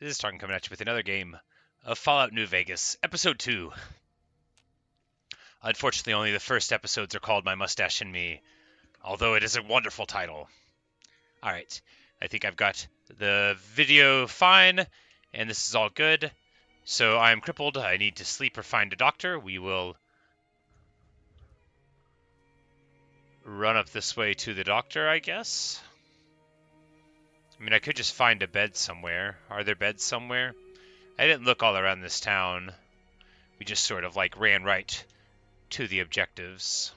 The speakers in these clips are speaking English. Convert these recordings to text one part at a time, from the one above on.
This is Tarkin coming at you with another game of Fallout New Vegas, Episode 2. Unfortunately, only the first episodes are called My Mustache and Me, although it is a wonderful title. Alright, I think I've got the video fine, and this is all good. So I am crippled, I need to sleep or find a doctor. We will run up this way to the doctor, I guess. I mean, I could just find a bed somewhere. Are there beds somewhere? I didn't look all around this town. We just sort of like ran right to the objectives.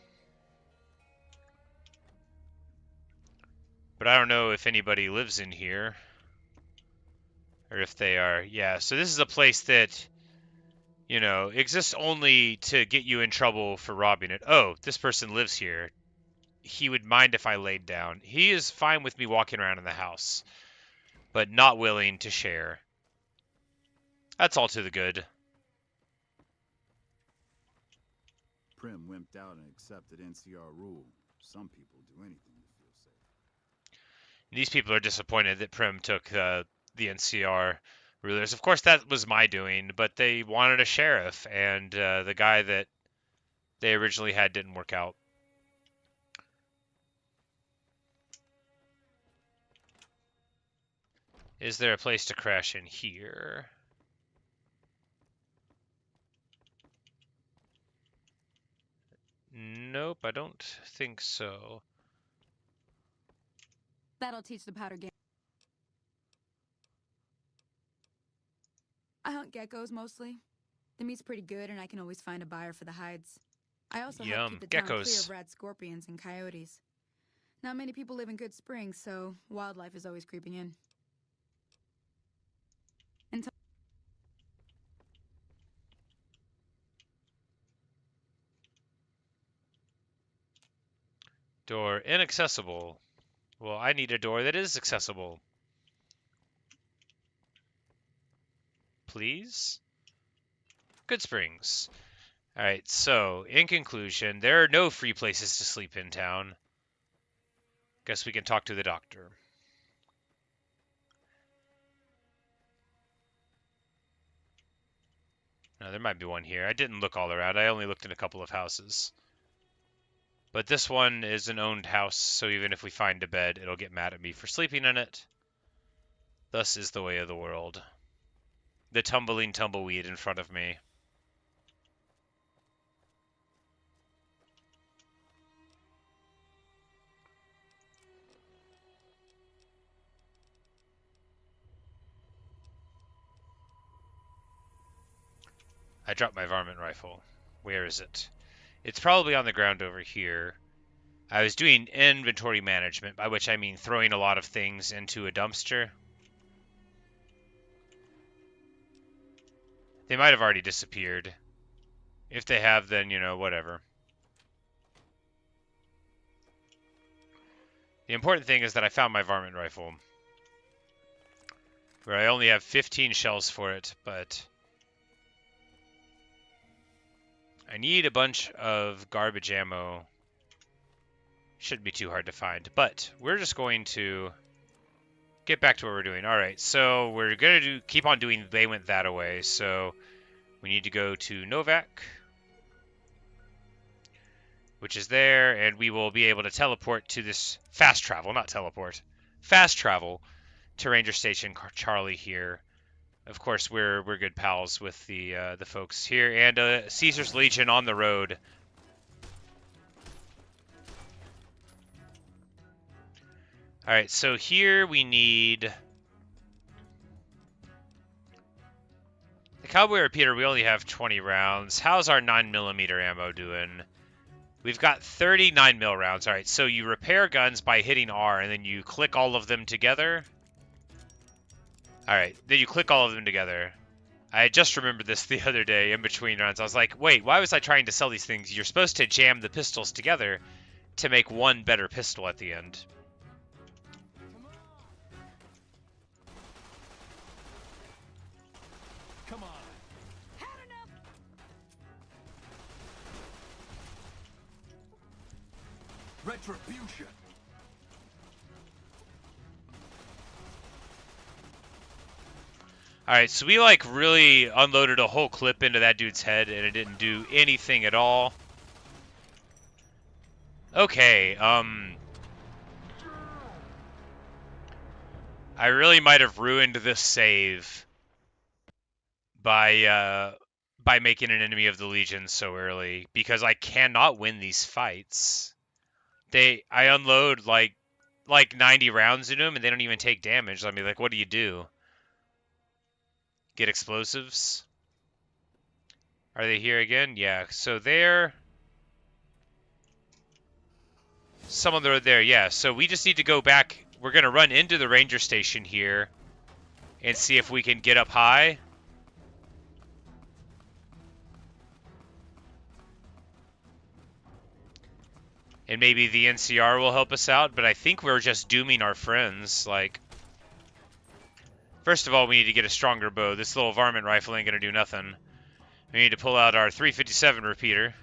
But I don't know if anybody lives in here. Or if they are. Yeah, so this is a place that, you know, exists only to get you in trouble for robbing it. Oh, this person lives here. He would mind if I laid down. He is fine with me walking around in the house, but not willing to share. That's all to the good. Prim wimped out and accepted NCR rule. Some people do anything to feel safe. These people are disappointed that Prim took the NCR rulers. Of course, that was my doing, but they wanted a sheriff, and the guy that they originally had didn't work out. Is there a place to crash in here? Nope, I don't think so. That'll teach the powder game. I hunt geckos mostly. The meat's pretty good, and I can always find a buyer for the hides. I also help keep the town clear of rat scorpions and coyotes. Not many people live in Good Springs, so wildlife is always creeping in. Door inaccessible. Well, I need a door that is accessible. Please? Good Springs. Alright, so, in conclusion, there are no free places to sleep in town. Guess we can talk to the doctor. Now, there might be one here. I didn't look all around. I only looked in a couple of houses. But this one is an owned house, so even if we find a bed, it'll get mad at me for sleeping in it. Thus is the way of the world. The tumbling tumbleweed in front of me. I dropped my varmint rifle. Where is it? It's probably on the ground over here. I was doing inventory management, by which I mean throwing a lot of things into a dumpster. They might have already disappeared. If they have, then, you know, whatever. The important thing is that I found my varmint rifle. Where I only have 15 shells for it, but I need a bunch of garbage ammo. Shouldn't be too hard to find, but we're just going to get back to what we're doing. Alright, so we're going to keep on doing They Went That Away, so we need to go to Novac, which is there, and we will be able to teleport to this fast travel to Ranger Station Charlie here. Of course, we're good pals with the folks here, and Caesar's Legion on the road. All right, so here we need the Cowboy Repeater. We only have 20 rounds. How's our 9mm ammo doing? We've got 39 mil rounds. All right, so you repair guns by hitting R, and then you click all of them together. All right, then you click all of them together. I just remembered this the other day in between runs. I was like, wait, why was I trying to sell these things? You're supposed to jam the pistols together to make one better pistol at the end. Come on. Retribution. Alright, so we like really unloaded a whole clip into that dude's head and it didn't do anything at all. Okay, I really might have ruined this save by making an enemy of the Legion so early, because I cannot win these fights. I unload like 90 rounds into them and they don't even take damage. I mean, like, what do you do? Get explosives? Are they here again? Yeah, so they're... Some on the road there, yeah. So we just need to go back. We're going to run into the ranger station here and see if we can get up high. And maybe the NCR will help us out, but I think we're just dooming our friends. Like, first of all, we need to get a stronger bow. This little varmint rifle ain't going to do nothing. We need to pull out our 357 repeater.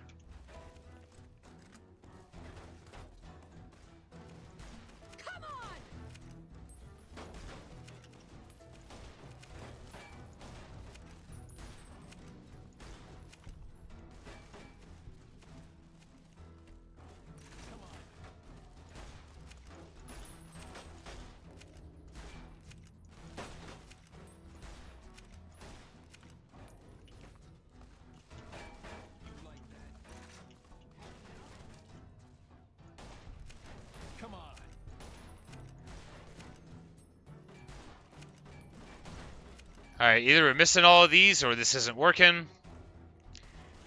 Alright, either we're missing all of these or this isn't working.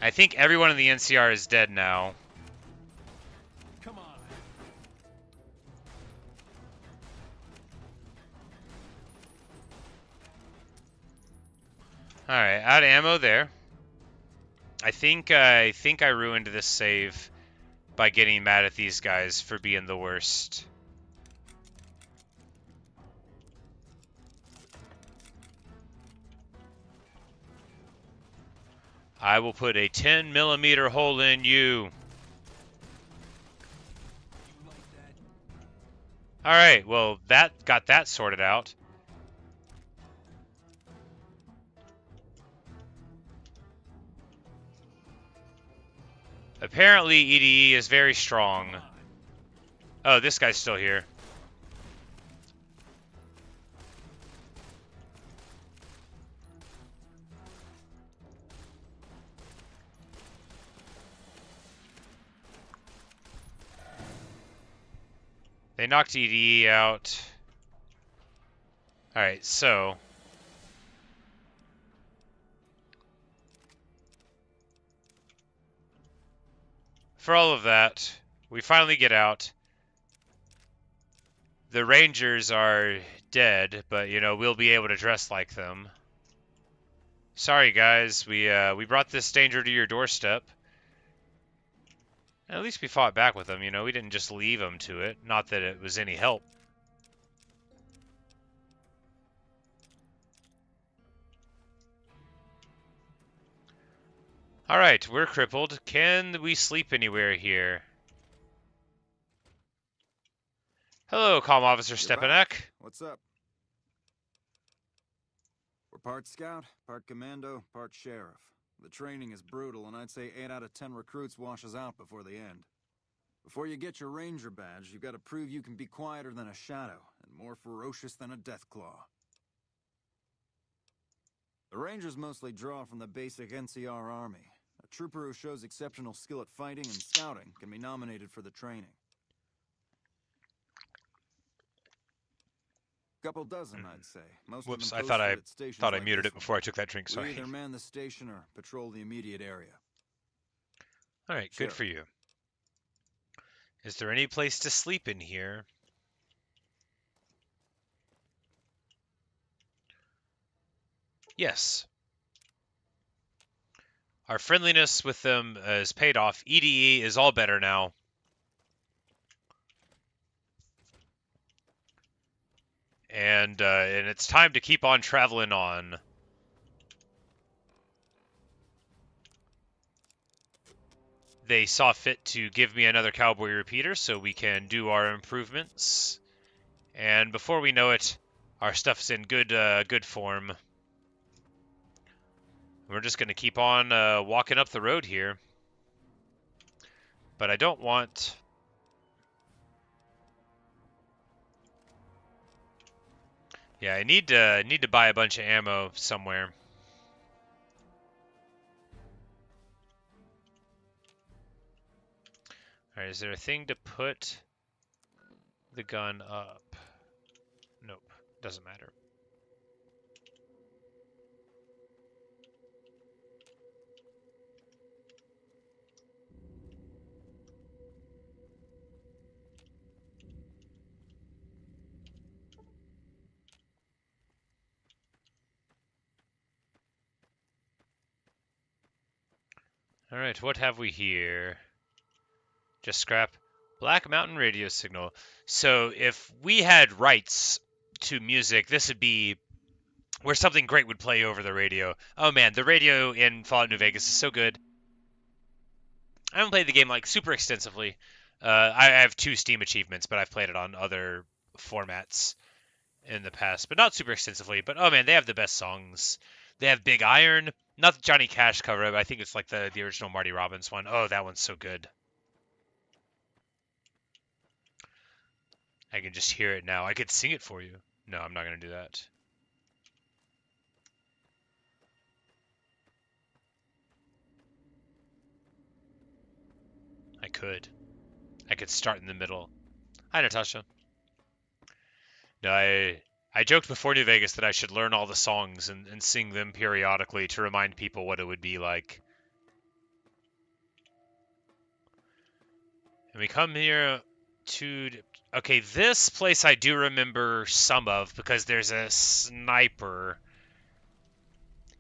I think everyone in the NCR is dead now. Come on. Alright, out of ammo there. I think I ruined this save by getting mad at these guys for being the worst. I will put a 10mm hole in you. Alright, well, that got that sorted out. Apparently, EDE is very strong. Oh, this guy's still here. They knocked EDE out. Alright, so... for all of that, we finally get out. The Rangers are dead, but, you know, we'll be able to dress like them. Sorry, guys. We brought this danger to your doorstep. At least we fought back with them, you know. We didn't just leave them to it. Not that it was any help. Alright, we're crippled. Can we sleep anywhere here? Hello, Comm Officer Stepanek. What's up? We're part scout, part commando, part sheriff. The training is brutal, and I'd say 8 out of 10 recruits washes out before the end. Before you get your ranger badge, you've got to prove you can be quieter than a shadow, and more ferocious than a deathclaw. The rangers mostly draw from the basic NCR army. A trooper who shows exceptional skill at fighting and scouting can be nominated for the training. Couple dozen, I'd say. Most Whoops, of I them thought I like muted this it before I took that drink, We sorry. either man the station or patrol the immediate area. Alright, good for you. Is there any place to sleep in here? Yes. Our friendliness with them is paid off. EDE is all better now. And it's time to keep on traveling on. They saw fit to give me another cowboy repeater so we can do our improvements. And before we know it, our stuff's in good form. We're just going to keep on walking up the road here. But I don't want... Yeah, I need to buy a bunch of ammo somewhere. All right, is there a thing to put the gun up? Nope, doesn't matter. All right, what have we here? Just scrap. Black Mountain radio signal. So if we had rights to music, this would be where something great would play over the radio. Oh man, the radio in Fallout New Vegas is so good. I haven't played the game like super extensively. I have 2 Steam achievements, but I've played it on other formats in the past, but not super extensively. But oh man, they have the best songs. They have Big Iron, not the Johnny Cash cover, but I think it's like the original Marty Robbins one. Oh, that one's so good. I can just hear it now. I could sing it for you. No, I'm not going to do that. I could. I could start in the middle. Hi, Natasha. No, I joked before New Vegas that I should learn all the songs and sing them periodically to remind people what it would be like. And we come here to... Okay, this place I do remember some of because there's a sniper.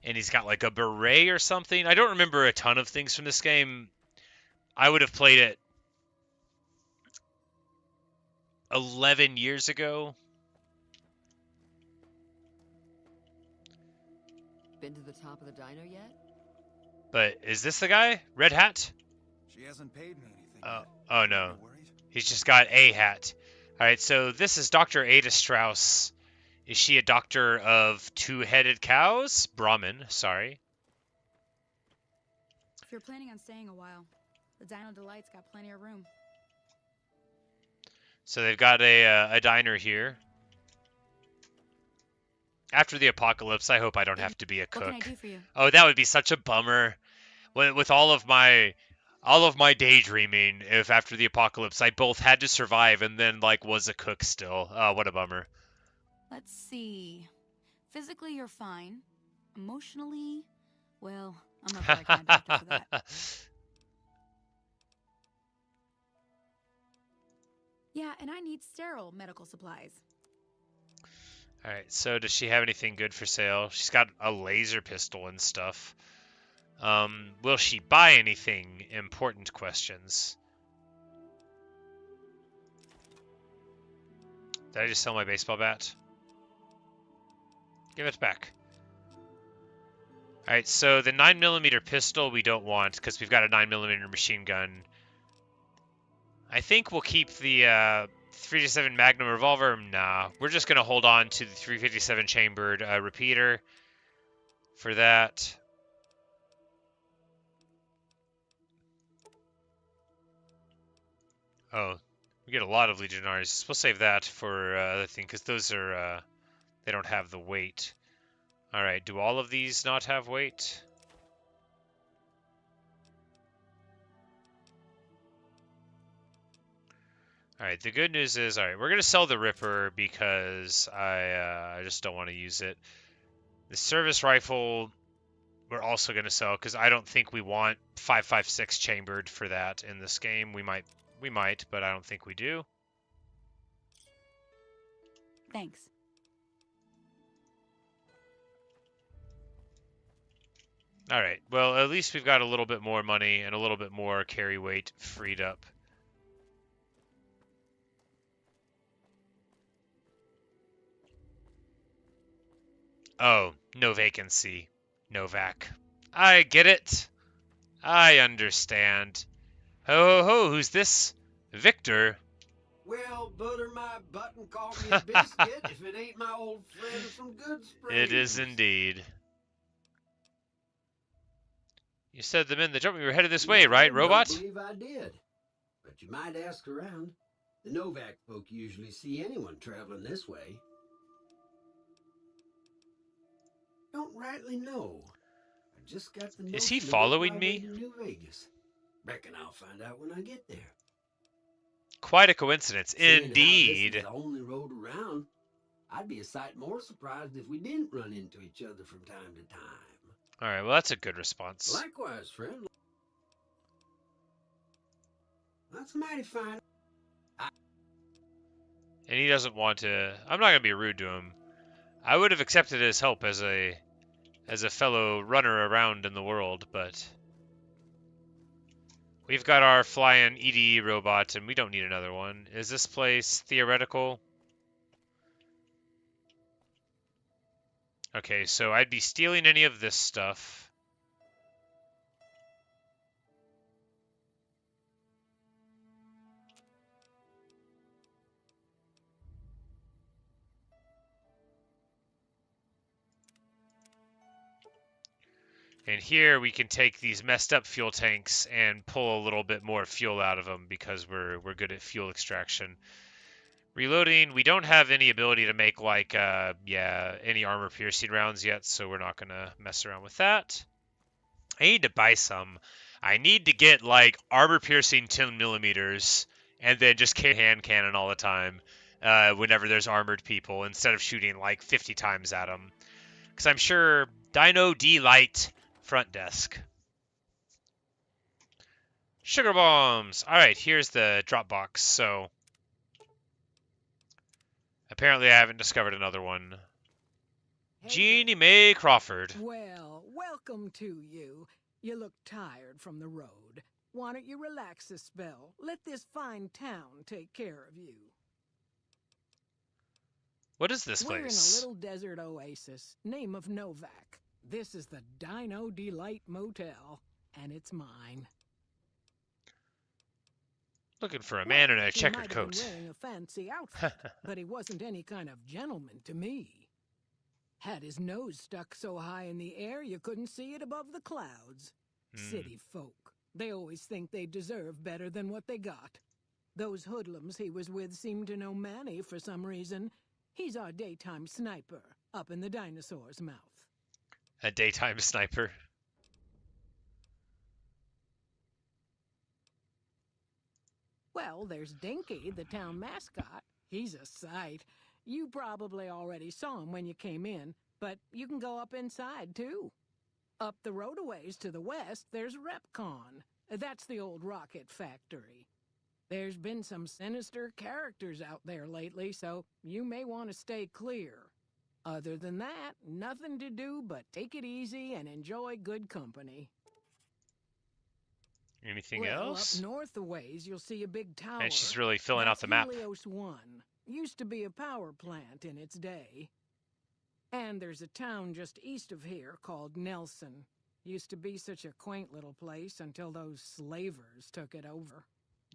And he's got like a beret or something. I don't remember a ton of things from this game. I would have played it 11 years ago. Been to the top of the diner yet? But is this the guy? Red hat? She hasn't paid me anything. Oh no. He's just got a hat. Alright, so this is Dr. Ada Strauss. Is she a doctor of 2-headed cows? Brahmin, sorry. If you're planning on staying a while, the Dino Delight's got plenty of room. So they've got a diner here. After the apocalypse, I hope I don't have to be a cook. What can I do for you? Oh, that would be such a bummer. With all of my daydreaming, if after the apocalypse I both had to survive and then like was a cook still. Oh, what a bummer. Let's see. Physically, you're fine. Emotionally, well, I'm not the right kind of doctor for that. Yeah, and I need sterile medical supplies. Alright, so does she have anything good for sale? She's got a laser pistol and stuff. Will she buy anything? Important questions. Did I just sell my baseball bat? Give it back. Alright, so the 9mm pistol we don't want because we've got a 9mm machine gun. I think we'll keep the 357 Magnum revolver. Nah, we're just going to hold on to the 357 chambered repeater for that. Oh, we get a lot of Legionaries. We'll save that for other thing because those are they don't have the weight. All right, do all of these not have weight? All right, the good news is, all right, we're going to sell the Ripper because I just don't want to use it. The service rifle we're also going to sell because I don't think we want 5.56 chambered for that in this game. We might, but I don't think we do. Thanks. All right, well, at least we've got a little bit more money and a little bit more carry weight freed up. Oh, no vacancy. Novac. I get it. I understand. Ho ho ho, who's this? Victor? Well, butter my butt and call me a biscuit if it ain't my old friend from Good Springs. It is indeed. You said the men that jumped me were headed this way, right, I robot? don't believe I did. But you might ask around. The Novac folk usually see anyone traveling this way. Don't rightly know. I just got the Is he notion to following make my me? way to New Vegas. Reckon I'll find out when I get there. Quite a coincidence, Seeing how this is indeed. the only road around, I'd be a sight more surprised if we didn't run into each other from time to time. All right, well, that's a good response. Likewise, friend. That's mighty fine. And he doesn't want to... I'm not going to be rude to him. I would have accepted his help as a fellow runner around in the world, but... We've got our flying EDE robot, and we don't need another one. Is this place theoretical? Okay, so I'd be stealing any of this stuff. And here we can take these messed up fuel tanks and pull a little bit more fuel out of them because we're good at fuel extraction. Reloading, we don't have any ability to make like any armor piercing rounds yet, so we're not gonna mess around with that. I need to buy some. I need to get like armor piercing 10 millimeters and then just carry hand cannon all the time whenever there's armored people instead of shooting like 50 times at them. Because I'm sure Dino D-Light front desk. Sugar bombs! Alright, here's the drop box, so... Apparently I haven't discovered another one. Hey Jeannie there. Mae Crawford. Well, welcome to you. You look tired from the road. Why don't you relax a spell? Let this fine town take care of you. What is this We're in a place? little desert oasis, name of Novac. This is the Dino Delight Motel, and it's mine. Looking for a man in a He checkered might have been coat. wearing a fancy outfit, but he wasn't any kind of gentleman to me. Had his nose stuck so high in the air you couldn't see it above the clouds. City folk. They always think they deserve better than what they got. Those hoodlums he was with seem to know Manny for some reason. He's our daytime sniper, up in the dinosaur's mouth. A daytime sniper. Well, there's Dinky, the town mascot. He's a sight. You probably already saw him when you came in, but you can go up inside, too. Up the road a ways to the west, there's Repcon. That's the old rocket factory. There's been some sinister characters out there lately, so you may want to stay clear. Other than that, nothing to do but take it easy and enjoy good company. Anything Well, else? up north a ways, you'll see a big tower. And she's really filling out the map. Helios 1. Used to be a power plant in its day. And there's a town just east of here called Nelson. Used to be such a quaint little place until those slavers took it over.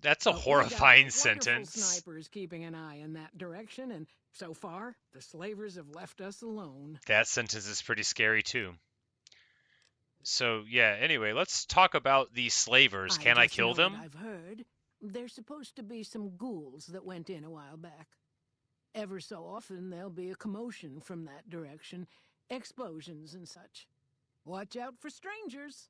That's a But we got horrifying wonderful sentence. snipers keeping an eye in that direction, and so far, the slavers have left us alone. That sentence is pretty scary too. So yeah, anyway, let's talk about these slavers. Can I just kill know them? what I've heard. There's supposed to be some ghouls that went in a while back. Ever so often, there'll be a commotion from that direction, explosions and such. Watch out for strangers.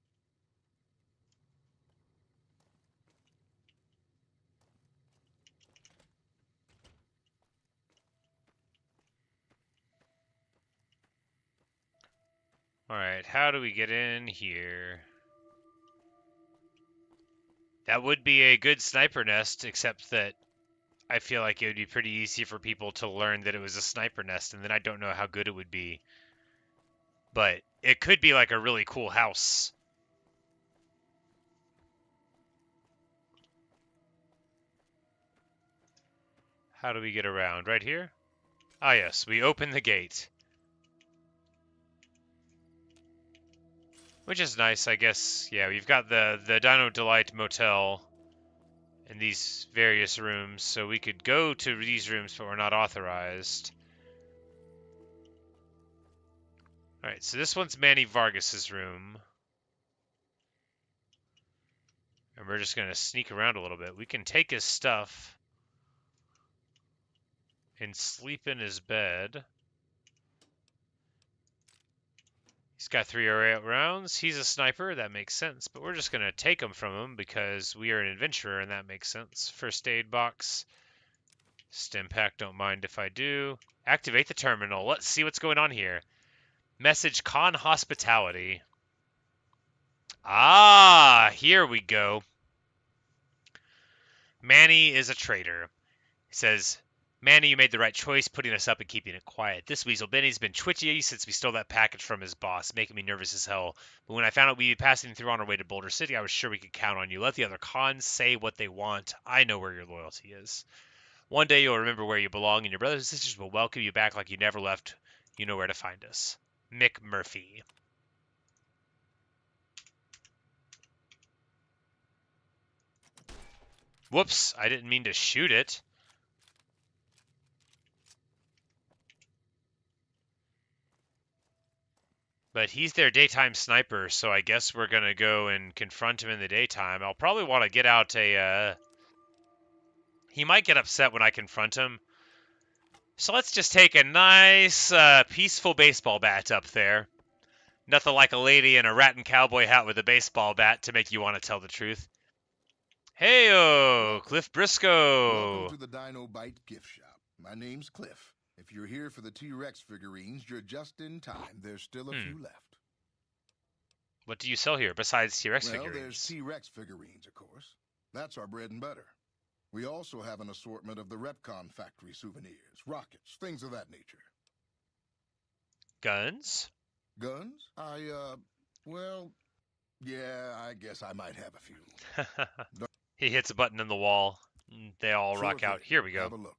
Alright, how do we get in here? That would be a good sniper nest, except that I feel like it would be pretty easy for people to learn that it was a sniper nest, and then I don't know how good it would be. But it could be like a really cool house. How do we get around? Right here? Ah yes, we open the gate. Which is nice, I guess. Yeah, we've got the Dino Delight Motel in these various rooms, so we could go to these rooms, but we're not authorized. Alright, so this one's Manny Vargas's room. And we're just going to sneak around a little bit. We can take his stuff and sleep in his bed. He's got 3 rounds. He's a sniper. That makes sense. But we're just going to take him from him because we are an adventurer, and that makes sense. First aid box. Stim pack, don't mind if I do. Activate the terminal. Let's see what's going on here. Message con hospitality. Ah, here we go. Manny is a traitor. He says, Manny, you made the right choice putting us up and keeping it quiet. This weasel Benny's been twitchy since we stole that package from his boss, making me nervous as hell. But when I found out we'd be passing through on our way to Boulder City, I was sure we could count on you. Let the other cons say what they want. I know where your loyalty is. One day you'll remember where you belong, and your brothers and sisters will welcome you back like you never left. You know where to find us. Mick Murphy. Whoops, I didn't mean to shoot it. But he's their daytime sniper, so I guess we're going to go and confront him in the daytime. I'll probably want to get out a... He might get upset when I confront him. So let's just take a nice, peaceful baseball bat up there. Nothing like a lady in a rat and cowboy hat with a baseball bat to make you want to tell the truth. Hey-o, Cliff Briscoe. Welcome to the Dino Bite gift shop. My name's Cliff. If you're here for the T-Rex figurines, you're just in time. There's still a few left. What do you sell here besides T-Rex figurines? Well, there's T-Rex figurines, of course. That's our bread and butter. We also have an assortment of the Repcon factory souvenirs, rockets, things of that nature. Guns? Guns? Well, yeah, I guess I might have a few. He hits a button in the wall. They all rock out. Here we go. Have a look.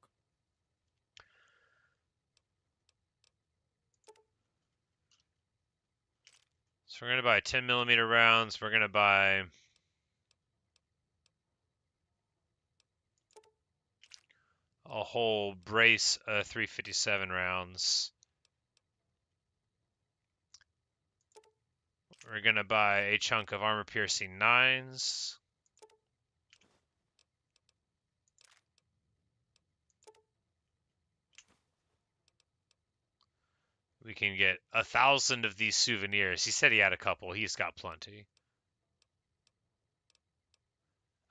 So we're going to buy 10mm rounds. We're going to buy... a whole brace of 357 rounds. We're going to buy a chunk of armor-piercing 9s. We can get 1,000 of these souvenirs. He said he had a couple. He's got plenty.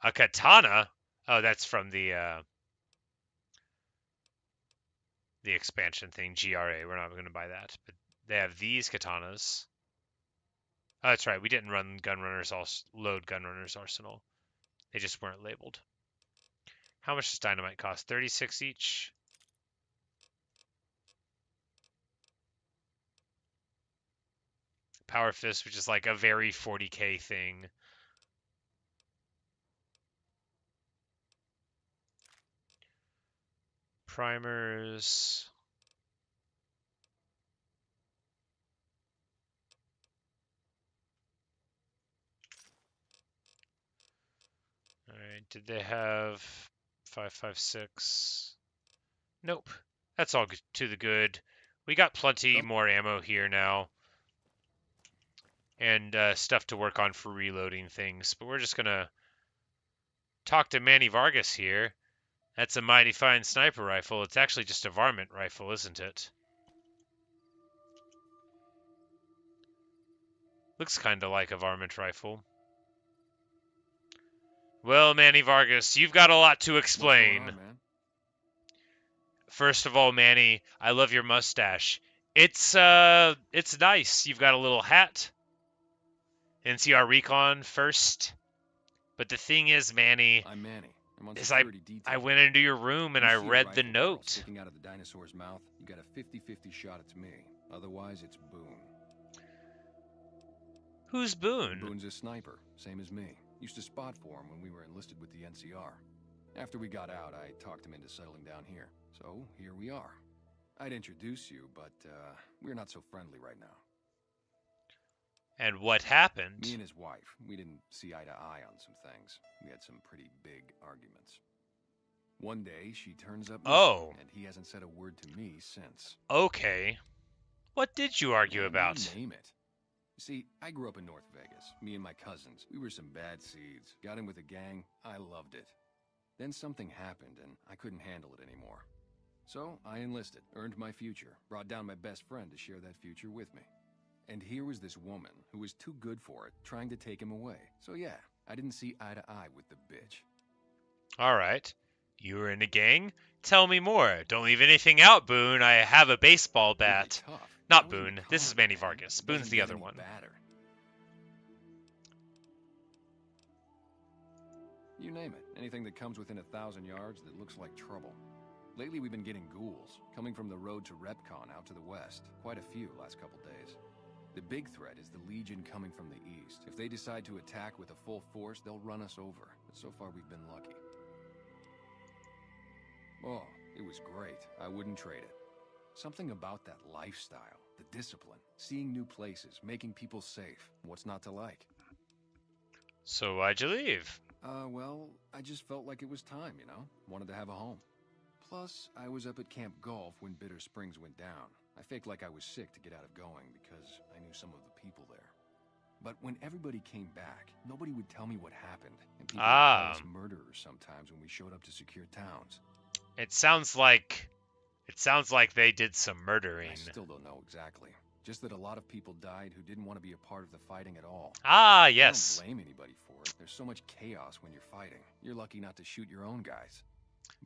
A katana? Oh, that's from the expansion thing, GRA. We're not going to buy that. But they have these katanas. Oh, that's right. We didn't run load Gunrunner's arsenal. They just weren't labeled. How much does dynamite cost? 36 each. Power Fist, which is like a very 40k thing. Primers. Alright, did they have 5.56? Nope. That's all to the good. We got plenty more ammo here now. And stuff to work on for reloading things. But we're just going to talk to Manny Vargas here. That's a mighty fine sniper rifle. It's actually just a varmint rifle, isn't it? Looks kind of like a varmint rifle. Well, Manny Vargas, you've got a lot to explain. What's going on, man? First of all, Manny, I love your mustache. It's nice. You've got a little hat. NCR Recon first. But the thing is, Manny, I'm Manny. I'm on is security detail. I went into your room and You I see a read the rifle barrel note. sticking out of the dinosaur's mouth. You got a 50-50 shot it's me. Otherwise, it's Boone. Who's Boone? Boone's a sniper, same as me. Used to spot for him when we were enlisted with the NCR. After we got out, I talked him into settling down here. So, here we are. I'd introduce you, but we're not so friendly right now. And what happened? Me and his wife, we didn't see eye to eye on some things. We had some pretty big arguments. One day, she turns up missing, and he hasn't said a word to me since. Okay. What did you argue about? You name it. See, I grew up in North Vegas. Me and my cousins. We were some bad seeds. Got in with a gang. I loved it. Then something happened, and I couldn't handle it anymore. So, I enlisted, earned my future, brought down my best friend to share that future with me. And here was this woman, who was too good for it, trying to take him away. So yeah, I didn't see eye to eye with the bitch. Alright. You were in a gang? Tell me more. Don't leave anything out, Boone. I have a baseball bat. Not Boone. This is Manny Vargas. Boone's the other one. You name it. Anything that comes within 1,000 yards that looks like trouble. Lately we've been getting ghouls, coming from the road to Repcon out to the west. Quite a few last couple days. The big threat is the Legion coming from the east. If they decide to attack with a full force, they'll run us over. But so far we've been lucky. Oh, it was great. I wouldn't trade it. Something about that lifestyle, the discipline, seeing new places, making people safe. What's not to like? So why'd you leave? Well, I just felt like it was time, you know? Wanted to have a home. Plus, I was up at Camp Golf when Bitter Springs went down. I faked like I was sick to get out of going because I knew some of the people there. But when everybody came back, nobody would tell me what happened. And people would call us murderers sometimes when we showed up to secure towns. It sounds like they did some murdering. I still don't know exactly. Just that a lot of people died who didn't want to be a part of the fighting at all. Ah, yes. I don't blame anybody for it. There's so much chaos when you're fighting. You're lucky not to shoot your own guys.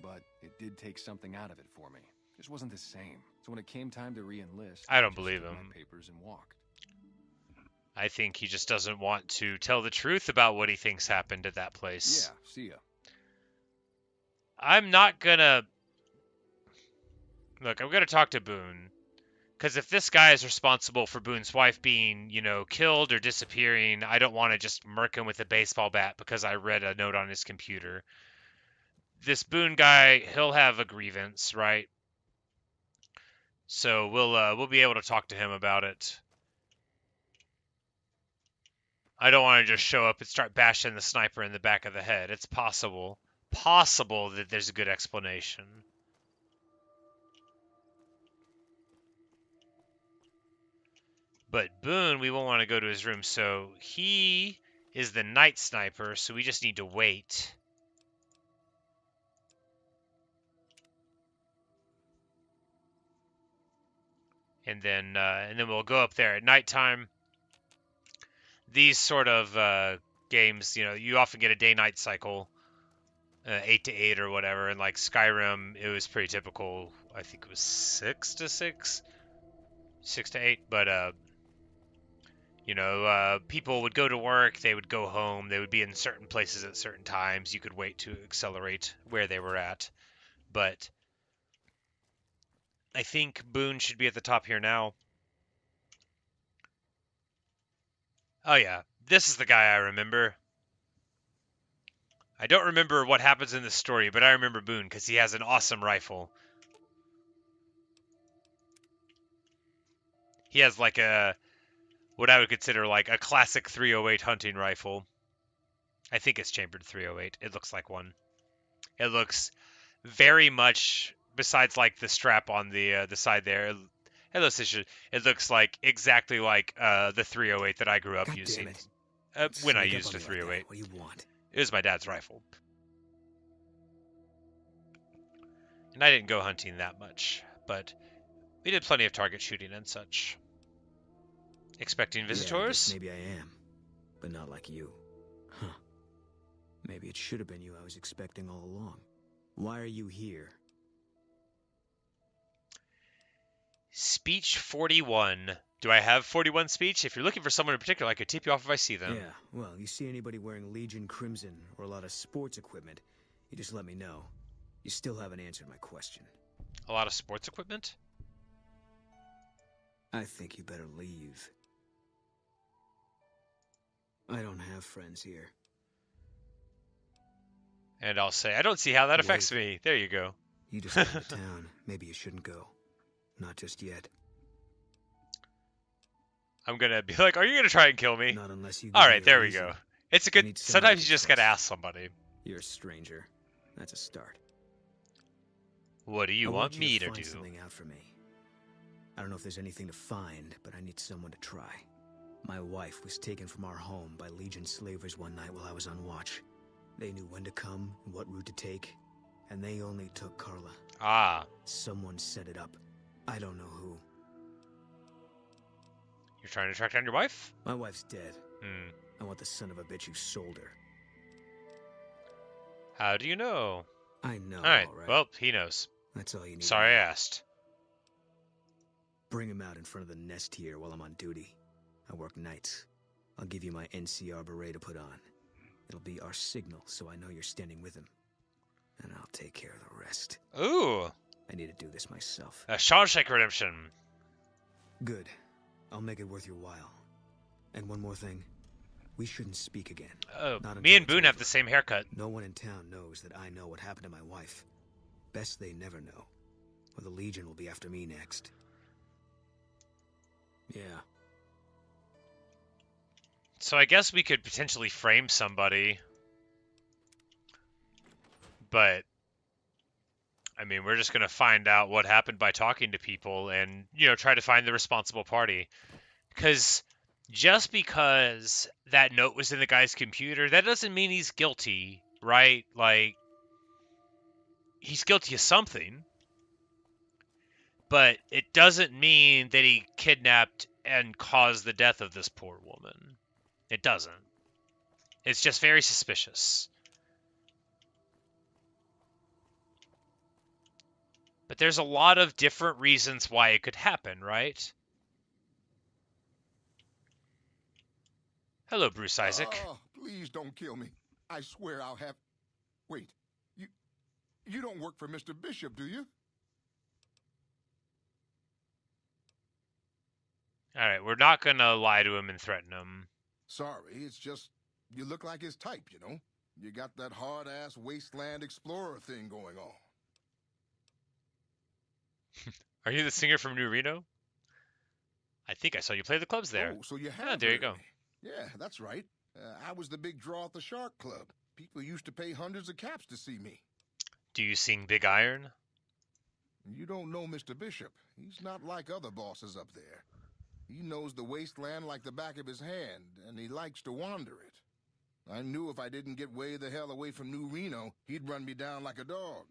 But it did take something out of it for me. Just wasn't the same. So when it came time to re-enlist, I don't believe him. My papers and walked. I think he just doesn't want to tell the truth about what he thinks happened at that place. Yeah, see ya. I'm not gonna... Look, I'm gonna talk to Boone. Because if this guy is responsible for Boone's wife being, you know, killed or disappearing, I don't want to just murk him with a baseball bat because I read a note on his computer. This Boone guy, he'll have a grievance, right? So we'll be able to talk to him about it. I don't want to just show up and start bashing the sniper in the back of the head. It's possible that there's a good explanation. But Boone, we won't want to go to his room, so he is the night sniper, so we just need to wait. And then we'll go up there at nighttime. These sort of games, you know, you often get a day-night cycle, 8 to 8 or whatever. And like Skyrim, it was pretty typical. I think it was 6 to 6, 6 to 8. But you know, people would go to work, they would go home, they would be in certain places at certain times. You could wait to accelerate where they were at, but I think Boone should be at the top here now. Oh yeah, this is the guy I remember. I don't remember what happens in this story, but I remember Boone because he has an awesome rifle. He has like what I would consider like a classic 308 hunting rifle. I think it's chambered 308. It looks like one. It looks very much, besides like the strap on the side there, it looks like exactly like the 308 that I grew up using. When I used a 308. What do you want? It was my dad's rifle. And I didn't go hunting that much, but we did plenty of target shooting and such. Expecting visitors? Yeah, maybe I am, but not like you. Huh. Maybe it should have been you I was expecting all along. Why are you here? Speech 41. Do I have 41 speech? If you're looking for someone in particular, I could tip you off if I see them. Yeah, well, you see anybody wearing Legion Crimson or a lot of sports equipment, you just let me know. You still haven't answered my question. A lot of sports equipment? I think you better leave. I don't have friends here. And I'll say, I don't see how that affects me. There you go. You just got to town. Maybe you shouldn't go. Not just yet. I'm gonna be like, are you gonna try and kill me? Not unless you. Alright, there we go. It's a good... Sometimes you just gotta ask somebody. You're a stranger. That's a start. What do you want me to do? Something out for me. I don't know if there's anything to find, but I need someone to try. My wife was taken from our home by Legion slavers one night while I was on watch. They knew when to come and what route to take, and they only took Carla. Ah. Someone set it up. I don't know who. You're trying to track down your wife? My wife's dead. Hmm. I want the son of a bitch who sold her. How do you know? I know, all right. Well, he knows. That's all you need. Sorry I asked. Bring him out in front of the nest here while I'm on duty. I work nights. I'll give you my NCR beret to put on. It'll be our signal, so I know you're standing with him. And I'll take care of the rest. Ooh. I need to do this myself. A Shawshank Redemption. Good. I'll make it worth your while. And one more thing. We shouldn't speak again. Oh, me and Boone have the same haircut. No one in town knows that I know what happened to my wife. Best they never know. Or the Legion will be after me next. Yeah. So I guess we could potentially frame somebody. But, I mean, we're just going to find out what happened by talking to people and, you know, try to find the responsible party. Because just because that note was in the guy's computer, that doesn't mean he's guilty, right? Like, he's guilty of something. But it doesn't mean that he kidnapped and caused the death of this poor woman. It doesn't. It's just very suspicious. But there's a lot of different reasons why it could happen, right? Hello, Bruce Isaac. Oh, please don't kill me. I swear I'll have... Wait, you don't work for Mr. Bishop, do you? Alright, we're not gonna lie to him and threaten him. Sorry, it's just... You look like his type, you know? You got that hard-ass wasteland explorer thing going on. Are you the singer from New Reno? I think I saw you play the clubs there. Oh, so you have. Oh, there you go. Yeah, that's right. I was the big draw at the Shark Club. People used to pay hundreds of caps to see me. Do you sing Big Iron? You don't know Mr. Bishop. He's not like other bosses up there. He knows the wasteland like the back of his hand, and he likes to wander it. I knew if I didn't get way the hell away from New Reno, he'd run me down like a dog.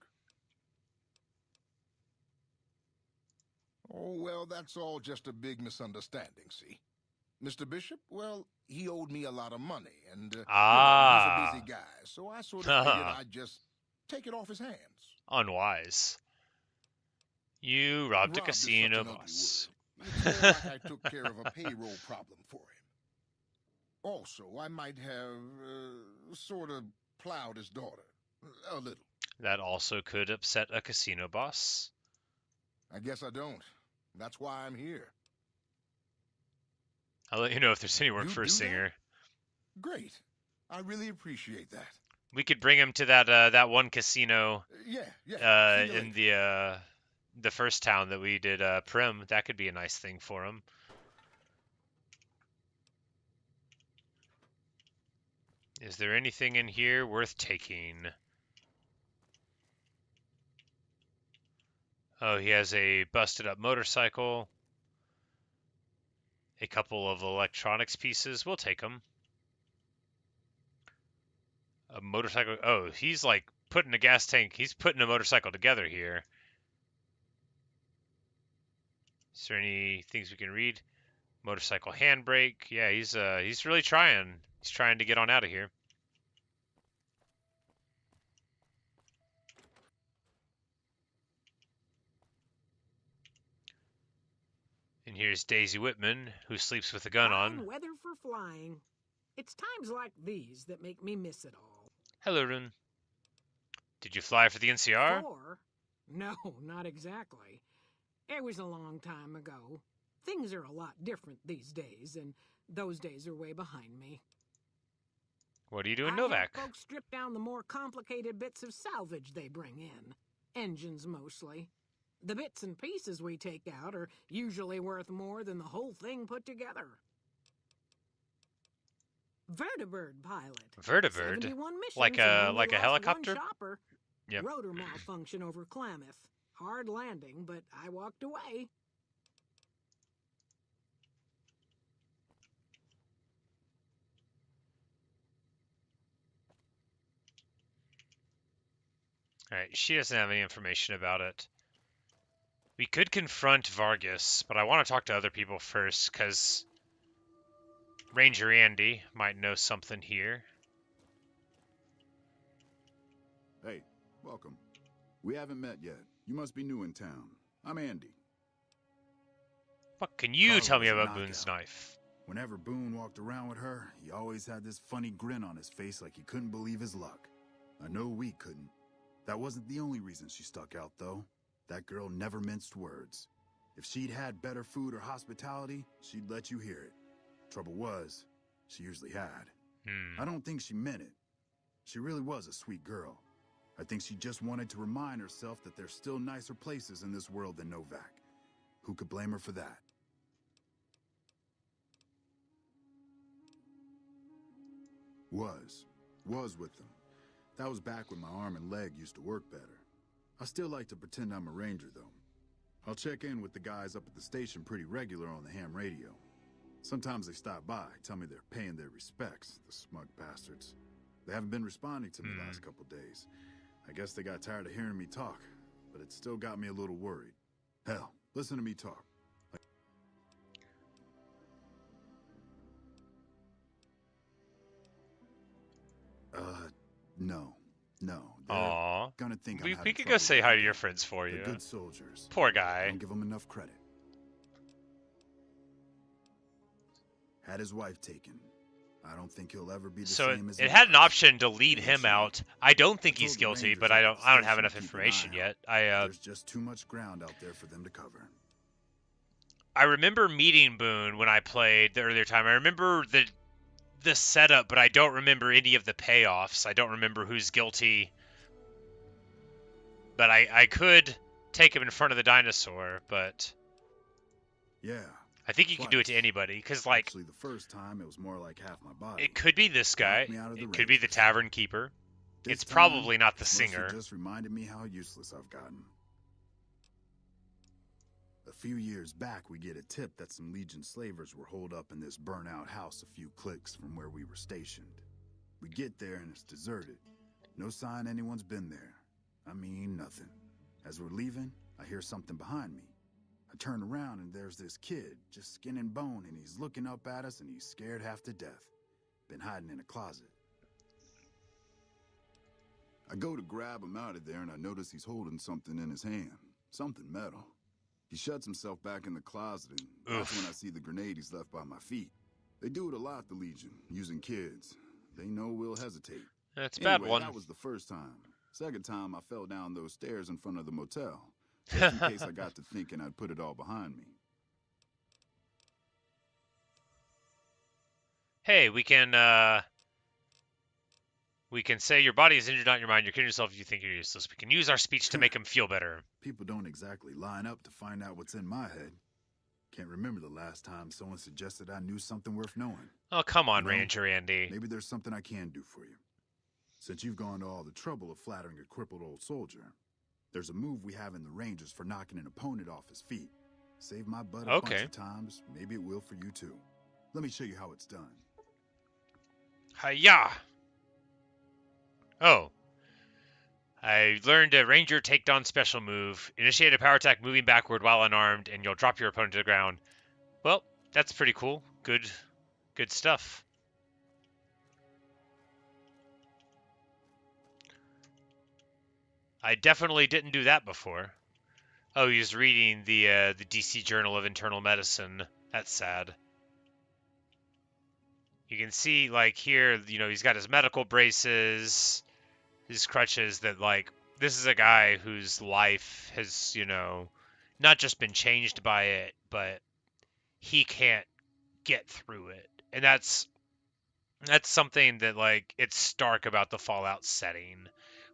Oh, well, that's all just a big misunderstanding, see? Mr. Bishop, well, he owed me a lot of money, and you know, he's a busy guy, so I sort of figured I'd just take it off his hands. Unwise. You robbed a casino boss. It's more like I took care of a payroll problem for him. Also, I might have sort of plowed his daughter. A little. That also could upset a casino boss. I guess I don't. That's why I'm here. I'll let you know if there's any work for a singer. That? Great. I really appreciate that. We could bring him to that one casino. In the first town that we did Prim. That could be a nice thing for him. Is there anything in here worth taking? Oh, he has a busted up motorcycle. A couple of electronics pieces. We'll take them. A motorcycle. Oh, he's like putting a gas tank. He's putting a motorcycle together here. Is there any things we can read? Motorcycle handbrake. Yeah, he's really trying. He's trying to get on out of here. And here's Daisy Whitman, who sleeps with a gun on. Weather for flying. It's times like these that make me miss it all. Hello, Rune. Did you fly for the NCR? No, not exactly. It was a long time ago. Things are a lot different these days, and those days are way behind me. What do you do in I Novac? help folks strip down the more complicated bits of salvage they bring in. Engines, mostly. The bits and pieces we take out are usually worth more than the whole thing put together. Vertibird pilot. Vertibird? 71 missions like a helicopter? One chopper. Yep. Rotor malfunction over Klamath. Hard landing, but I walked away. Alright, she doesn't have any information about it. We could confront Vargas, but I want to talk to other people first, because Ranger Andy might know something here. Hey, welcome. We haven't met yet. You must be new in town. I'm Andy. What can you Carla tell me was a about Boone's knockout. knife? Whenever Boone walked around with her, he always had this funny grin on his face like he couldn't believe his luck. I know we couldn't. That wasn't the only reason she stuck out, though. That girl never minced words. If she'd had better food or hospitality, she'd let you hear it. Trouble was, she usually had. I don't think she meant it. She really was a sweet girl. I think she just wanted to remind herself that there's still nicer places in this world than Novac. Who could blame her for that? Was with them. That was back when my arm and leg used to work better. I still like to pretend I'm a ranger, though. I'll check in with the guys up at the station pretty regular on the ham radio. Sometimes they stop by, tell me they're paying their respects, the smug bastards. They haven't been responding to me the last couple days. I guess they got tired of hearing me talk, but it still got me a little worried. Hell, listen to me talk. No. Aww. Gonna think we I'm could go say hi to your friends for you. They're good soldiers. Poor guy. Don't give them enough credit. Had his wife taken. I don't think he'll ever be the same as it had an option to lead him out. I don't think he's guilty, but I don't have enough information yet. There's just too much ground out there for them to cover. I remember meeting Boone when I played the earlier time. I remember the setup, but I don't remember any of the payoffs. I don't remember who's guilty. But I could take him in front of the dinosaur, but yeah, I think you can do it to anybody, because like actually the first time it was more like half my body. It could be this guy. It could be the tavern keeper. It's probably not the singer. It just reminded me how useless I've gotten. A few years back, we get a tip that some Legion slavers were holed up in this burnt-out house a few clicks from where we were stationed. We get there and it's deserted. No sign anyone's been there. I mean, nothing. As we're leaving, I hear something behind me. I turn around and there's this kid, just skin and bone, and he's looking up at us and he's scared half to death. Been hiding in a closet. I go to grab him out of there and I notice he's holding something in his hand. Something metal. He shuts himself back in the closet, and that's when I see the grenade he's left by my feet. They do it a lot, the Legion, using kids. They know we'll hesitate. That's a bad one. That was the first time. Second time, I fell down those stairs in front of the motel. Just in case I got to thinking I'd put it all behind me. Hey, we can say your body is injured, not your mind. You're killing yourself if you think you're useless. We can use our speech to make him feel better. People don't exactly line up to find out what's in my head. Can't remember the last time someone suggested I knew something worth knowing. Oh, come on, Ranger Andy. Maybe there's something I can do for you. Since you've gone to all the trouble of flattering a crippled old soldier, there's a move we have in the Rangers for knocking an opponent off his feet. Saved my butt a bunch of times. Maybe it will for you too. Let me show you how it's done. Hi-ya! Oh. I learned a Ranger takedown special move. Initiate a power attack moving backward while unarmed, and you'll drop your opponent to the ground. Well, that's pretty cool. Good stuff. I definitely didn't do that before. Oh, he was reading the DC Journal of Internal Medicine. That's sad. You can see, like, here, you know, he's got his medical braces, his crutches, that, like, this is a guy whose life has, you know, not just been changed by it, but he can't get through it. And that's something that, like, it's stark about the Fallout setting,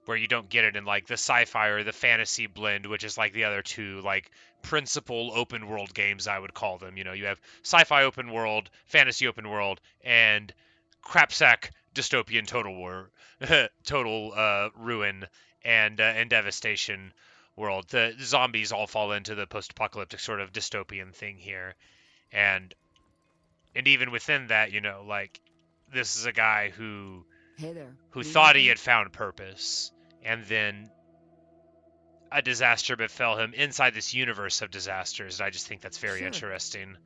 where you don't get it in, like, the sci-fi or the fantasy blend, which is, like, the other two, like, principal open world games, I would call them. You know, you have sci-fi open world, fantasy open world, and crapsack dystopian total war, total ruin and devastation world. The zombies all fall into the post-apocalyptic sort of dystopian thing here, and even within that, you know, like, this is a guy who Hey there. thought he had found purpose, and then a disaster befell him inside this universe of disasters, and I just think that's very interesting.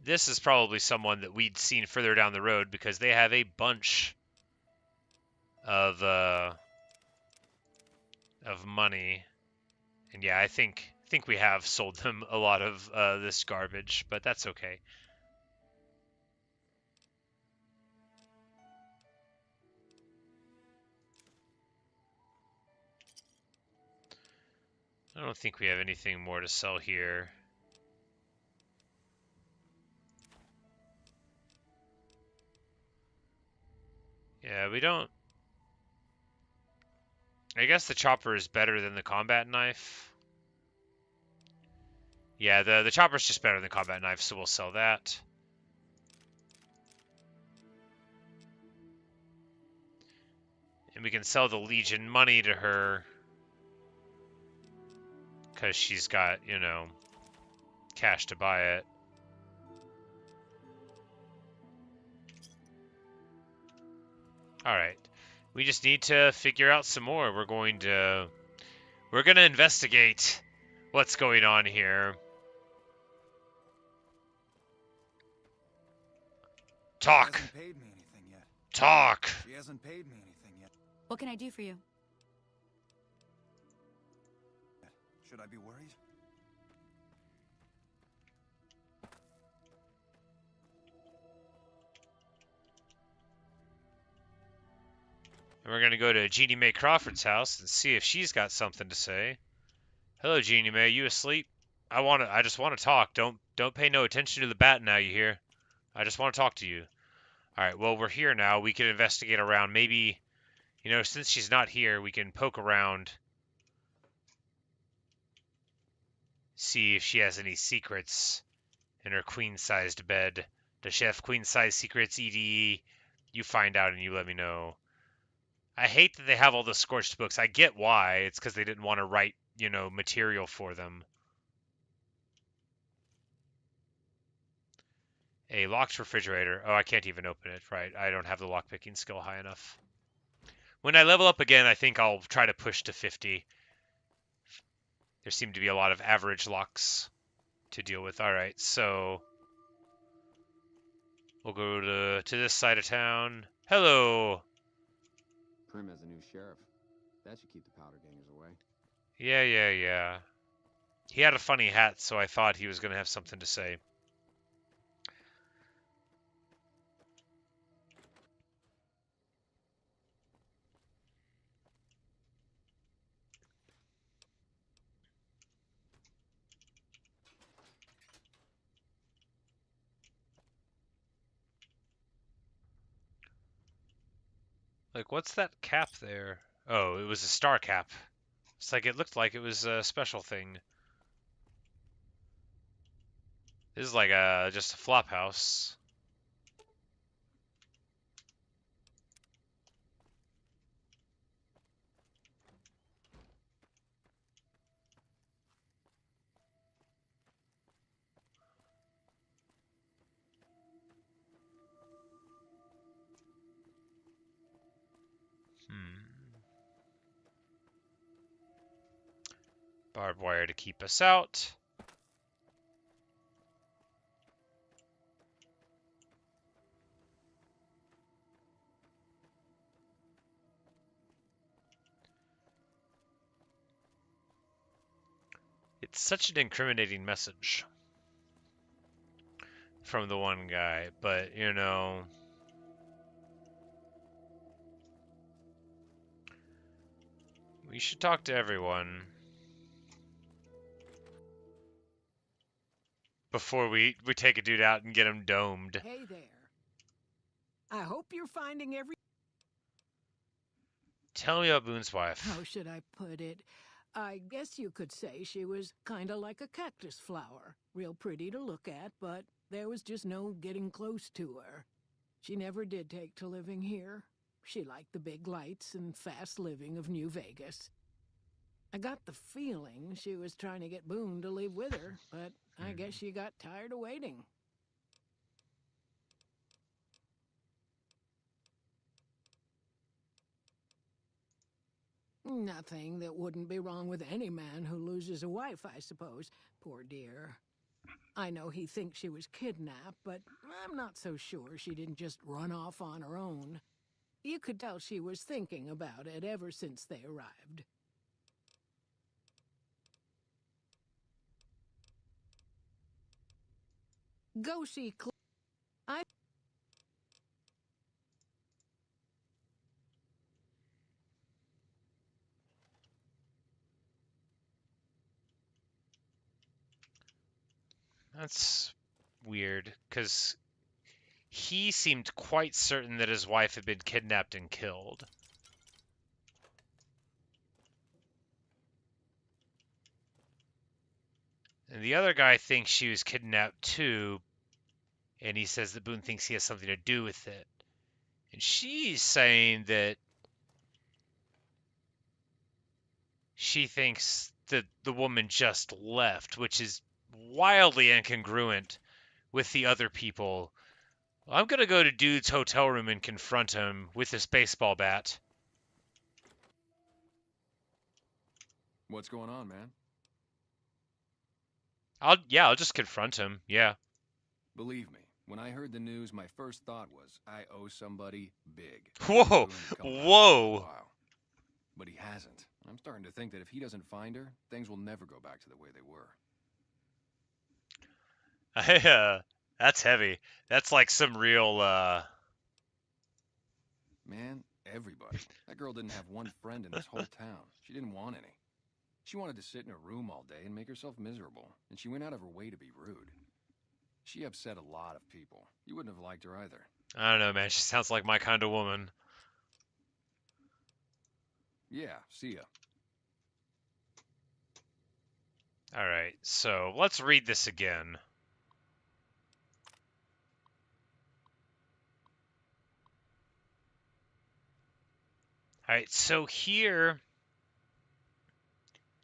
This is probably someone that we'd seen further down the road because they have a bunch of money. And yeah, I think we have sold them a lot of this garbage, but that's okay. I don't think we have anything more to sell here. Yeah, we don't. I guess the chopper is better than the combat knife. Yeah, the chopper's just better than the combat knife, so we'll sell that. And we can sell the Legion money to her. Because she's got, you know, cash to buy it. Alright. We just need to figure out some more. We're gonna investigate what's going on here. Talk. She hasn't paid me anything yet. Talk. She hasn't paid me anything yet. What can I do for you? Should I be worried? And we're gonna go to Jeannie Mae Crawford's house and see if she's got something to say. Hello, Jeannie Mae. You asleep? I just want to talk. Don't pay no attention to the bat now. You hear? I just want to talk to you. All right. Well, we're here now. We can investigate around. Maybe, you know, since she's not here, we can poke around. See if she has any secrets in her queen-sized bed. Does she have queen-size secrets, EDE? You find out and you let me know. I hate that they have all the scorched books. I get why. It's because they didn't want to write, you know, material for them. A locked refrigerator. Oh, I can't even open it. Right. I don't have the lockpicking skill high enough. When I level up again, I think I'll try to push to 50. There seem to be a lot of average locks to deal with. All right, so we'll go to this side of town. Hello. Prim has a new sheriff. That should keep the powder gangers away. Yeah. He had a funny hat, so I thought he was going to have something to say. Like, what's that cap there? Oh, it was a star cap. It's like it looked like it was a special thing. This is like just a flop house. Barbed wire to keep us out. It's such an incriminating message from the one guy, but, you know, we should talk to everyone before we take a dude out and get him domed. Hey there. I hope you're finding every... Tell me about Boone's wife. How should I put it? I guess you could say she was kind of like a cactus flower. Real pretty to look at, but there was just no getting close to her. She never did take to living here. She liked the big lights and fast living of New Vegas. I got the feeling she was trying to get Boone to leave with her, but I guess she got tired of waiting. Nothing that wouldn't be wrong with any man who loses a wife, I suppose. Poor dear. I know he thinks she was kidnapped, but I'm not so sure she didn't just run off on her own. You could tell she was thinking about it ever since they arrived. Go see I... That's weird, because he seemed quite certain that his wife had been kidnapped and killed. And the other guy thinks she was kidnapped too, and he says that Boone thinks he has something to do with it. And she's saying that she thinks that the woman just left, which is wildly incongruent with the other people. I'm going to go to Dude's hotel room and confront him with this baseball bat. What's going on, man? I'll just confront him. Yeah. Believe me, when I heard the news, my first thought was, I owe somebody big. Whoa. Whoa. But he hasn't. I'm starting to think that if he doesn't find her, things will never go back to the way they were. That's heavy. That's like some real, Man, everybody. That girl didn't have one friend in this whole town. She didn't want any. She wanted to sit in her room all day and make herself miserable, and she went out of her way to be rude. She upset a lot of people. You wouldn't have liked her either. I don't know, man. She sounds like my kind of woman. Yeah, see ya. Alright, so let's read this again. Alright, so here,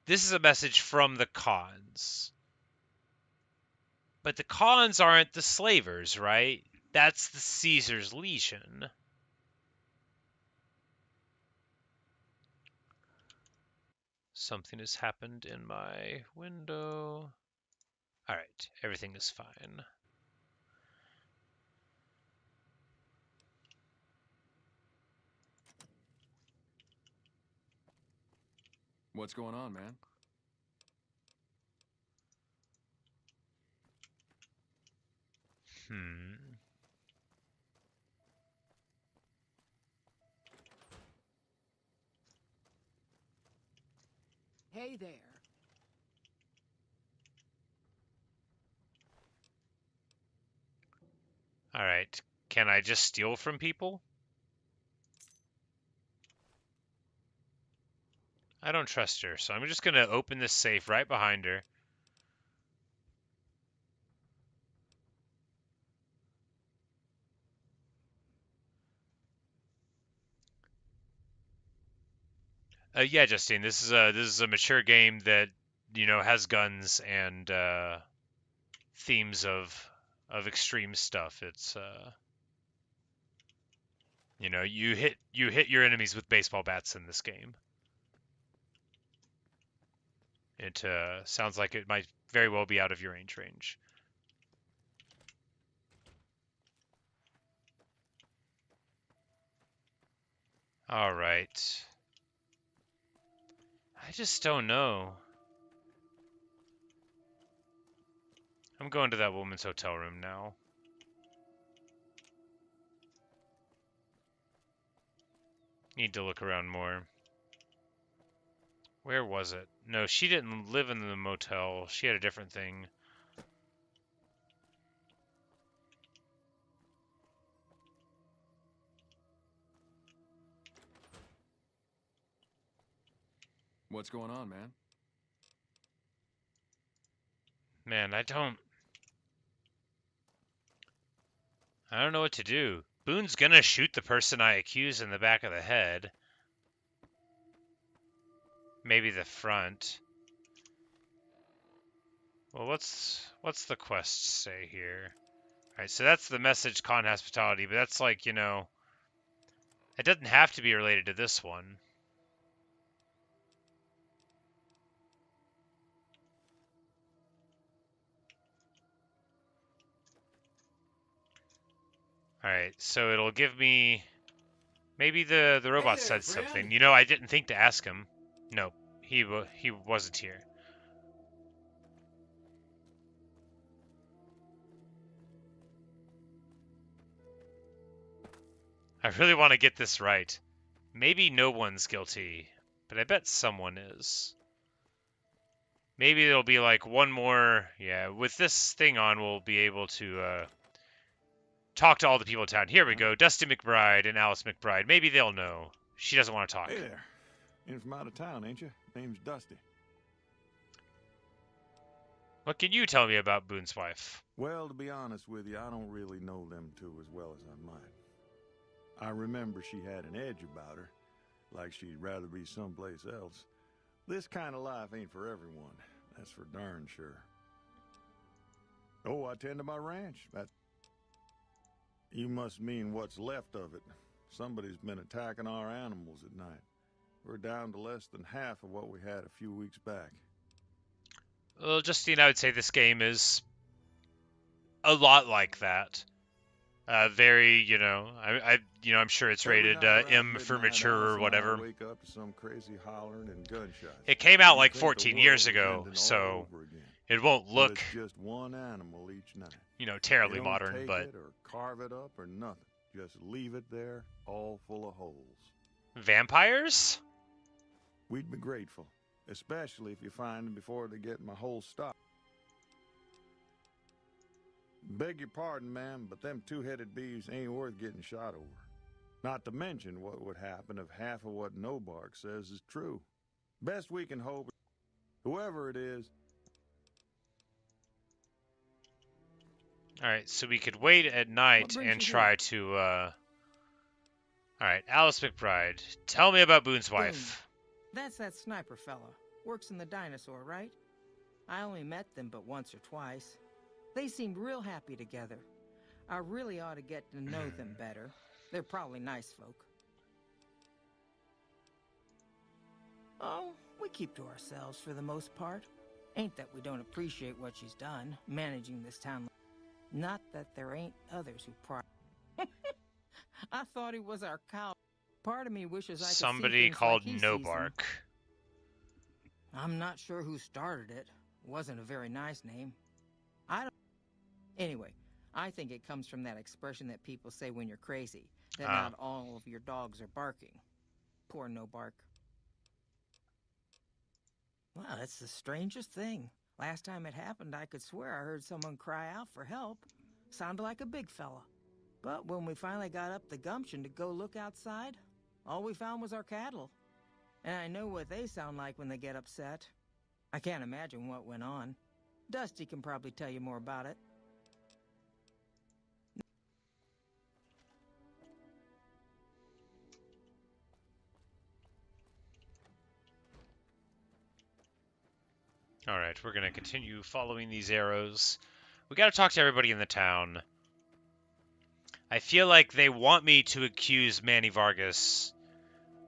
this is a message from the Khans. But the Khans aren't the slavers, right? That's the Caesar's Legion. Something has happened in my window. Alright, everything is fine. What's going on, man? Hey there. Alright, can I just steal from people? I don't trust her, so I'm just going to open this safe right behind her. Yeah, Justine, this is a mature game that, you know, has guns and themes of extreme stuff. It's you know, you hit your enemies with baseball bats in this game. It sounds like it might very well be out of your range. All right. I just don't know. I'm going to that woman's hotel room now. Need to look around more. Where was it? No, she didn't live in the motel. She had a different thing. What's going on, man? Man, I don't know what to do. Boone's gonna shoot the person I accuse in the back of the head. Maybe the front. Well, what's the quest say here? Alright, so that's the message, Con Hospitality, but that's like, you know, it doesn't have to be related to this one. Alright, so it'll give me... Maybe the robot Hey there, said friend. something. You know, I didn't think to ask him. No, he wasn't here. I really want to get this right. Maybe no one's guilty, but I bet someone is. Maybe there'll be like one more... Yeah, with this thing on, we'll be able to talk to all the people in town. Here we go, Dusty McBride and Alice McBride. Maybe they'll know. She doesn't want to talk. Hey there. In from out of town, ain't you? Name's Dusty. What can you tell me about Boone's wife? Well, to be honest with you, I don't really know them two as well as I might. I remember she had an edge about her, like she'd rather be someplace else. This kind of life ain't for everyone, that's for darn sure. Oh, I tend to my ranch. That... You must mean what's left of it. Somebody's been attacking our animals at night. We're down to less than half of what we had a few weeks back. Well, Justine, I would say this game is a lot like that. Very, you know, I'm sure it's rated M for mature or whatever. Wake up to some crazy hollering and gunshots. It came out like 14 years ago, so it won't look, it's just one animal each night. You know, terribly You don't modern, take but it or carve it up or nothing. Just leave it there, all full of holes. Vampires? We'd be grateful, especially if you find them before they get my whole stock. Beg your pardon, ma'am, but them two-headed beeves ain't worth getting shot over. Not to mention what would happen if half of what Novac says is true. Best we can hope, whoever it is. Alright, so we could wait at night and try to, Alright, Alice McBride, tell me about Boone's wife. Boone. That's that sniper fella. Works in the dinosaur, right? I only met them but once or twice. They seemed real happy together. I really ought to get to know them better. They're probably nice folk. Oh, we keep to ourselves for the most part. Ain't that we don't appreciate what she's done, managing this town. Not that there ain't others who I thought he was our cow. Part of me wishes I could Somebody see called like Novac. I'm not sure who started it. Wasn't a very nice name. I don't... Anyway, I think it comes from that expression that people say when you're crazy, that not all of your dogs are barking. Poor Novac. Well, it's the strangest thing. Last time it happened, I could swear I heard someone cry out for help. Sounded like a big fella. But when we finally got up the gumption to go look outside, all we found was our cattle. And I know what they sound like when they get upset. I can't imagine what went on. Dusty can probably tell you more about it. Alright, we're going to continue following these arrows. We got to talk to everybody in the town. I feel like they want me to accuse Manny Vargas,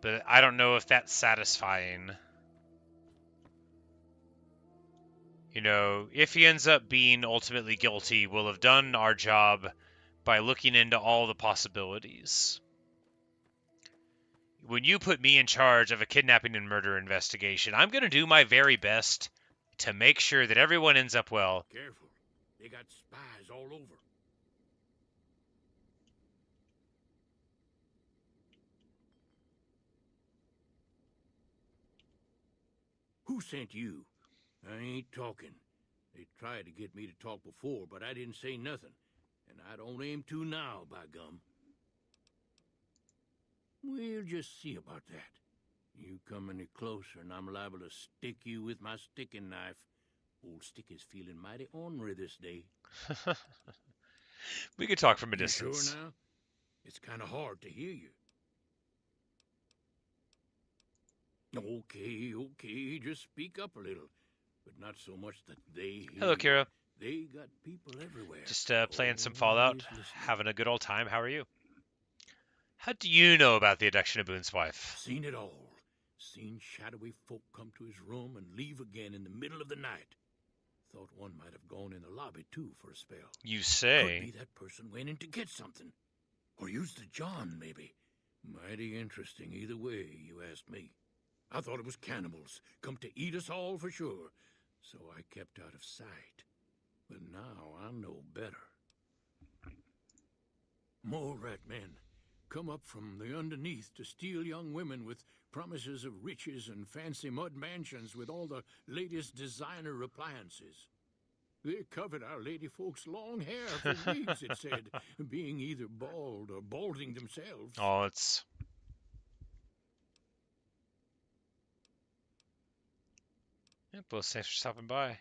but I don't know if that's satisfying. You know, if he ends up being ultimately guilty, we'll have done our job by looking into all the possibilities. When you put me in charge of a kidnapping and murder investigation, I'm going to do my very best to make sure that everyone ends up well. Careful. They got spies all over. Who sent you? I ain't talking. They tried to get me to talk before, but I didn't say nothing. And I don't aim to now, by gum. We'll just see about that. You come any closer and I'm liable to stick you with my sticking knife. Old Stick is feeling mighty ornery this day. We could talk from a distance. Sure now? It's kind of hard to hear you. Okay, just speak up a little. But not so much that they hear. Hello, Kira. They got people everywhere. Just playing some Fallout, having a good old time. How are you? How do you know about the abduction of Boone's wife? Seen it all. Seen shadowy folk come to his room and leave again in the middle of the night. Thought one might have gone in the lobby, too, for a spell. You say? Could be that person went in to get something. Or use the John, maybe. Mighty interesting either way, you ask me. I thought it was cannibals, come to eat us all for sure. So I kept out of sight. But now I know better. More rat men come up from the underneath to steal young women with promises of riches and fancy mud mansions with all the latest designer appliances. They covered our lady folks' long hair for weeks, it said, being either bald or balding themselves. Oh, it's... Yep, well, thanks for stopping by.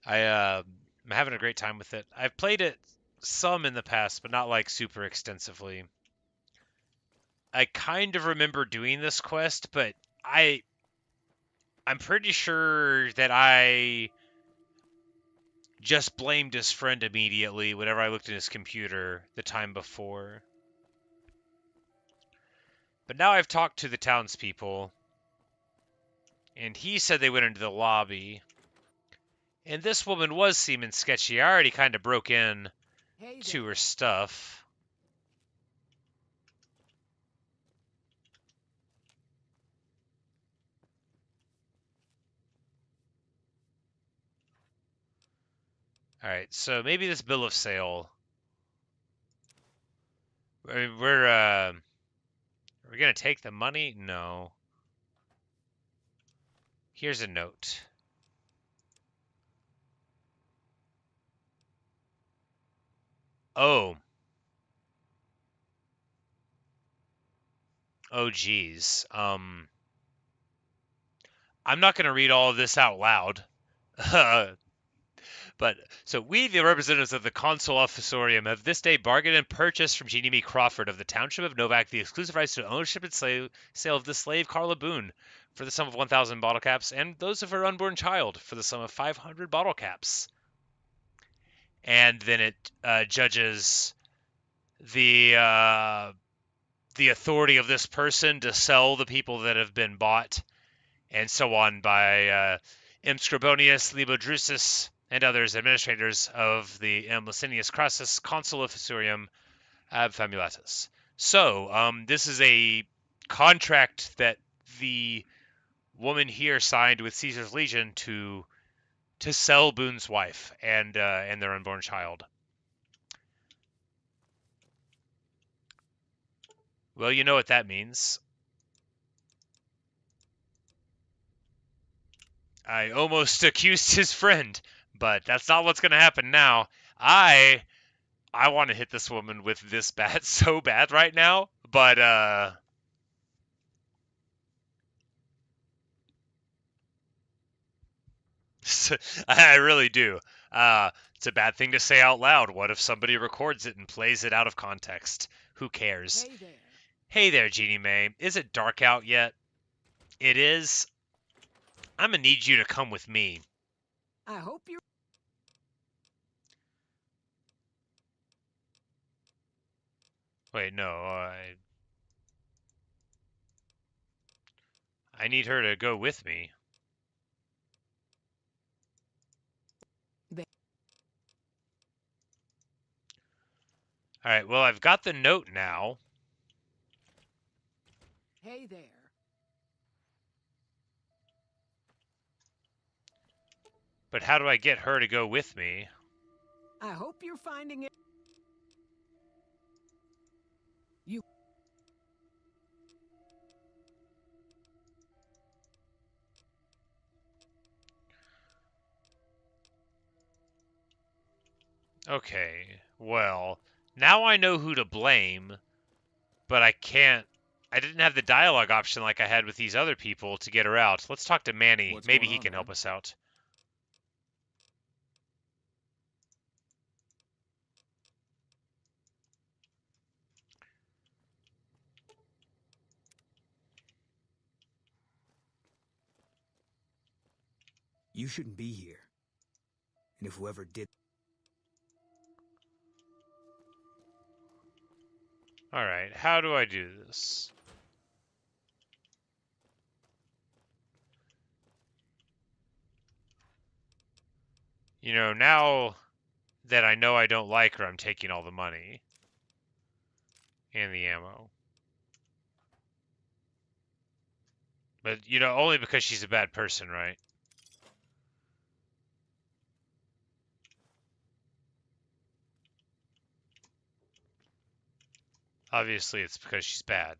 I'm having a great time with it. I've played it some in the past, but not like super extensively. I kind of remember doing this quest, but I'm pretty sure that I just blamed his friend immediately whenever I looked at his computer the time before. But now I've talked to the townspeople, and he said they went into the lobby. And this woman was seeming sketchy. I already kind of broke in to her stuff. Alright, so maybe this bill of sale. We're gonna take the money? No. Here's a note. Oh. Oh, geez. I'm not gonna read all of this out loud. But, so we, the representatives of the Consul Officerium, have this day bargained and purchased from Jeannie Crawford of the Township of Novac the exclusive rights to ownership and sale of the slave Carla Boone for the sum of 1,000 bottle caps, and those of her unborn child for the sum of 500 bottle caps. And then it judges the authority of this person to sell the people that have been bought, and so on, by M. Scribonius, Libodrusus, and others, administrators of the M. Licinius Crassus, Consul Officerium ab Famulatus. So, this is a contract that the woman here signed with Caesar's Legion to sell Boone's wife and their unborn child. Well, you know what that means. I almost accused his friend, but that's not what's going to happen now. I want to hit this woman with this bat so bad right now, but I really do. It's a bad thing to say out loud. What if somebody records it and plays it out of context? Who cares? Hey there. Hey there, Jeannie Mae. Is it dark out yet? It is. I'm gonna need you to come with me. I hope you're... Wait, no, I need her to go with me. Alright, well, I've got the note now. Hey there. But how do I get her to go with me? I hope you're finding it. You... Okay, well, now I know who to blame, but I didn't have the dialogue option like I had with these other people to get her out. Let's talk to Manny. Maybe he can help us out. You shouldn't be here. And if whoever did... Alright, how do I do this? You know, now that I know I don't like her, I'm taking all the money. And the ammo. But, you know, only because she's a bad person, right? Obviously, it's because she's bad.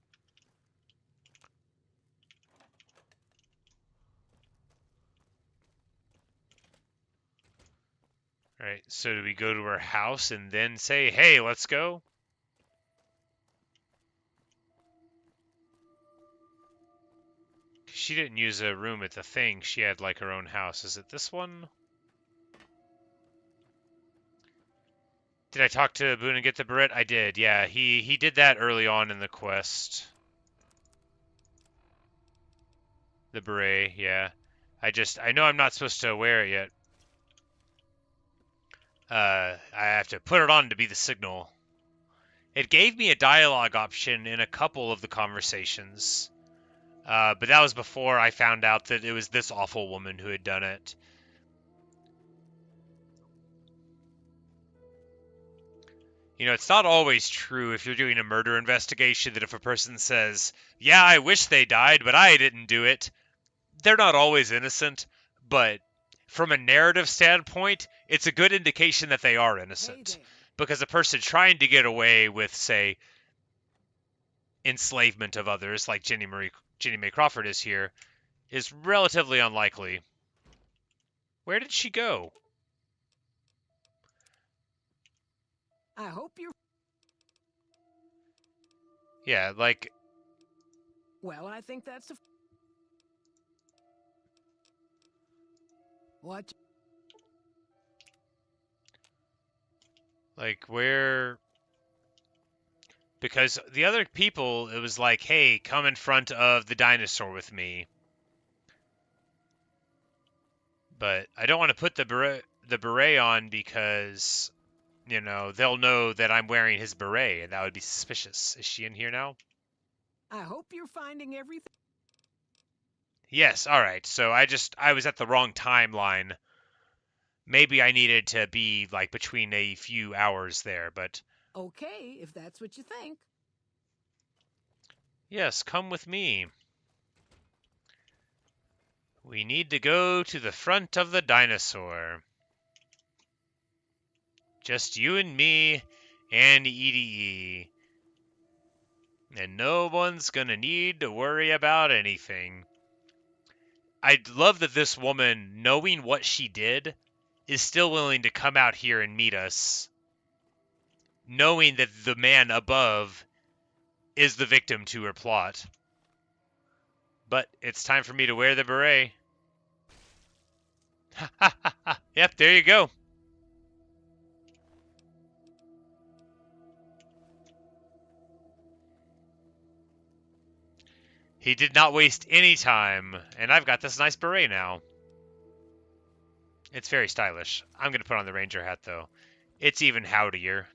Alright, so do we go to her house and then say, hey, let's go? She didn't use a room at the thing. She had, like, her own house. Is it this one? Did I talk to Boone and get the beret? I did, yeah. He did that early on in the quest. The beret, yeah. I know I'm not supposed to wear it yet. I have to put it on to be the signal. It gave me a dialogue option in a couple of the conversations. But that was before I found out that it was this awful woman who had done it. You know, it's not always true if you're doing a murder investigation that if a person says, yeah, I wish they died, but I didn't do it, they're not always innocent. But from a narrative standpoint, it's a good indication that they are innocent. Because a person trying to get away with, say, enslavement of others, like Jenny May Crawford is here, is relatively unlikely. Where did she go? I hope you're... Yeah, like... Well, I think that's a... What? Like, where... Because the other people, it was like, hey, come in front of the dinosaur with me. But I don't want to put the beret on because, you know, they'll know that I'm wearing his beret, and that would be suspicious. Is she in here now? I hope you're finding everything. Yes, alright. So I was at the wrong timeline. Maybe I needed to be, like, between a few hours there, but... Okay, if that's what you think. Yes, come with me. We need to go to the front of the dinosaur. Just you and me and EDE. And no one's gonna need to worry about anything. I love that this woman, knowing what she did, is still willing to come out here and meet us. Knowing that the man above is the victim to her plot. But it's time for me to wear the beret. Ha ha ha ha. Yep, there you go. He did not waste any time, and I've got this nice beret now. It's very stylish. I'm going to put on the ranger hat, though. It's even howdier.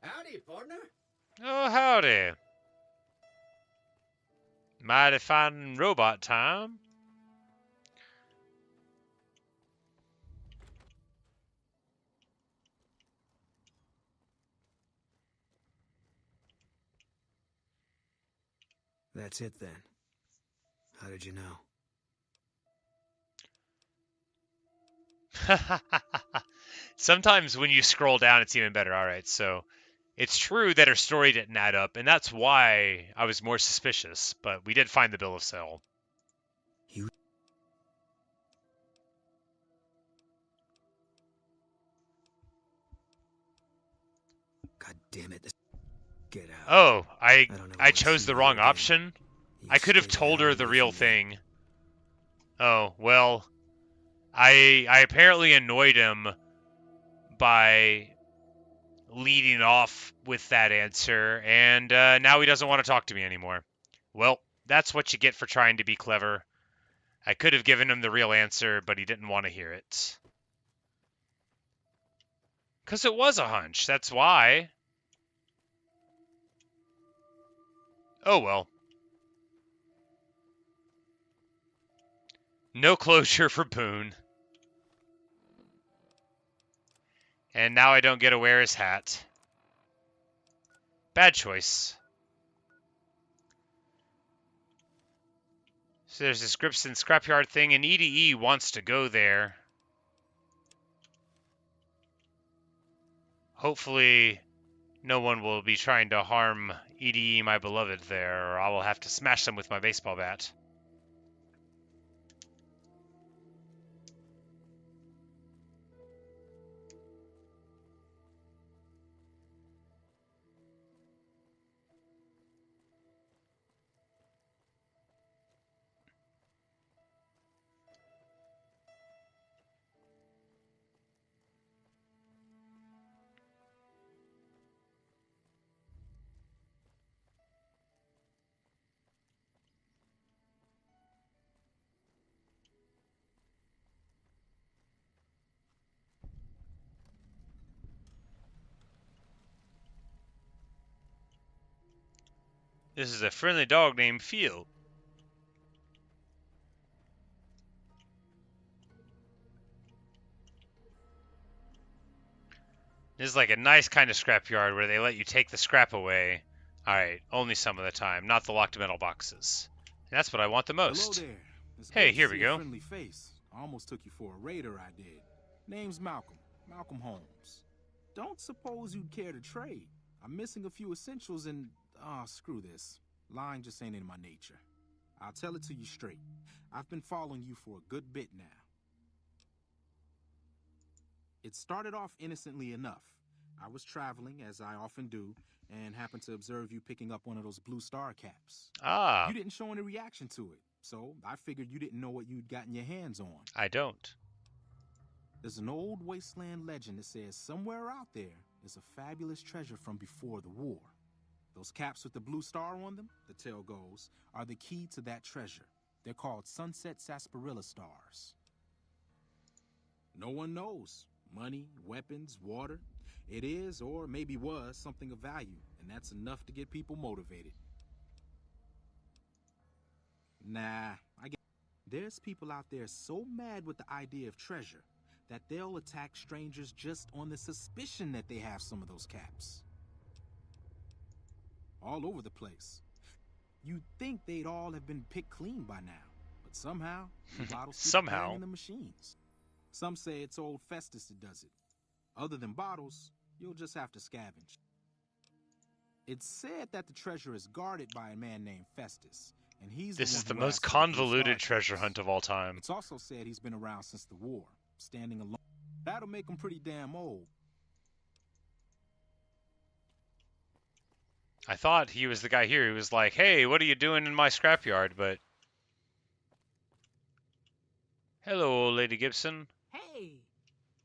Howdy, partner. Oh, howdy. Mighty fine robot time. That's it then. How did you know? Sometimes when you scroll down, it's even better. All right, so it's true that her story didn't add up, and that's why I was more suspicious, but we did find the bill of sale. You... God damn it. Get out. Oh, I chose the wrong option? I could have told her the real thing. Oh, well, I apparently annoyed him by leading off with that answer, and now he doesn't want to talk to me anymore. Well, that's what you get for trying to be clever. I could have given him the real answer, but he didn't want to hear it. 'Cause it was a hunch, that's why. Oh well. No closure for Boone. And now I don't get to wear his hat. Bad choice. So there's this Gripson scrapyard thing, and EDE wants to go there. Hopefully, no one will be trying to harm EDE, my beloved, there, or I will have to smash them with my baseball bat. This is a friendly dog named Phil. This is like a nice kind of scrapyard where they let you take the scrap away. Alright, only some of the time, not the locked metal boxes. And that's what I want the most. Hello there. It's Hey, good to here see we a go. Friendly face. I almost took you for a raider, I did. Name's Malcolm. Malcolm Holmes. Don't suppose you'd care to trade. I'm missing a few essentials and... screw this. Lying just ain't in my nature. I'll tell it to you straight. I've been following you for a good bit now. It started off innocently enough. I was traveling, as I often do, and happened to observe you picking up one of those blue star caps. Ah. You didn't show any reaction to it, so I figured you didn't know what you'd gotten your hands on. I don't. There's an old wasteland legend that says somewhere out there is a fabulous treasure from before the war. Those caps with the blue star on them, the tale goes, are the key to that treasure. They're called sunset sarsaparilla stars. No one knows. Money, weapons, water. It is, or maybe was, something of value, and that's enough to get people motivated. Nah, I get. There's people out there so mad with the idea of treasure that they'll attack strangers just on the suspicion that they have some of those caps. All over the place. You'd think they'd all have been picked clean by now, but somehow, the bottles keep appearing in the machines. Some say it's old Festus that does it. Other than bottles, you'll just have to scavenge. It's said that the treasure is guarded by a man named Festus, and he's This the is one the who most asked for the convoluted blue star treasure hunt of all time. It's also said he's been around since the war, standing alone. That'll make him pretty damn old. I thought he was the guy here who was like, hey, what are you doing in my scrapyard? But... Hello, old Lady Gibson. Hey.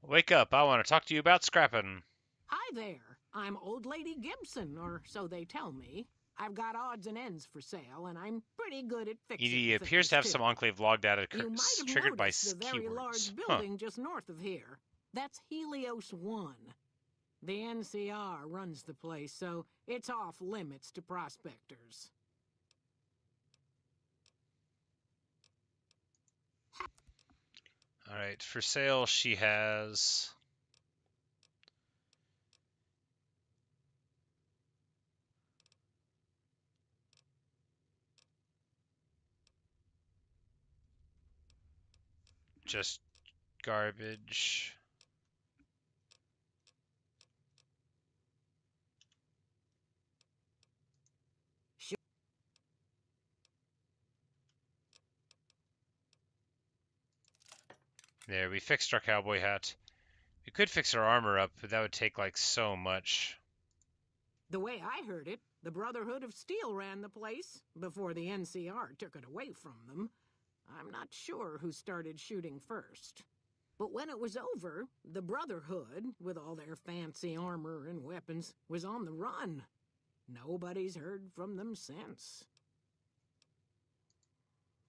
Wake up, I want to talk to you about scrapping. Hi there. I'm Old Lady Gibson, or so they tell me. I've got odds and ends for sale, and I'm pretty good at fixing He appears to have some Enclave log data triggered by the very keywords. large building just north of here. That's Helios 1. The NCR runs the place, so it's off limits to prospectors. Alright, for sale she has... just garbage. There, we fixed our cowboy hat. We could fix our armor up, but that would take, like, so much. The way I heard it, the Brotherhood of Steel ran the place before the NCR took it away from them. I'm not sure who started shooting first. But when it was over, the Brotherhood, with all their fancy armor and weapons, was on the run. Nobody's heard from them since.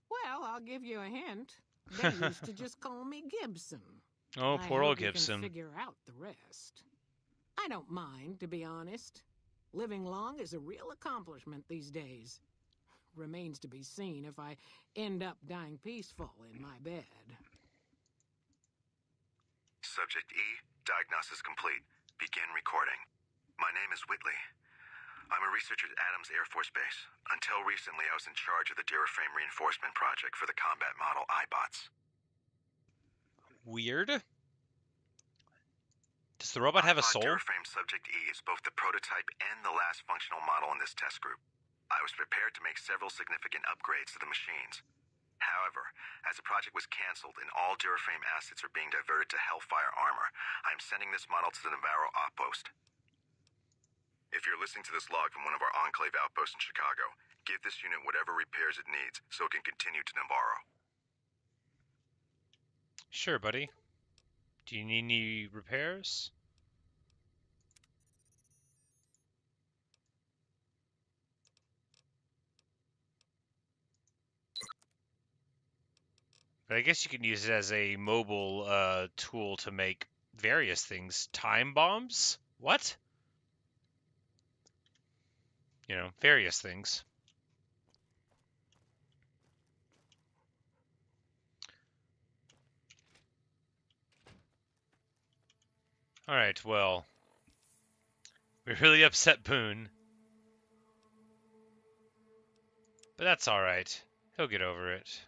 Well, I'll give you a hint. They used to just call me Gibson. Oh, poor old Gibson. I hope you can figure out the rest. I don't mind, to be honest. Living long is a real accomplishment these days. Remains to be seen if I end up dying peaceful in my bed. Subject E, Diagnosis complete. Begin recording. My name is Whitley. I'm a researcher at Adams Air Force Base. Until recently, I was in charge of the Duraframe Reinforcement Project for the combat model iBots. Weird. Does the robot have a soul? Duraframe Subject E is both the prototype and the last functional model in this test group. I was prepared to make several significant upgrades to the machines. However, as the project was canceled and all Duraframe assets are being diverted to Hellfire armor, I am sending this model to the Navarro outpost. If you're listening to this log from one of our Enclave outposts in Chicago, give this unit whatever repairs it needs so it can continue to Navarro. Sure, buddy. Do you need any repairs? But I guess you can use it as a mobile tool to make various things. Time bombs? What? You know, various things. Alright, well. We really upset Boone. But that's alright. He'll get over it.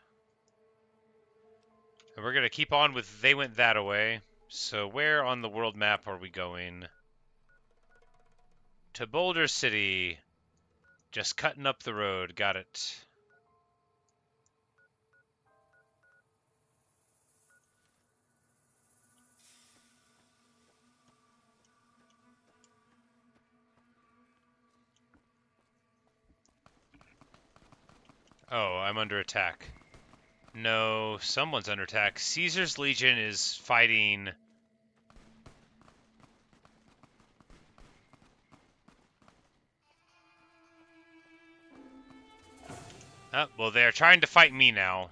And we're going to keep on with They Went That Away. So where on the world map are we going? To Boulder City. Just cutting up the road. Got it. Oh, I'm under attack. No, someone's under attack. Caesar's Legion is fighting... Oh, well, they're trying to fight me now.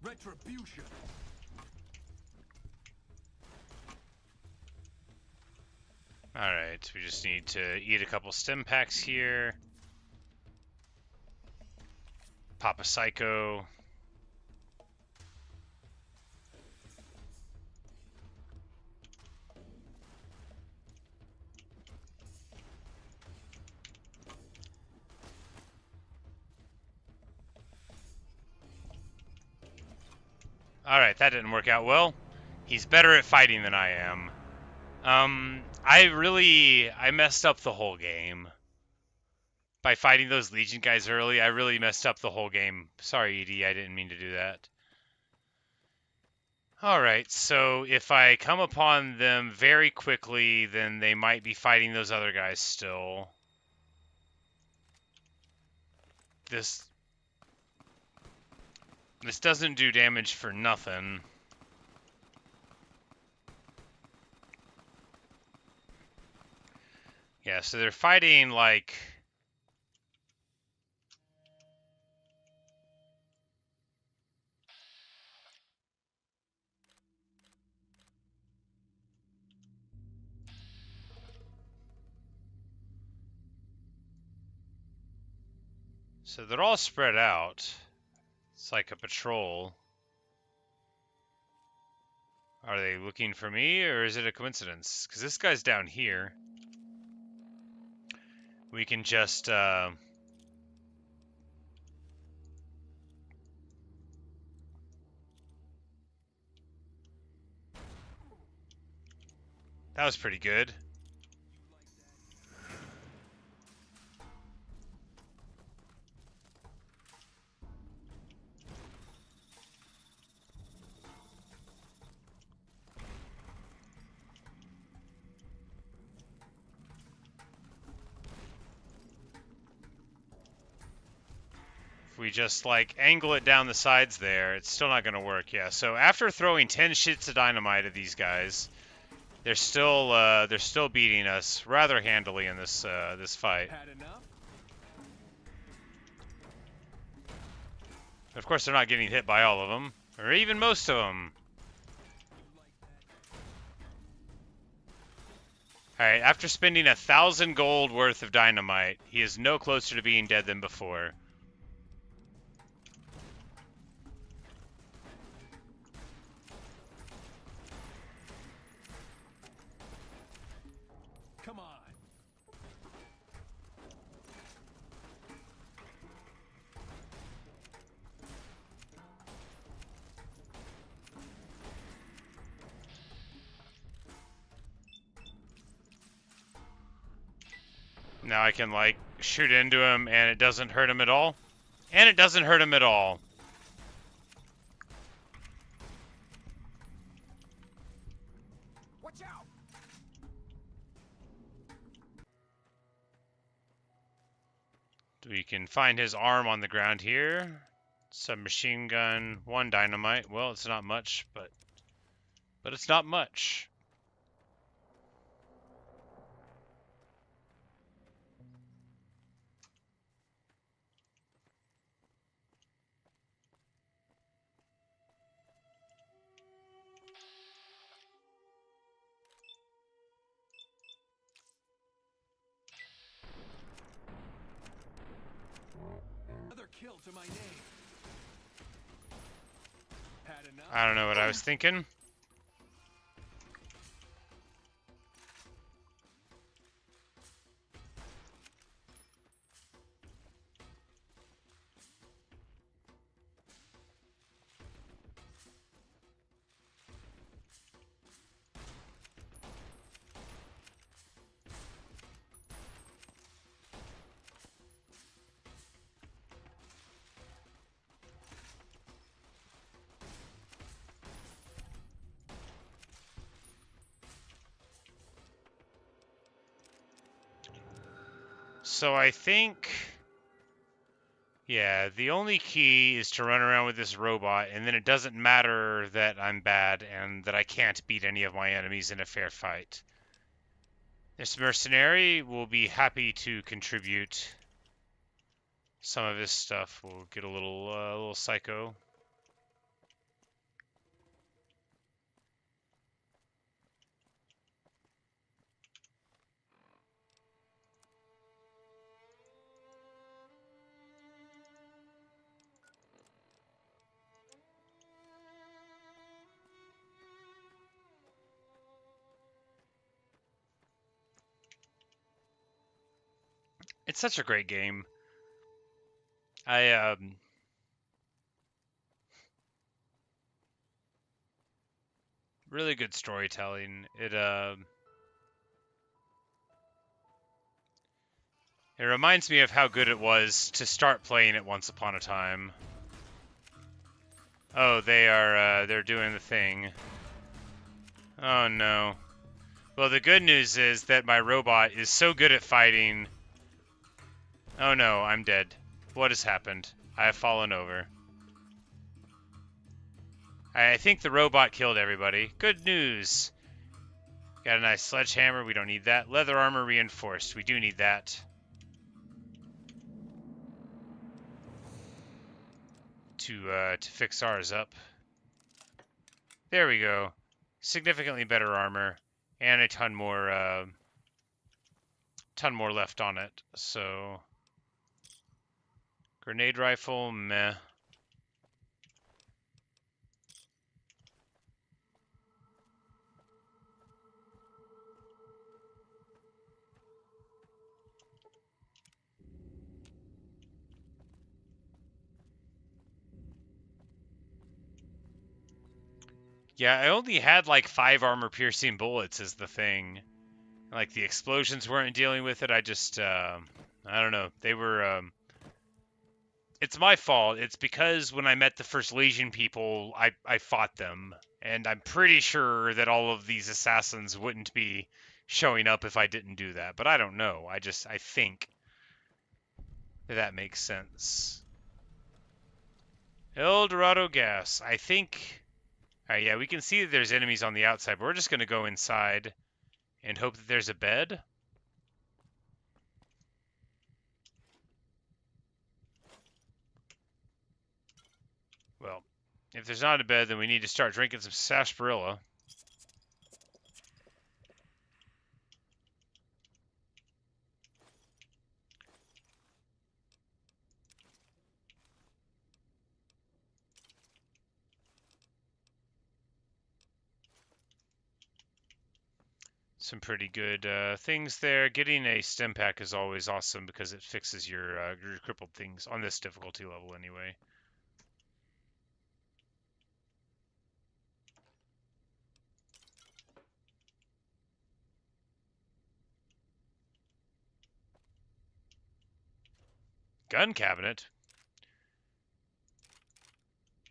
Retribution. Alright, we just need to eat a couple stim packs here. Pop a psycho. Alright, that didn't work out well. He's better at fighting than I am. I messed up the whole game. By fighting those Legion guys early, I really messed up the whole game. Sorry, ED, I didn't mean to do that. Alright, so if I come upon them very quickly, then they might be fighting those other guys still. This doesn't do damage for nothing. Yeah, so they're fighting like... So they're all spread out. It's like a patrol. Are they looking for me, or is it a coincidence? Because this guy's down here. We can just... That was pretty good. we just, like, angle it down the sides there, it's still not going to work. Yeah, so after throwing 10 shits of dynamite at these guys, they're still beating us rather handily in this this fight. Of course, they're not getting hit by all of them, or even most of them. Alright, after spending 1,000 gold worth of dynamite, he is no closer to being dead than before. Come on. Now I can, like, shoot into him, and it doesn't hurt him at all. And it doesn't hurt him at all. Watch out! We can find his arm on the ground here. Submachine gun, 1 dynamite. Well, it's not much, but it's not much. Another kill to my name. Had enough? I don't know what I was thinking. So I think, yeah, the only key is to run around with this robot, and then it doesn't matter that I'm bad and that I can't beat any of my enemies in a fair fight. This mercenary will be happy to contribute some of his stuff. We'll get a little psycho. It's such a great game. Really good storytelling. It reminds me of how good it was to start playing it once upon a time. Oh, they're doing the thing. Oh no. Well, the good news is that my robot is so good at fighting. Oh no, I'm dead. What has happened? I have fallen over. I think the robot killed everybody. Good news. Got a nice sledgehammer. We don't need that. Leather armor reinforced. We do need that. To fix ours up. There we go. Significantly better armor. And a ton more left on it. So... Grenade rifle, meh. Yeah, I only had like 5 armor-piercing bullets is the thing. Like, the explosions weren't dealing with it. I just, I don't know. They were, It's my fault. It's because when I met the first Legion people, I fought them. And I'm pretty sure that all of these assassins wouldn't be showing up if I didn't do that. But I don't know. I think that makes sense. El Dorado gas. I think... Alright, yeah, we can see that there's enemies on the outside, but we're just going to go inside and hope that there's a bed. Well, if there's not a bed, then we need to start drinking some sarsaparilla. Some pretty good things there. Getting a stim pack is always awesome because it fixes your crippled things on this difficulty level anyway. Gun cabinet.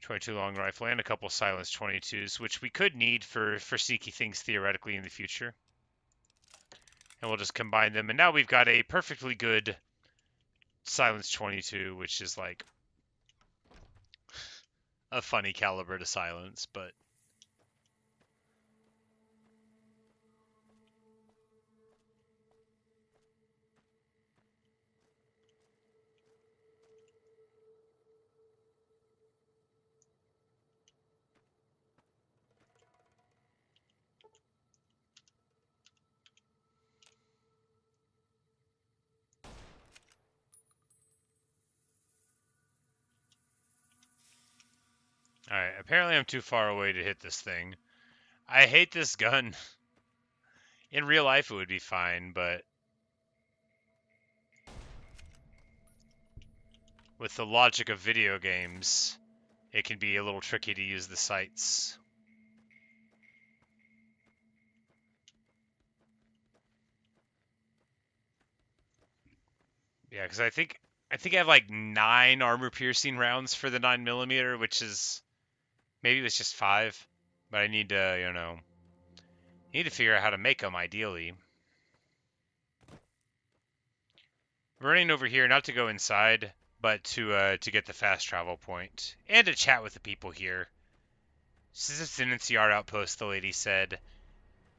22 long rifle and a couple silenced 22s, which we could need for sneaky things theoretically in the future. And we'll just combine them. And now we've got a perfectly good silenced 22, which is like a funny caliber to silence, but alright, apparently I'm too far away to hit this thing. I hate this gun. In real life it would be fine, but with the logic of video games, it can be a little tricky to use the sights. Yeah, because I think I have like 9 armor-piercing rounds for the 9mm, which is... Maybe it was just 5, but I need to, you know... Need to figure out how to make them, ideally. We're running over here, not to go inside, but to get the fast travel point. And to chat with the people here. Since it's an NCR outpost, the lady said,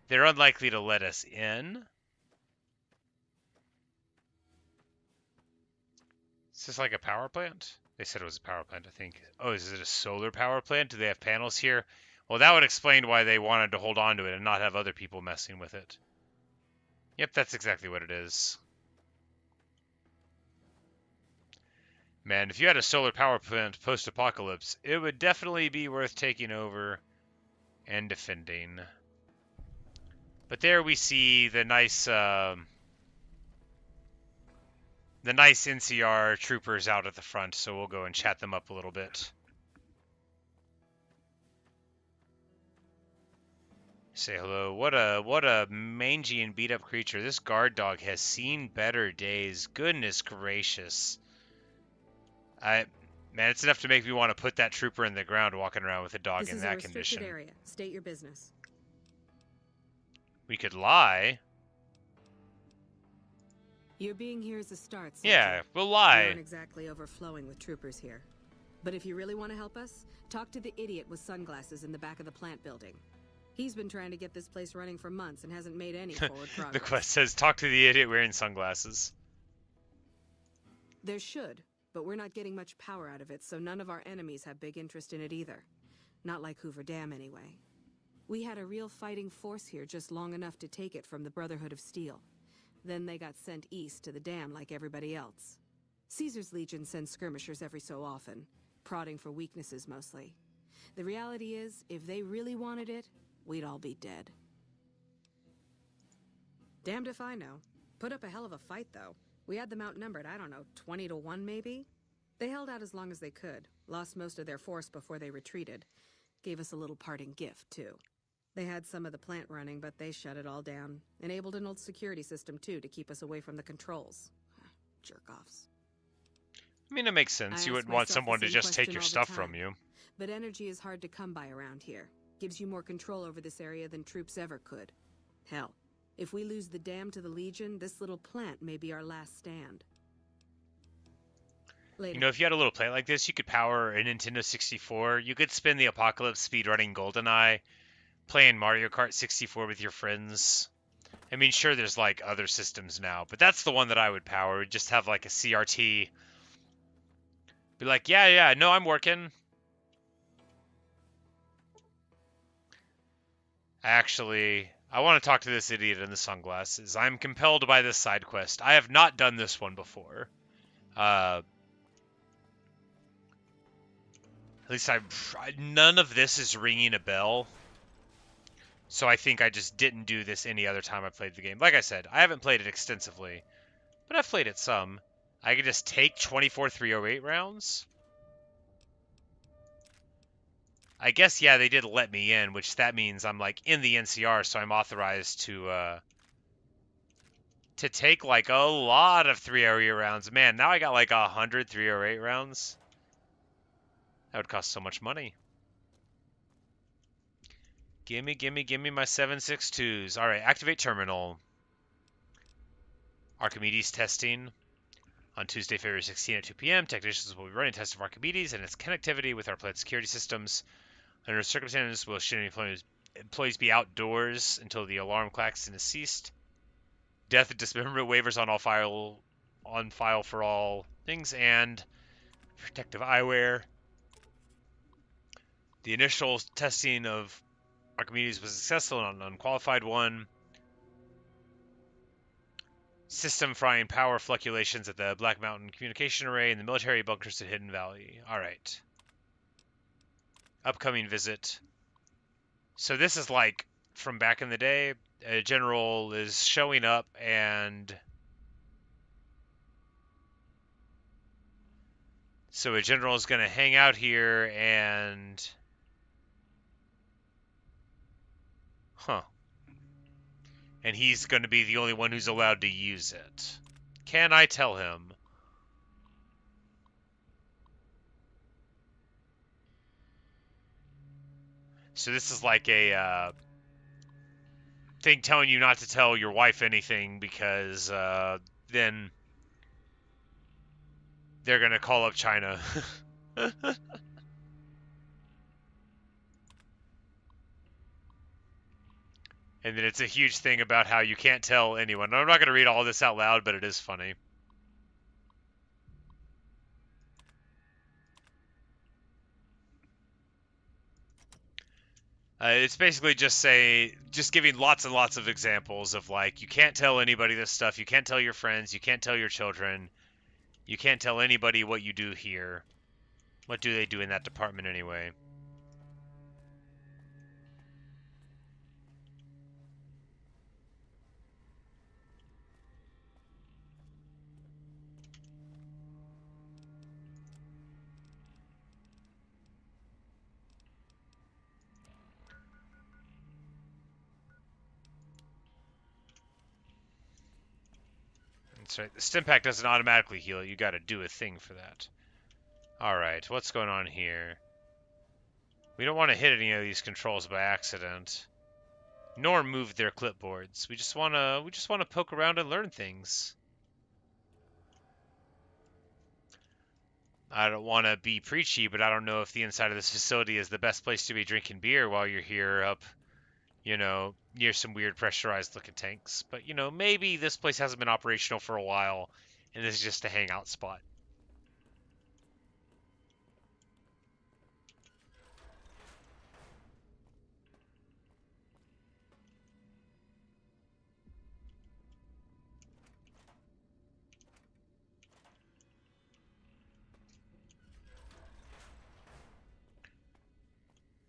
they're unlikely to let us in. Is this like a power plant? They said it was a power plant, I think. Oh, is it a solar power plant? Do they have panels here? Well, that would explain why they wanted to hold on to it and not have other people messing with it. Yep, that's exactly what it is. Man, if you had a solar power plant post-apocalypse, it would definitely be worth taking over and defending. But there we see the nice NCR troopers out at the front, so we'll go and chat them up a little bit. Say hello. What a mangy and beat up creature. This guard dog has seen better days. Goodness gracious. Man, it's enough to make me want to put that trooper in the ground walking around with a dog in that condition. This is a restricted area. State your business. We could lie. Your being here is a start, soldier. Yeah, we'll lie. We aren't exactly overflowing with troopers here. But if you really want to help us, talk to the idiot with sunglasses in the back of the plant building. He's been trying to get this place running for months and hasn't made any forward progress. The quest says, talk to the idiot wearing sunglasses. There should, but we're not getting much power out of it, so none of our enemies have big interest in it either. Not like Hoover Dam, anyway. We had a real fighting force here just long enough to take it from the Brotherhood of Steel. Then they got sent east to the dam like everybody else. Caesar's Legion sends skirmishers every so often, prodding for weaknesses mostly. The reality is, if they really wanted it, we'd all be dead. Damned if I know. Put up a hell of a fight, though. We had them outnumbered, I don't know, 20-1 maybe? They held out as long as they could, lost most of their force before they retreated. Gave us a little parting gift, too. They had some of the plant running, but they shut it all down. Enabled an old security system, too, to keep us away from the controls. Jerk-offs. I mean, it makes sense. You wouldn't want someone to just take your stuff from you. But energy is hard to come by around here. Gives you more control over this area than troops ever could. Hell, if we lose the dam to the Legion, this little plant may be our last stand. Later. You know, if you had a little plate like this, you could power a Nintendo 64. You could spend the apocalypse speed running GoldenEye, playing Mario Kart 64 with your friends. I mean, sure, there's like other systems now, but that's the one that I would power. Just have like a CRT. Be like, yeah, no, I'm working. Actually, I want to talk to this idiot in the sunglasses. I'm compelled by this side quest. I have not done this one before. At least none of this is ringing a bell. So I think I just didn't do this any other time I played the game. Like I said, I haven't played it extensively, but I've played it some. I could just take 24 308 rounds. I guess, yeah, they did let me in, which that means I'm like in the NCR, so I'm authorized to take like a lot of 308 rounds. Man, now I got like 100 308 rounds. That would cost so much money. Gimme my 7.62s. All right, activate terminal. Archimedes testing. On Tuesday, February 16 at 2 p.m., technicians will be running tests of Archimedes and its connectivity with our plant security systems. Under circumstances, will employees be outdoors until the alarm klaxon and is ceased. Death and dismemberment waivers on file for all things, and protective eyewear. The initial testing of Archimedes was successful on an unqualified one. System frying power fluctuations at the Black Mountain communication array and the military bunkers at Hidden Valley. All right. Upcoming visit. So this is like from back in the day. A general is showing up and... So a general is going to hang out here and... Huh. And he's going to be the only one who's allowed to use it. Can I tell him? So this is like a thing telling you not to tell your wife anything because then they're going to call up China. And then it's a huge thing about how you can't tell anyone. I'm not going to read all this out loud, but it is funny. It's basically just giving lots and lots of examples of like, you can't tell anybody this stuff. You can't tell your friends. You can't tell your children. You can't tell anybody what you do here. What do they do in that department anyway? That's right. The stim pack doesn't automatically heal it. You got to do a thing for that. All right, what's going on here? We don't want to hit any of these controls by accident, nor move their clipboards. We just want to poke around and learn things. I don't want to be preachy, but I don't know if the inside of this facility is the best place to be drinking beer while you're here up, you know, near some weird pressurized looking tanks. But, you know, maybe this place hasn't been operational for a while and this is just a hangout spot.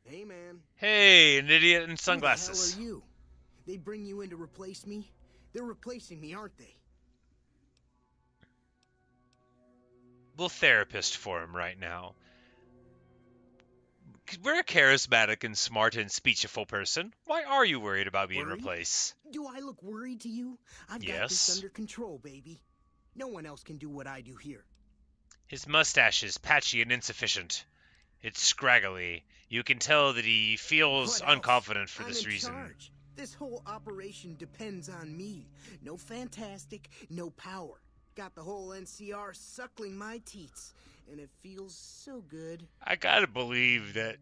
Hey, man. Hey, an idiot in sunglasses. Who the hell are you? They bring you in to replace me? They're replacing me, aren't they? We'll therapist for him right now. We're a charismatic and smart and speechiful person. Why are you worried about being replaced? Do I look worried to you? I've got this under control, baby. No one else can do what I do here. His mustache is patchy and insufficient. It's scraggly. You can tell that he feels unconfident for this reason. This whole operation depends on me. No fantastic, no power. Got the whole NCR suckling my teats, and it feels so good. I gotta believe that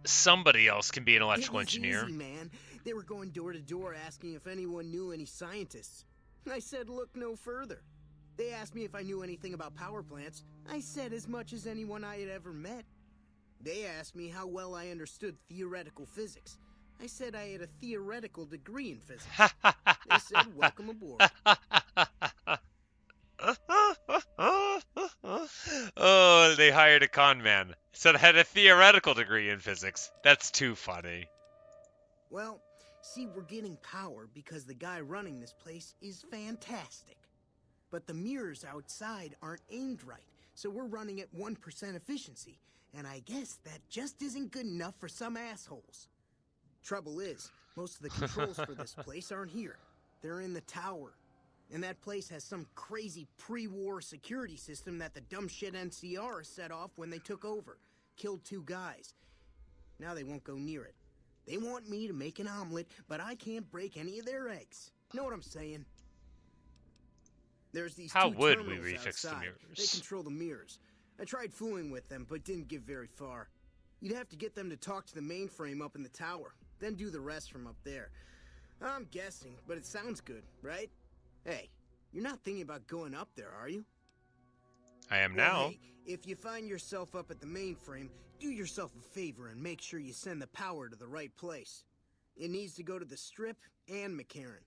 somebody else can be an electrical engineer. Easy, man. They were going door to door asking if anyone knew any scientists. I said, look no further. They asked me if I knew anything about power plants. I said as much as anyone I had ever met. They asked me how well I understood theoretical physics. I said I had a theoretical degree in physics. They said, welcome aboard. Oh, they hired a con man. Said I had a theoretical degree in physics. That's too funny. Well, see, we're getting power because the guy running this place is fantastic. But the mirrors outside aren't aimed right, so we're running at 1% efficiency. And I guess that just isn't good enough for some assholes. Trouble is, most of the controls for this place aren't here. They're in the tower. And that place has some crazy pre-war security system that the dumb shit NCR set off when they took over. Killed 2 guys. Now they won't go near it. They want me to make an omelet, but I can't break any of their eggs. Know what I'm saying? There's these How 2 would we terminals refix the outside. mirrors? They control the mirrors. I tried fooling with them, but didn't get very far. You'd have to get them to talk to the mainframe up in the tower, then do the rest from up there. I'm guessing, but it sounds good, right? Hey, you're not thinking about going up there, are you? I am Well, now. hey, if you find yourself up at the mainframe, do yourself a favor and make sure you send the power to the right place. It needs to go to the Strip and McCarran.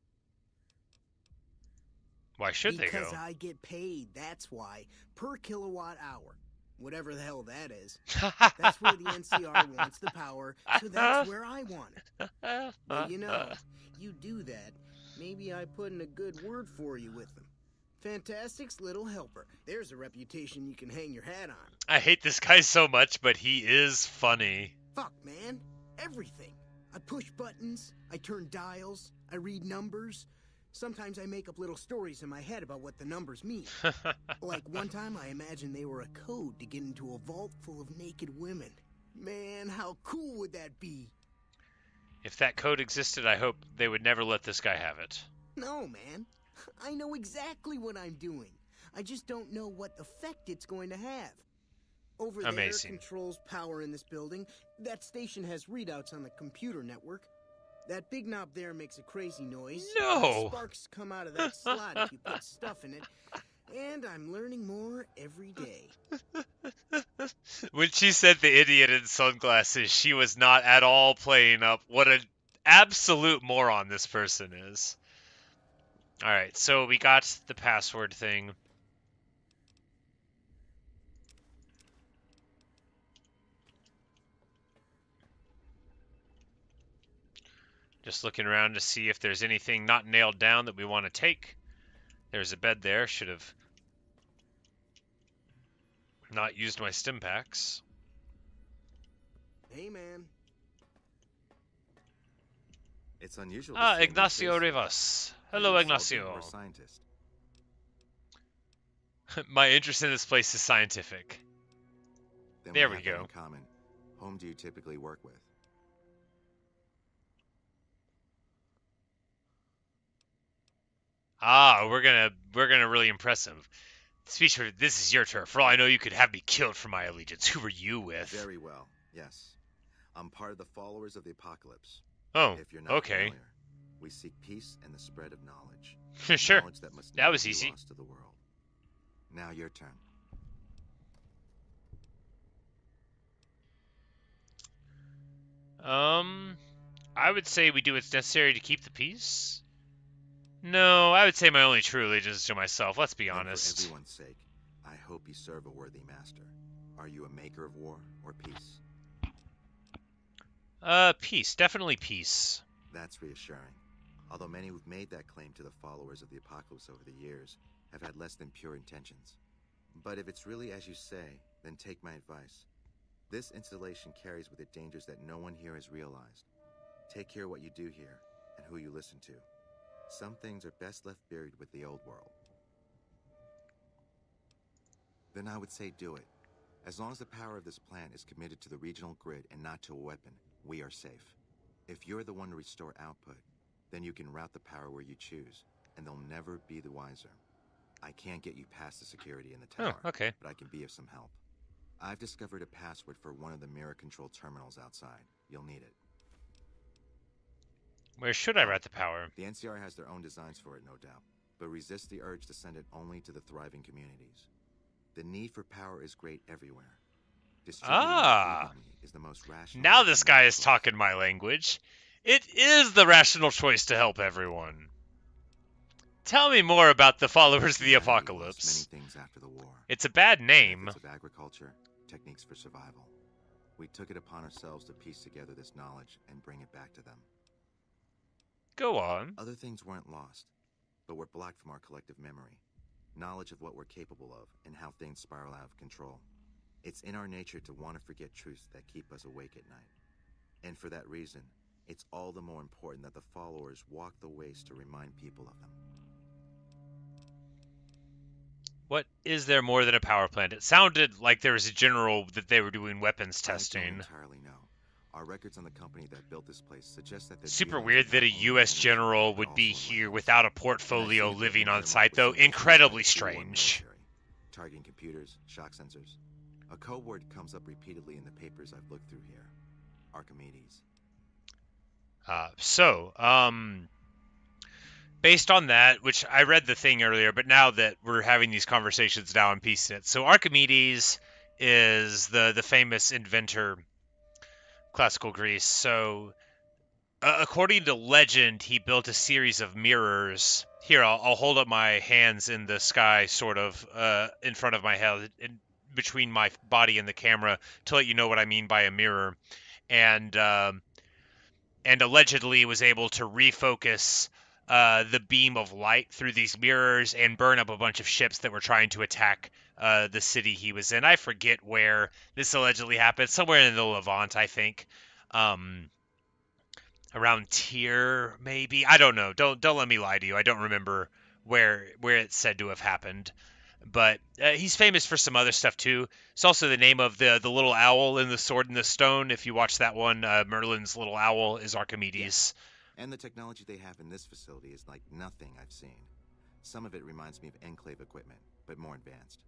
Why should they go? Because I get paid, that's why. Per kilowatt hour. Whatever the hell that is. That's where the NCR wants the power, so that's where I want it. Well, you know, you do that, maybe I put in a good word for you with them. Fantastic's little helper. There's a reputation you can hang your hat on. I hate this guy so much, but he is funny. Fuck, man. Everything. I push buttons, I turn dials, I read numbers. Sometimes I make up little stories in my head about what the numbers mean. Like one time I imagined they were a code to get into a vault full of naked women. Man, how cool would that be? If that code existed, I hope they would never let this guy have it. No, man. I know exactly what I'm doing. I just don't know what effect it's going to have. Over Amazing. there controls power in this building. That station has readouts on the computer network. That big knob there makes a crazy noise. No! Sparks come out of that slot if you put stuff in it. And I'm learning more every day. When she said the idiot in sunglasses, she was not at all playing up what an absolute moron this person is. Alright, so we got the password thing. Just looking around to see if there's anything not nailed down that we want to take. There's a bed there. Should have not used my stim packs. Hey, man. It's unusual. Ah, Ignacio Rivas. Hello, Ignacio. Scientist. My interest in this place is scientific. Then There we we have that go. in common. Whom do you typically work with? Ah, we're gonna really impress him. Speech, this is your turf. For all I know, you could have me killed for my allegiance. Who were you with? Very well. Yes, I'm part of the followers of the apocalypse. Oh, if you're not okay. familiar, we seek peace and the spread of knowledge. Sure. Knowledge that must That never was be easy. lost to the world. Now your turn. I would say we do what's necessary to keep the peace. No, I would say my only true allegiance is to myself. Let's be And honest. for everyone's sake, I hope you serve a worthy master. Are you a maker of war or peace? Peace. Definitely peace. That's reassuring. Although many who've made that claim to the followers of the apocalypse over the years have had less than pure intentions. But if it's really as you say, then take my advice. This installation carries with it dangers that no one here has realized. Take care what you do here and who you listen to. Some things are best left buried with the old world. Then I would say do it. As long as the power of this plant is committed to the regional grid and not to a weapon, we are safe. If you're the one to restore output, then you can route the power where you choose, and they'll never be the wiser. I can't get you past the security in the tower, okay. but I can be of some help. I've discovered a password for one of the mirror control terminals outside. You'll need it. Where should I route the power? The NCR has their own designs for it, no doubt, but resist the urge to send it only to the thriving communities. The need for power is great everywhere. Distributing it evenly is the most rational. Now this guy is talking my language. It is the rational choice to help everyone. Tell me more about the Followers of the Apocalypse. Many things after the war. It's a bad name. Methods of agriculture, techniques for survival. We took it upon ourselves to piece together this knowledge and bring it back to them. Go on. Other things weren't lost, but were blocked from our collective memory. Knowledge of what we're capable of and how things spiral out of control. It's in our nature to want to forget truths that keep us awake at night. And for that reason, it's all the more important that the followers walk the waste to remind people of them. What is there more than a power plant? It sounded like there was a general that they were doing weapons testing. I don't entirely know. Our records on the company that built this place suggest that super weird that a U.S. general would be here without a portfolio living on site, though. Incredibly strange. Targeting computers, shock sensors. A code word comes up repeatedly in the papers I've looked through here. Archimedes. Based on that, which I read the thing earlier, but now that we're having these conversations now, I'm piecing it. So Archimedes is the famous inventor, classical Greece. So according to legend, he built a series of mirrors. Here, I'll hold up my hands in the sky, sort of, in front of my head, in between my body and the camera, to let you know what I mean by a mirror. And allegedly was able to refocus the beam of light through these mirrors and burn up a bunch of ships that were trying to attack the city he was in. I forget where this allegedly happened. Somewhere in the Levant, I think. Around Tyre, maybe. I don't know. Don't let me lie to you. I don't remember where it's said to have happened. But he's famous for some other stuff too. It's also the name of the little owl in The Sword in the Stone. If you watch that one, Merlin's little owl is Archimedes. Yeah. And the technology they have in this facility is like nothing I've seen. Some of it reminds me of Enclave equipment, but more advanced.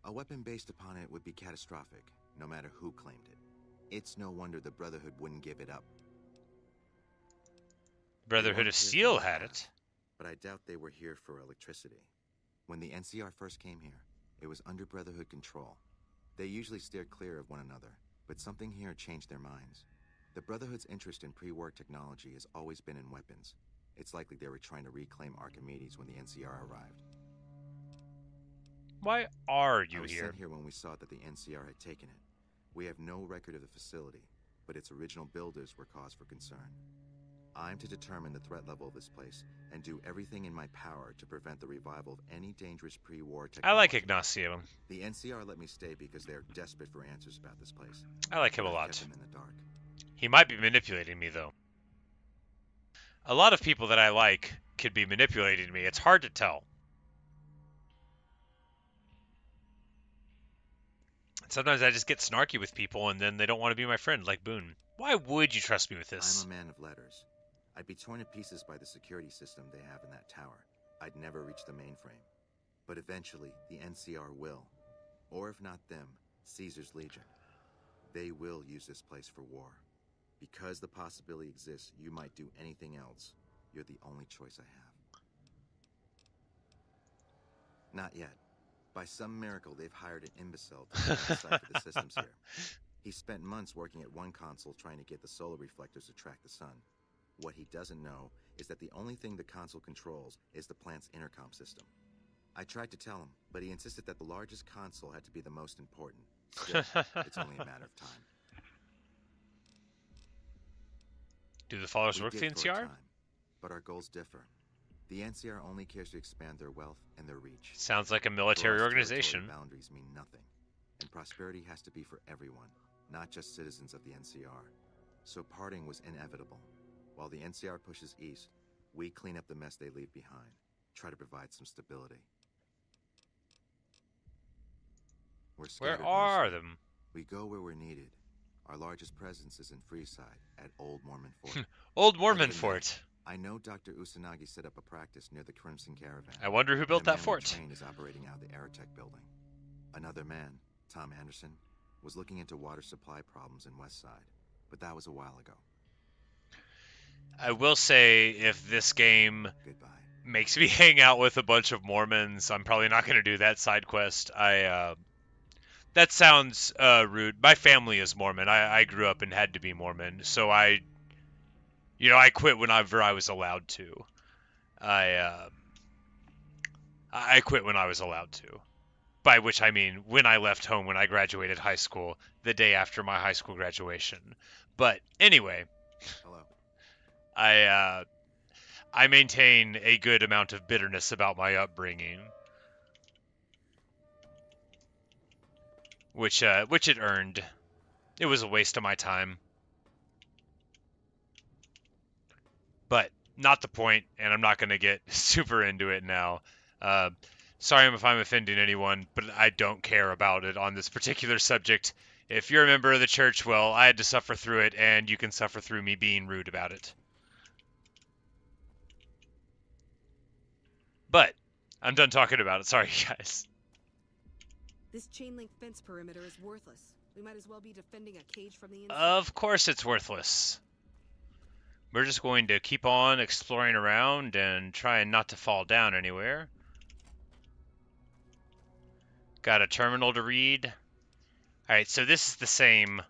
A weapon based upon it would be catastrophic, no matter who claimed it. It's no wonder the Brotherhood wouldn't give it up. Brotherhood of Steel had it. But I doubt they were here for electricity. When the NCR first came here, it was under Brotherhood control. They usually steered clear of one another, but something here changed their minds. The Brotherhood's interest in pre-war technology has always been in weapons. It's likely they were trying to reclaim Archimedes when the NCR arrived. Why are you I was here? sent here when we saw that the NCR had taken it. We have no record of the facility, but its original builders were cause for concern. I'm to determine the threat level of this place and do everything in my power to prevent the revival of any dangerous pre-war technology. I like Ignacio. The NCR let me stay because they are desperate for answers about this place. I like him a lot. Kept him in the dark. He might be manipulating me, though. A lot of people that I like could be manipulating me. It's hard to tell. Sometimes I just get snarky with people, and then they don't want to be my friend, like Boone. Why would you trust me with this? I'm a man of letters. I'd be torn to pieces by the security system they have in that tower. I'd never reach the mainframe. But eventually, the NCR will. Or if not them, Caesar's Legion. They will use this place for war. Because the possibility exists you might do anything else, you're the only choice I have. Not yet. By some miracle, they've hired an imbecile to decipher the systems here. He spent months working at one console trying to get the solar reflectors to track the sun. What he doesn't know is that the only thing the console controls is the plant's intercom system. I tried to tell him, but he insisted that the largest console had to be the most important. Still, it's only a matter of time. Do the followers work for the NCR? But our goals differ. The NCR only cares to expand their wealth and their reach. Sounds like a military organization. Boundaries mean nothing, and prosperity has to be for everyone, not just citizens of the NCR. So parting was inevitable. While the NCR pushes east, we clean up the mess they leave behind, try to provide some stability. Where are them? We go where we're needed. Our largest presence is in Freeside, at Old Mormon Fort. Old Mormon Fort. I know Dr. Usanagi set up a practice near the Crimson Caravan. I wonder who built that fort. The train is operating out of the Aerotech building. Another man, Tom Anderson, was looking into water supply problems in West Side, but that was a while ago. I will say, if this game makes me hang out with a bunch of Mormons, I'm probably not going to do that side quest. That sounds rude. My family is Mormon. I grew up and had to be Mormon, so I quit whenever I was allowed to. I quit when I was allowed to. By which I mean when I left home when I graduated high school, the day after my high school graduation. But anyway, hello. I maintain a good amount of bitterness about my upbringing, which it earned. It was a waste of my time. But not the point, and I'm not going to get super into it now. Sorry if I'm offending anyone, but I don't care about it on this particular subject. If you're a member of the church, well, I had to suffer through it, and you can suffer through me being rude about it. But I'm done talking about it. Sorry, guys. This chain link fence perimeter is worthless. We might as well be defending a cage from the inside. Of course it's worthless. We're just going to keep on exploring around and trying not to fall down anywhere. Got a terminal to read. Alright, so this is the same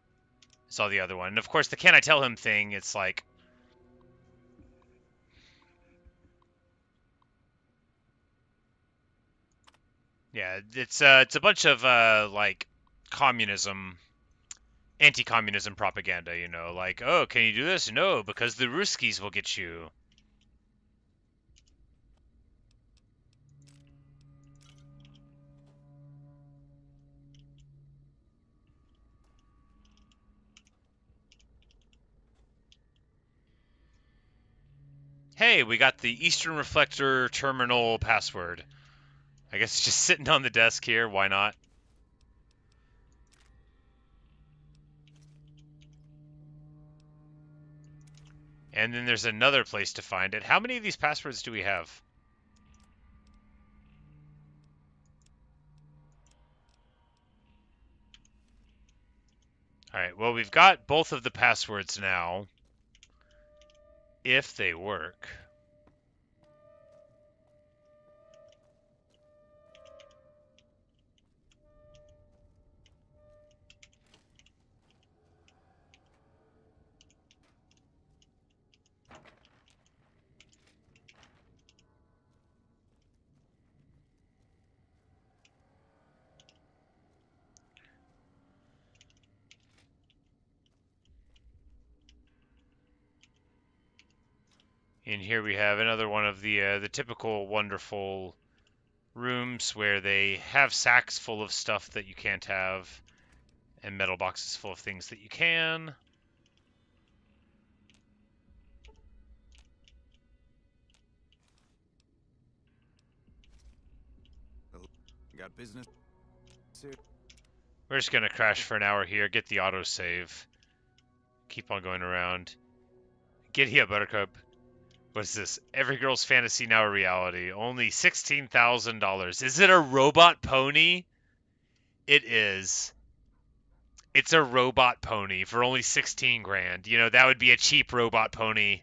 as all the other one. And of course, the can I tell him thing, it's like... Yeah, it's a bunch of, like, communism, anti-communism propaganda, you know, like, oh, can you do this? No, because the Ruskies will get you. Hey, we got the Eastern Reflector terminal password. I guess it's just sitting on the desk here, why not? And then there's another place to find it. How many of these passwords do we have? Alright, well, we've got both of the passwords now. If they work. And here we have another one of the typical wonderful rooms where they have sacks full of stuff that you can't have, and metal boxes full of things that you can. Got business? We're just gonna crash for an hour here, get the autosave, keep on going around. Giddy up, Buttercup. What's this? Every girl's fantasy now a reality. Only $16,000. Is it a robot pony? It is. It's a robot pony for only 16 grand. You know, that would be a cheap robot pony.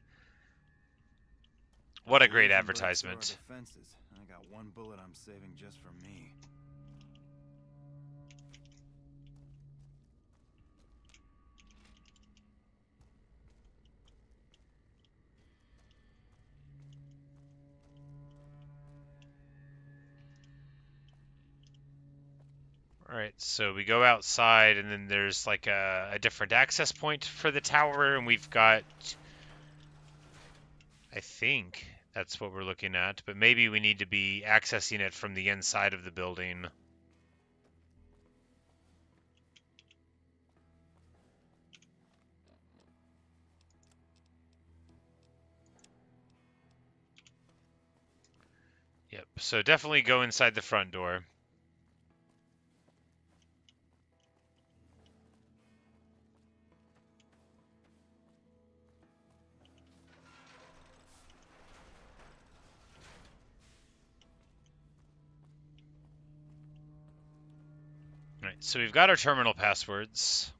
What a great advertisement. I got one bullet I'm saving just for me. Alright, so we go outside, and then there's like a different access point for the tower, and we've got... I think that's what we're looking at, but maybe we need to be accessing it from the inside of the building. Yep, so definitely go inside the front door. Alright, so we've got our terminal passwords.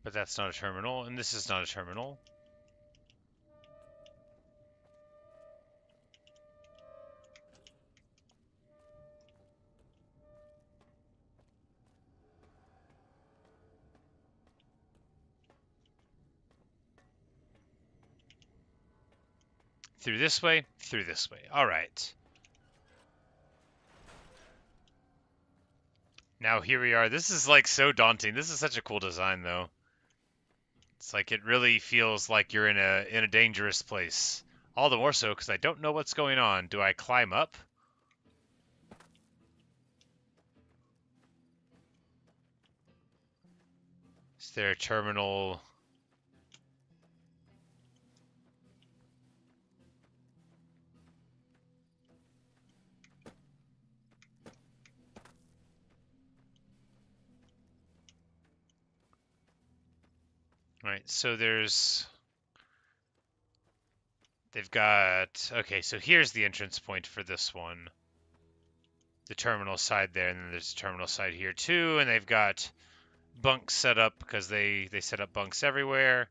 But that's not a terminal, and this is not a terminal. Through this way, through this way. All right. Now here we are. This is like so daunting. This is such a cool design though. It's like it really feels like you're in a dangerous place. All the more so because I don't know what's going on. Do I climb up? Is there a terminal? Right, so they've got, okay, so here's the entrance point for this one. The terminal side there, and then there's a terminal side here too, and they've got bunks set up because they set up bunks everywhere.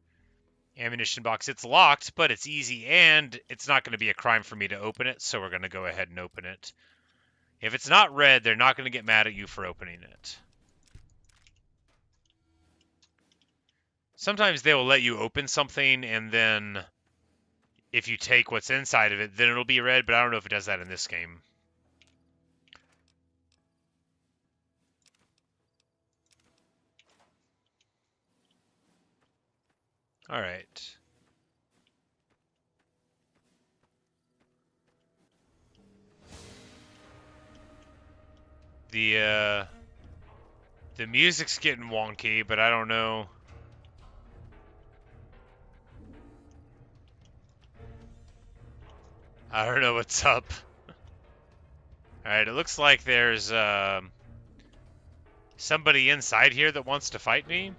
Ammunition box, it's locked, but it's easy, and it's not going to be a crime for me to open it, so we're going to go ahead and open it. If it's not red, they're not going to get mad at you for opening it. Sometimes they will let you open something, and then if you take what's inside of it, then it'll be red, but I don't know if it does that in this game. All right. The music's getting wonky, but I don't know. I don't know what's up. Alright, it looks like there's somebody inside here that wants to fight me.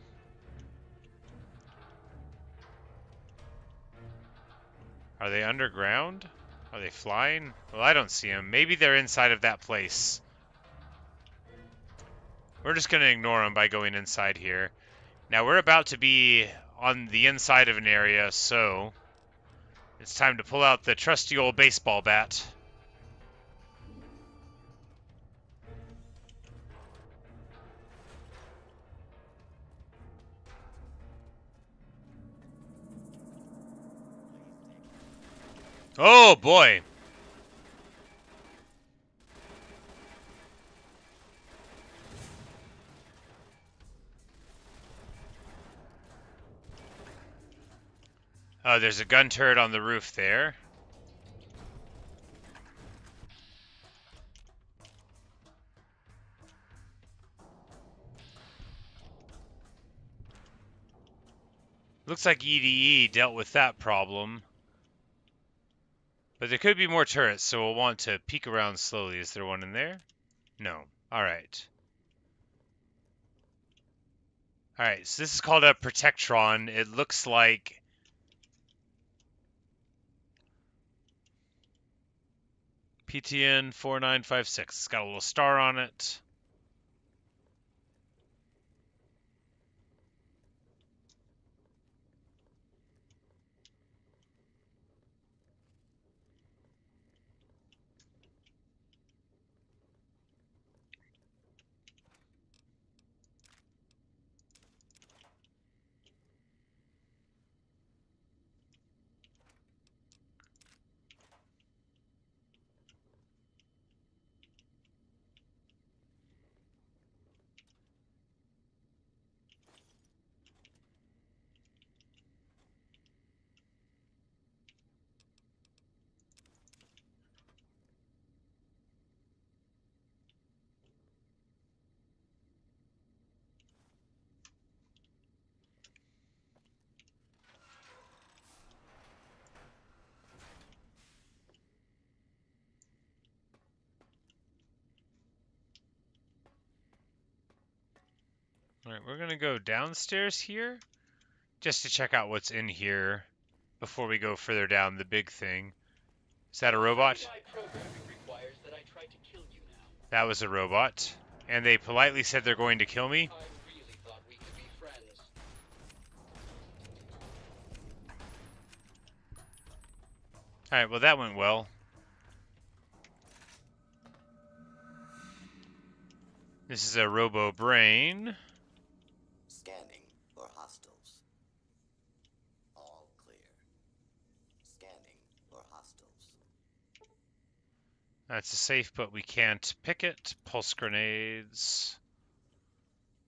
Are they underground? Are they flying? Well, I don't see them. Maybe they're inside of that place. We're just going to ignore them by going inside here. Now, we're about to be on the inside of an area, so it's time to pull out the trusty old baseball bat. Oh, boy. Oh, there's a gun turret on the roof there. Looks like EDE dealt with that problem. But there could be more turrets, so we'll want to peek around slowly. Is there one in there? No. Alright. Alright, so this is called a Protectron. It looks like PTN 4956. It's got a little star on it. Alright, we're gonna go downstairs here. just to check out what's in here before we go further down the big thing. Is that a robot? That was a robot. And they politely said they're going to kill me? Alright, well that went well. This is a robo-brain. Scanning for hostiles. All clear. Scanning for hostiles. That's a safe, but we can't pick it. Pulse grenades.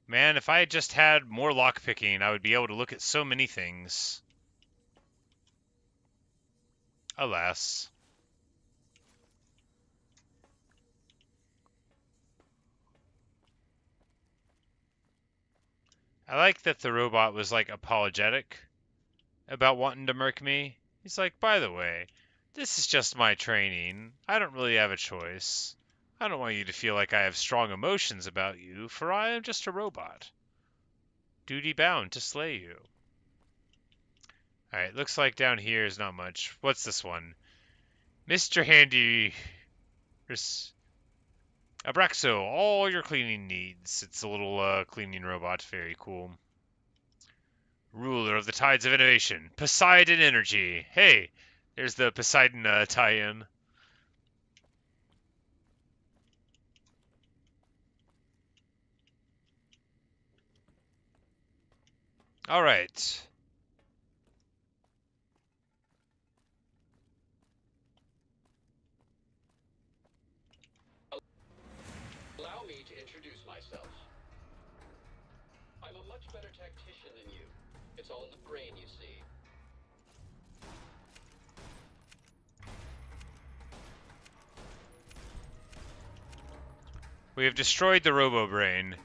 Man, if I had just had more lockpicking, I would be able to look at so many things. Alas. I like that the robot was, like, apologetic about wanting to murk me. He's like, by the way, this is just my training. I don't really have a choice. I don't want you to feel like I have strong emotions about you, for I am just a robot. Duty bound to slay you. Alright, looks like down here is not much. What's this one? Mr. Handy... Abraxo, all your cleaning needs. It's a little cleaning robot. Very cool. Ruler of the tides of innovation. Poseidon Energy. Hey, there's the Poseidon tie-in. All right. Allow me to introduce myself. I'm a much better tactician than you. It's all in the brain, you see. We have destroyed the Robo-Brain.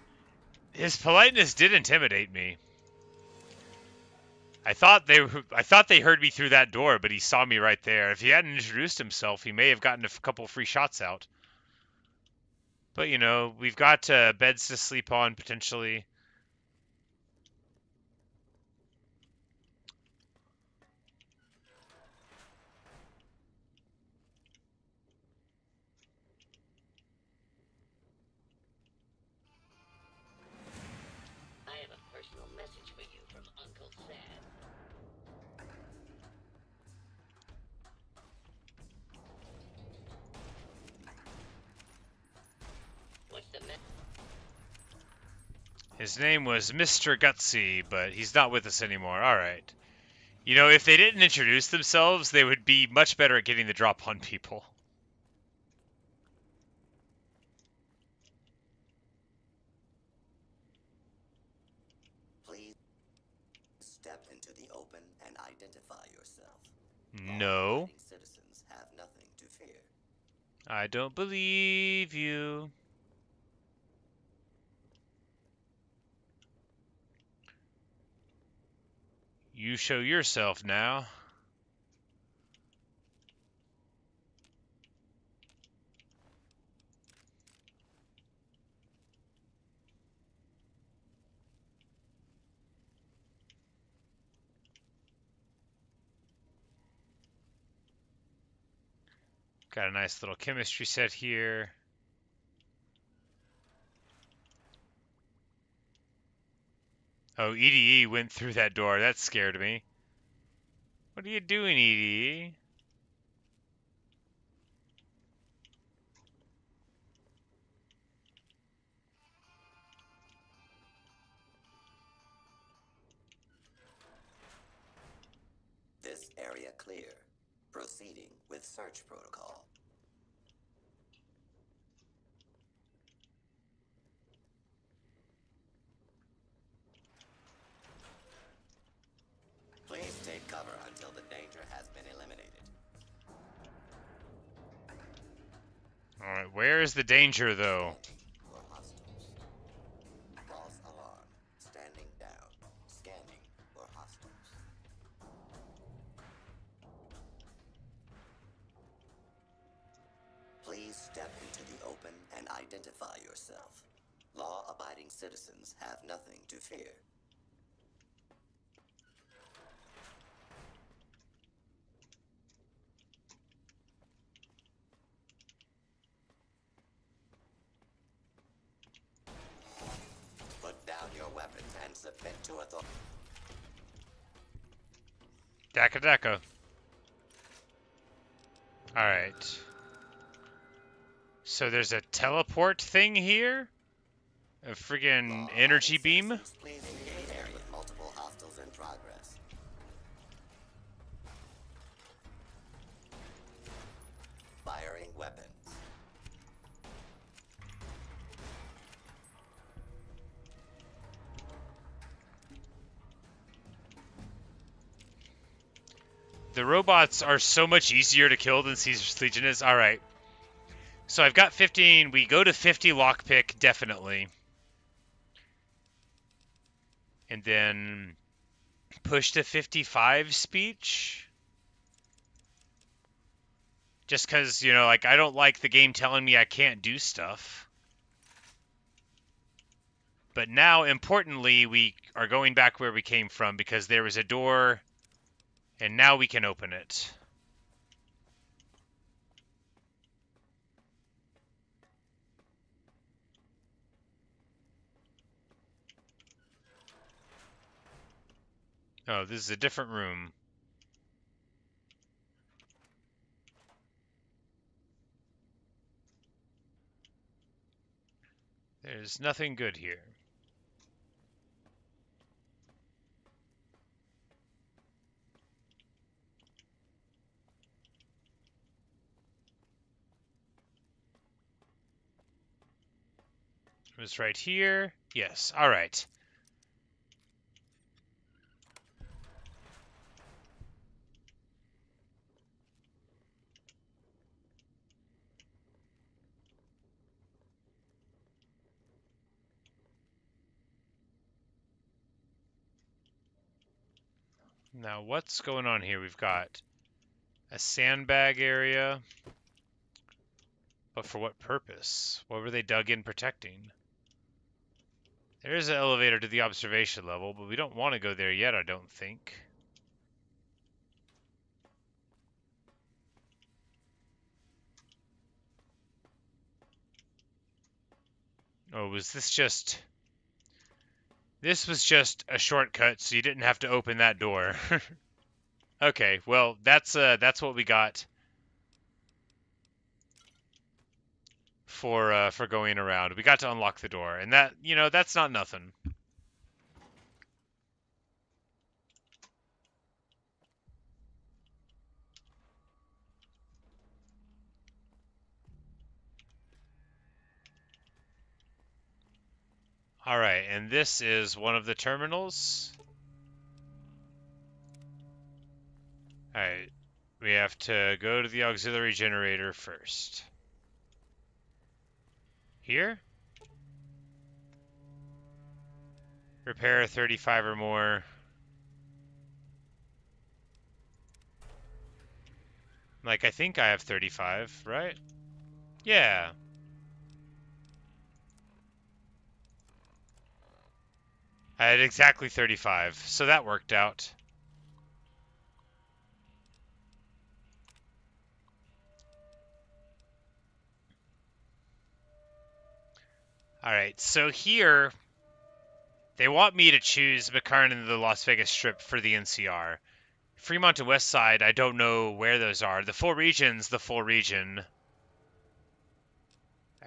His politeness did intimidate me. I thought they heard me through that door, but he saw me right there. If he hadn't introduced himself, he may have gotten a couple free shots out. But, you know, we've got beds to sleep on, potentially. I have a personal message for you from Uncle Sam. What's the message? His name was Mr. Gutsy, but he's not with us anymore. All right. You know, if they didn't introduce themselves, they would be much better at getting the drop on people. Please step into the open and identify yourself. No. Citizens have nothing to fear. I don't believe you. You show yourself now. Got a nice little chemistry set here. Oh, EDE went through that door. That scared me. What are you doing, EDE? This area clear. Proceeding with search protocol. Please take cover until the danger has been eliminated. Alright, where is the danger, though? For hostiles. False alarm. Standing down. Scanning for hostiles. Please step into the open and identify yourself. Law-abiding citizens have nothing to fear. to a thought. Daka Daka. Alright. So there's a teleport thing here? A friggin' energy beam? Please engage with multiple hostiles in progress. Firing weapons. The robots are so much easier to kill than Caesar's Legion is. Alright. So I've got 15. We go to 50 lockpick, definitely. And then push to 55 speech. Just because, you know, like, I don't like the game telling me I can't do stuff. But now, importantly, we are going back where we came from because there was a door, and now we can open it. Oh, this is a different room. There's nothing good here. It was right here. Yes, all right. Now, what's going on here? We've got a sandbag area. But for what purpose? What were they dug in protecting? There is an elevator to the observation level, but we don't want to go there yet, I don't think. Oh, was this just... This was just a shortcut, so you didn't have to open that door. Okay, well, that's what we got for going around. We got to unlock the door, and that, you know, that's not nothing. All right, and this is one of the terminals. All right, we have to go to the auxiliary generator first. Here? Repair 35 or more. Like, I think I have 35, right? Yeah. I had exactly 35, so that worked out. Alright, so here, they want me to choose McCarran and the Las Vegas Strip for the NCR. Fremont to West Side, I don't know where those are. The full region's the full region.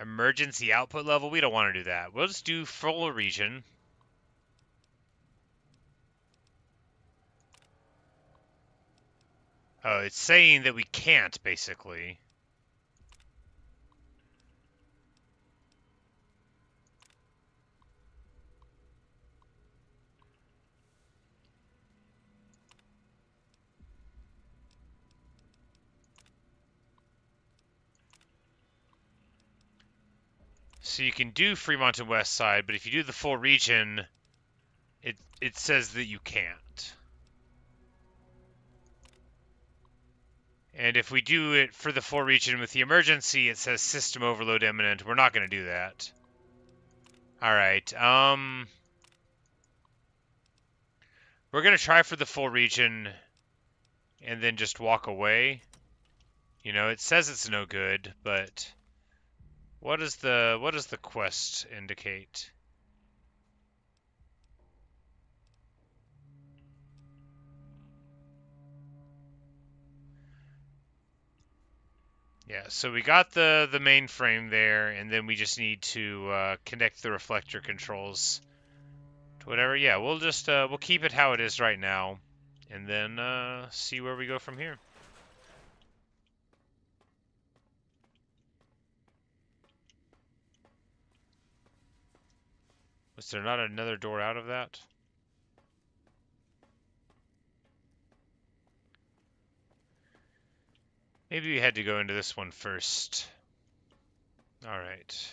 Emergency output level, we don't want to do that. We'll just do full region. Oh, it's saying that we can't, basically. So you can do Fremont and West Side, but if you do the full region, it says that you can't. And if we do it for the full region with the emergency, it says system overload imminent. We're not going to do that. Alright, we're going to try for the full region and then just walk away. You know, it says it's no good, but what does the quest indicate? Yeah, so we got the mainframe there, and then we just need to connect the reflector controls to whatever. Yeah, we'll just we'll keep it how it is right now, and then see where we go from here. Was there not another door out of that? Maybe we had to go into this one first. All right.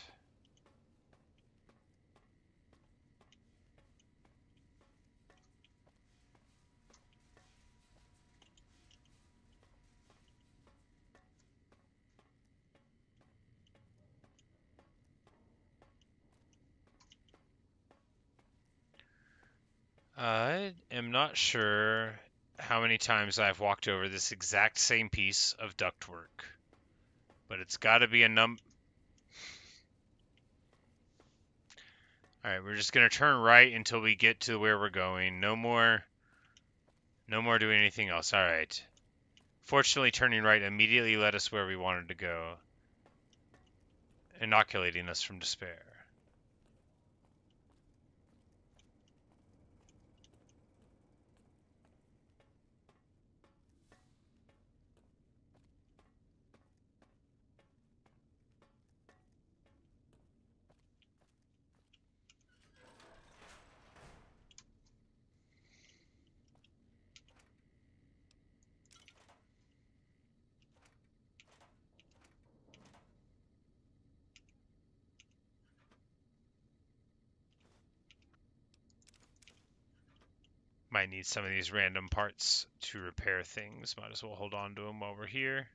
I am not sure how many times I've walked over this exact same piece of ductwork, but it's got to be a Alright, we're just going to turn right until we get to where we're going. No more doing anything else. Alright. Fortunately, turning right immediately led us where we wanted to go, inoculating us from despair. Might need some of these random parts to repair things. Might as well hold on to them while we're here.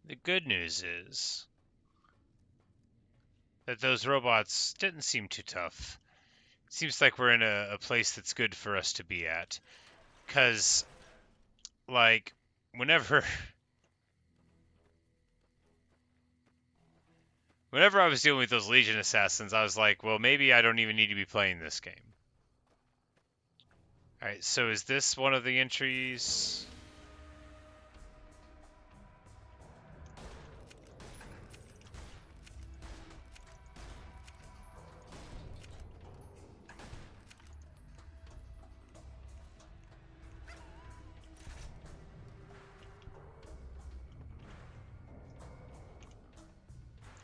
The good news is that those robots didn't seem too tough. Seems like we're in a place that's good for us to be at. Because, like, whenever I was dealing with those Legion assassins, I was like, well, maybe I don't even need to be playing this game. Alright, so is this one of the entries?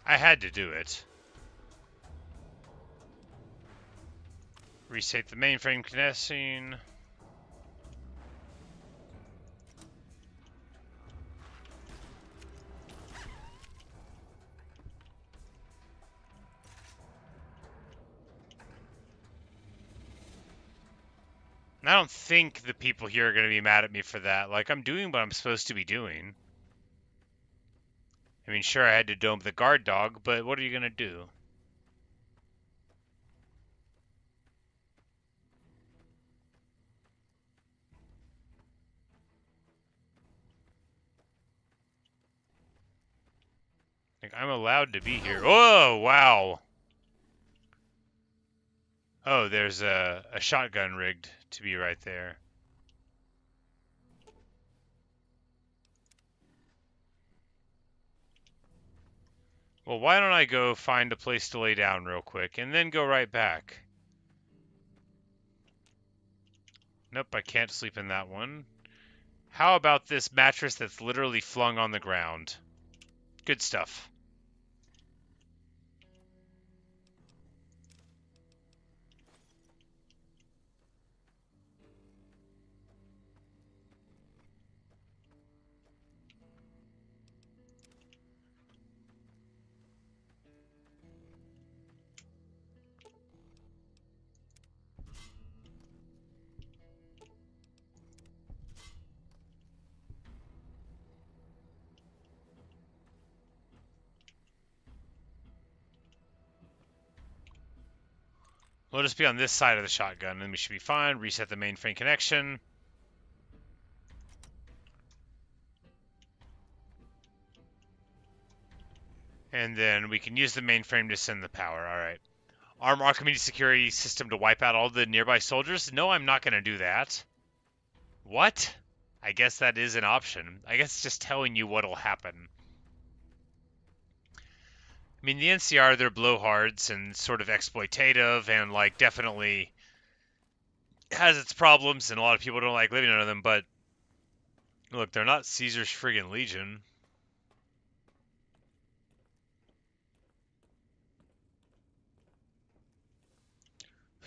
I had to do it. Reset the mainframe connecting. I don't think the people here are going to be mad at me for that. Like, I'm doing what I'm supposed to be doing. I mean, sure, I had to dome the guard dog, but what are you going to do? Like, I'm allowed to be here. Oh, wow. Oh, there's a shotgun rigged to be right there. Well, why don't I go find a place to lay down real quick and then go right back? Nope, I can't sleep in that one. How about this mattress that's literally flung on the ground? Good stuff. We'll just be on this side of the shotgun, and we should be fine. Reset the mainframe connection. And then we can use the mainframe to send the power. All right. Arm Archimedes security system to wipe out all the nearby soldiers? No, I'm not going to do that. What? I guess that is an option. I guess it's just telling you what'll happen. I mean, the NCR, they're blowhards and sort of exploitative and, like, definitely has its problems, and a lot of people don't like living under them, but look, they're not Caesar's friggin' Legion.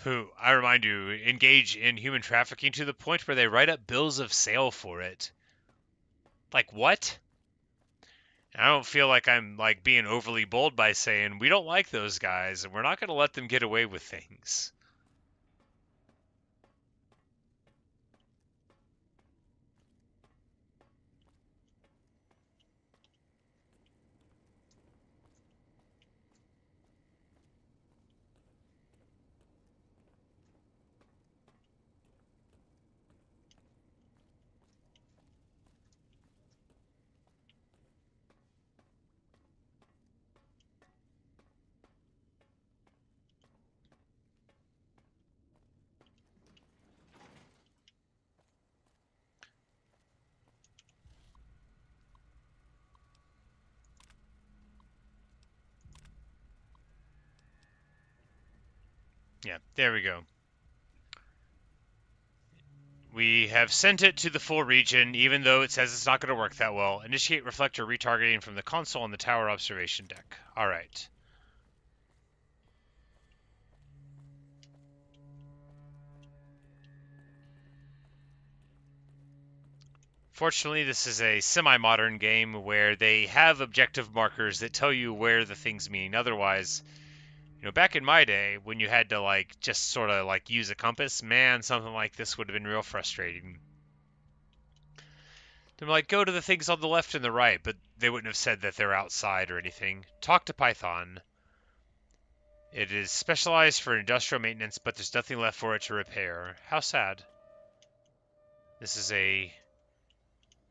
Who, I remind you, engage in human trafficking to the point where they write up bills of sale for it. Like, what? And I don't feel like I'm, like, being overly bold by saying, we don't like those guys, and we're not going to let them get away with things. Yeah, there we go. We have sent it to the full region, even though it says it's not going to work that well. Initiate reflector retargeting from the console on the tower observation deck. All right. Fortunately, this is a semi-modern game where they have objective markers that tell you where the things mean. Otherwise, you know, back in my day, when you had to, like, just sort of, like, use a compass, man, something like this would have been real frustrating. They're like, go to the things on the left and the right, but they wouldn't have said that they're outside or anything. Talk to Python. It is specialized for industrial maintenance, but there's nothing left for it to repair. How sad. This is a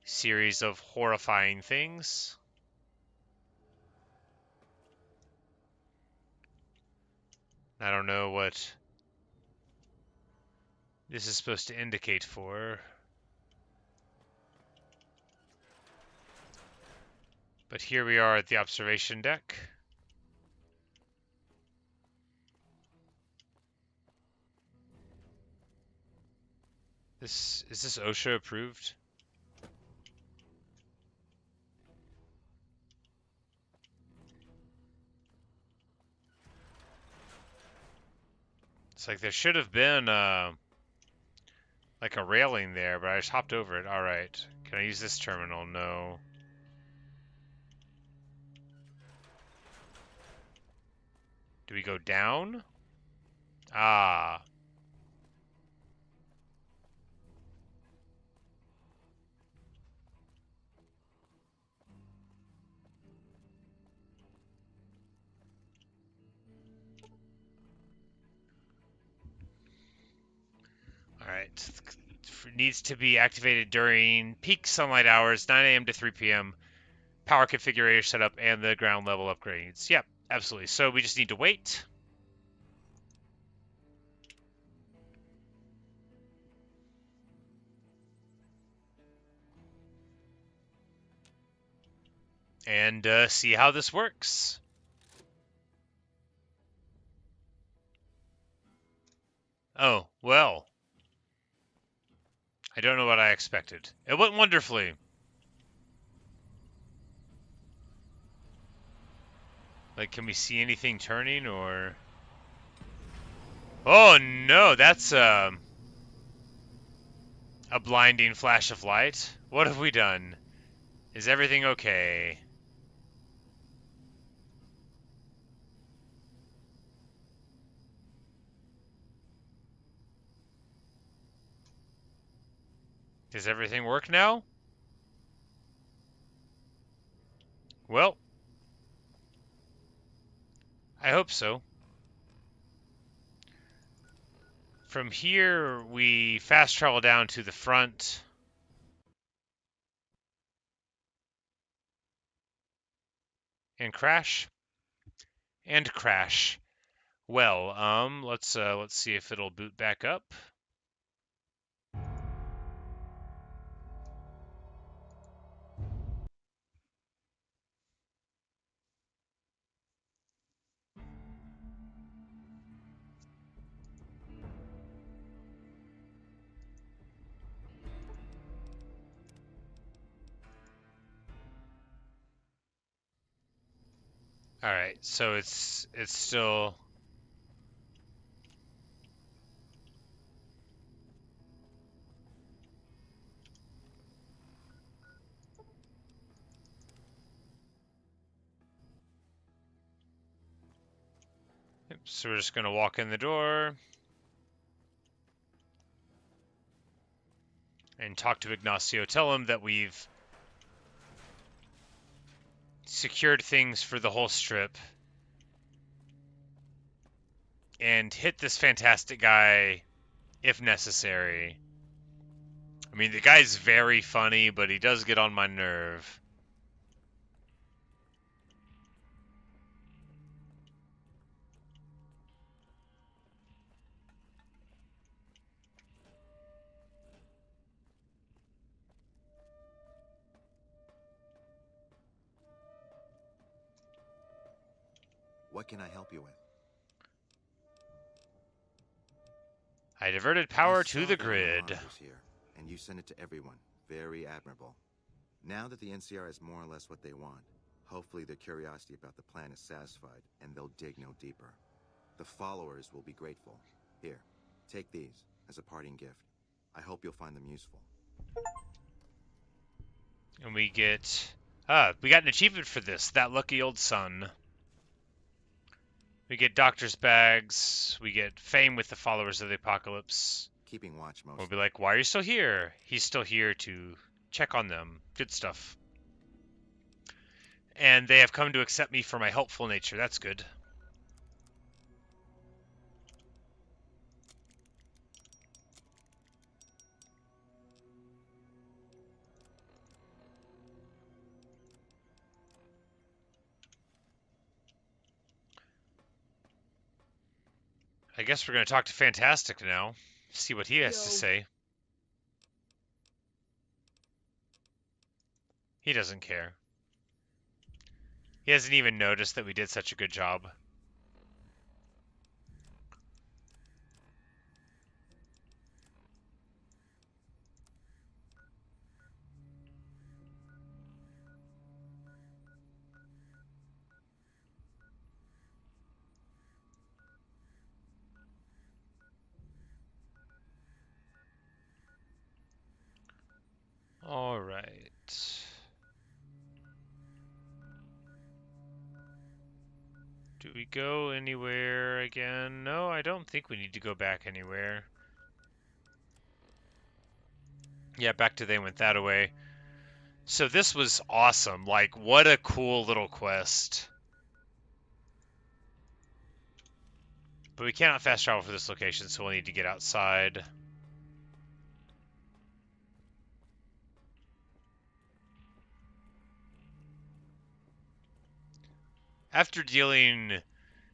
series of horrifying things. I don't know what this is supposed to indicate for. But here we are at the observation deck. Is this OSHA approved? It's like there should have been like a railing there, but I just hopped over it. All right. Can I use this terminal? No. Do we go down? Ah. Alright. Needs to be activated during peak sunlight hours, 9 a.m. to 3 p.m. Power configurator setup and the ground level upgrades. Yep, absolutely. So we just need to wait. And see how this works. Oh, well. I don't know what I expected. It went wonderfully. Like, can we see anything turning, or... Oh, no, that's a blinding flash of light. What have we done? Is everything okay? Does everything work now? Well, I hope so. From here, we fast travel down to the front. And crash. And crash. Well, let's see if it'll boot back up. All right, so it's still. Yep, so we're just gonna walk in the door and talk to Ignacio. Tell him that we've secured things for the whole strip. And hit this fantastic guy if necessary. I mean, the guy's very funny, but he does get on my nerve. What can I help you with? I diverted power I to saw the that grid. the was here, and you sent it to everyone. Very admirable. Now that the NCR is more or less what they want, hopefully their curiosity about the plan is satisfied, and they'll dig no deeper. The followers will be grateful. Here, take these as a parting gift. I hope you'll find them useful. And we get... we got an achievement for this. That lucky old son. We get doctor's bags. We get fame with the followers of the apocalypse. Keeping watch most. We'll be like, why are you still here? He's still here to check on them. Good stuff. And they have come to accept me for my helpful nature. That's good. I guess we're going to talk to Fantastic now. See what he has to say. He doesn't care. He hasn't even noticed that we did such a good job. All right. Do we go anywhere again? No, I don't think we need to go back anywhere. Yeah, back to they went that away. So this was awesome. Like, what a cool little quest. But we cannot fast travel for this location, so we'll need to get outside. After dealing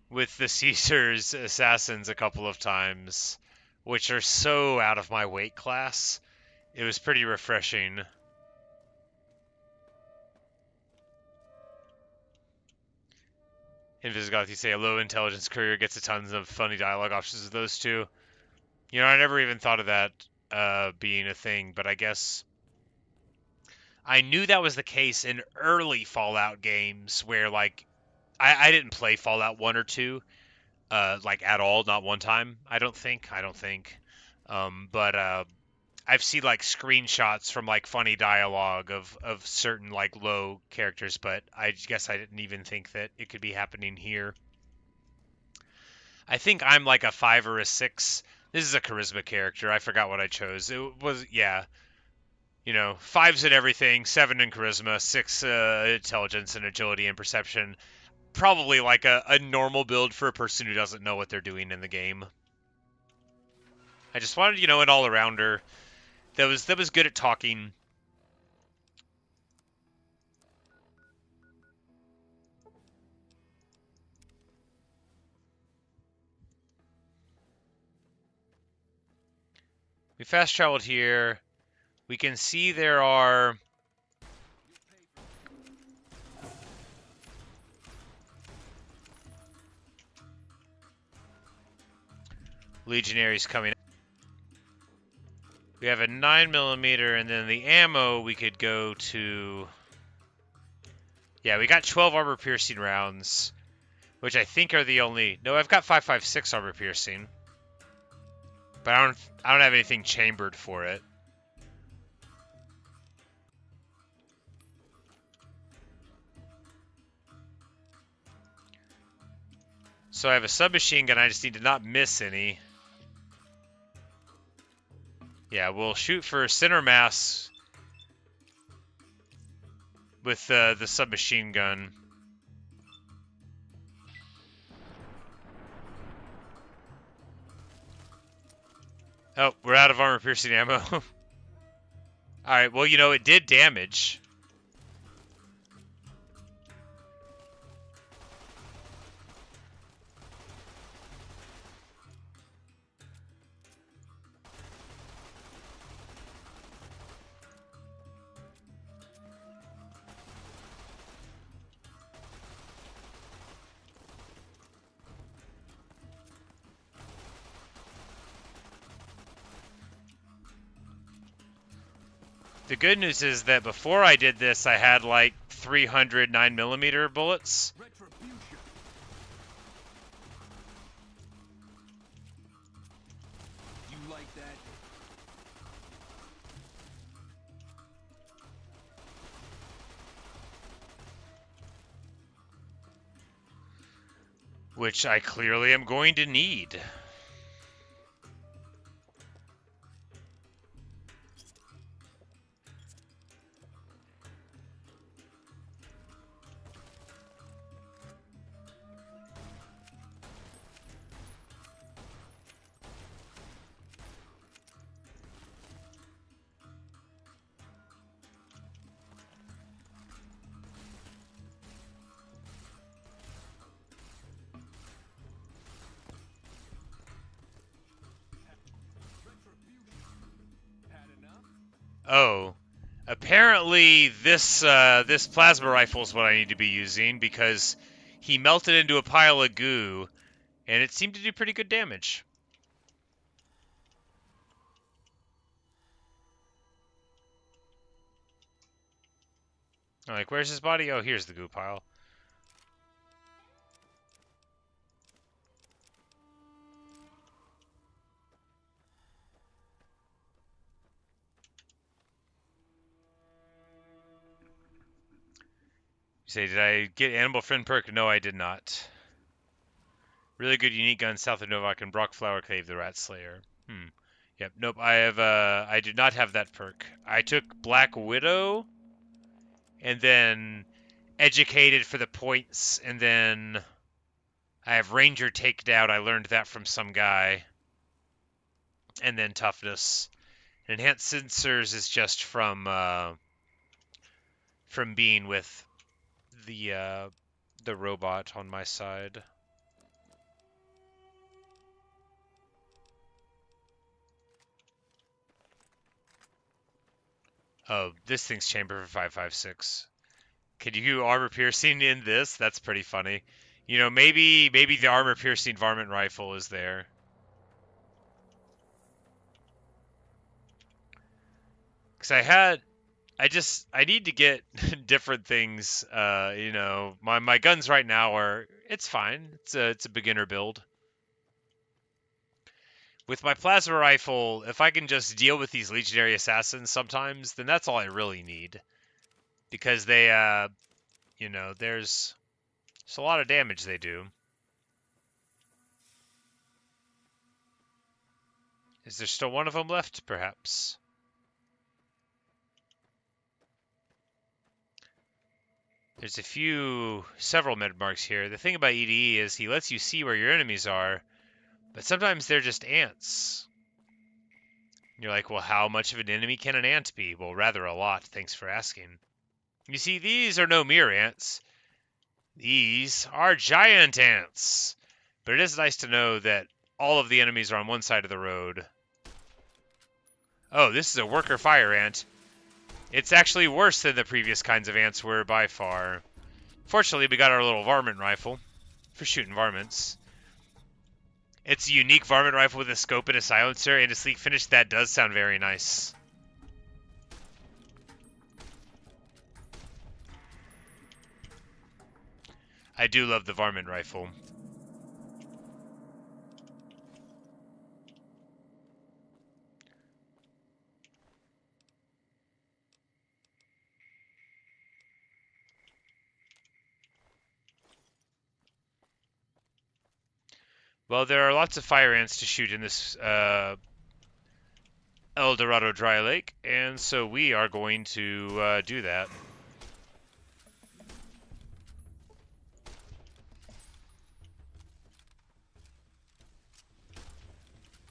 with the Caesar's assassins a couple of times, which are so out of my weight class, it was pretty refreshing. Invisigoth, you say a low intelligence courier gets a tons of funny dialogue options with those two. You know, I never even thought of that being a thing, but I guess I knew that was the case in early Fallout games where, like, I didn't play Fallout 1 or 2, like, at all, not one time, I don't think. But I've seen, like, screenshots from, like, funny dialogue of certain, like, low characters, but I guess I didn't even think that it could be happening here. I think I'm, like, a 5 or a 6. This is a charisma character. I forgot what I chose. It was, yeah. You know, 5's in everything, 7 in charisma, 6 intelligence and agility and perception. Probably like a normal build for a person who doesn't know what they're doing in the game. I just wanted, you know, an all-arounder that was good at talking. We fast traveled here. We can see there are legionaries coming. We have a 9mm, and then the ammo we could go to. Yeah, we got 12 armor piercing rounds, which I think are the only. No, I've got 5.56 armor piercing, but I don't have anything chambered for it. So I have a submachine gun. I just need to not miss any. Yeah, we'll shoot for center mass with the submachine gun. Oh, we're out of armor piercing ammo. Alright, well, you know, it did damage. The good news is that before I did this, I had like 300 9mm bullets. You like that? Which I clearly am going to need. Oh, apparently this this plasma rifle is what I need to be using because he melted into a pile of goo, and it seemed to do pretty good damage. I'm like, where's his body? Oh, here's the goo pile. You say, did I get Animal Friend perk? No, I did not. Really good unique gun south of Novac and Brockflower Cave, the Rat Slayer. Yep, nope, I do not have that perk. I took Black Widow, and then Educated for the points, and then I have Ranger Takedown. I learned that from some guy. And then Toughness. Enhanced Sensors is just from being with the robot on my side. Oh, this thing's chamber for 5.56. Can you do armor piercing in this? That's pretty funny. You know, maybe the armor piercing varmint rifle is there. Cause I need to get different things. You know, my guns right now it's fine. It's a beginner build. With my plasma rifle, if I can just deal with these legionary assassins sometimes, then that's all I really need. Because they, you know, there's a lot of damage they do. Is there still one of them left, perhaps? There's several med marks here. The thing about EDE is he lets you see where your enemies are, but sometimes they're just ants. You're like, well, how much of an enemy can an ant be? Well, rather a lot, thanks for asking. You see, these are no mere ants. These are giant ants. But it is nice to know that all of the enemies are on one side of the road. Oh, this is a worker fire ant. It's actually worse than the previous kinds of ants were by far. Fortunately, we got our little varmint rifle for shooting varmints. It's a unique varmint rifle with a scope and a silencer and a sleek finish. That does sound very nice. I do love the varmint rifle. Well, there are lots of fire ants to shoot in this El Dorado Dry Lake, and so we are going to do that.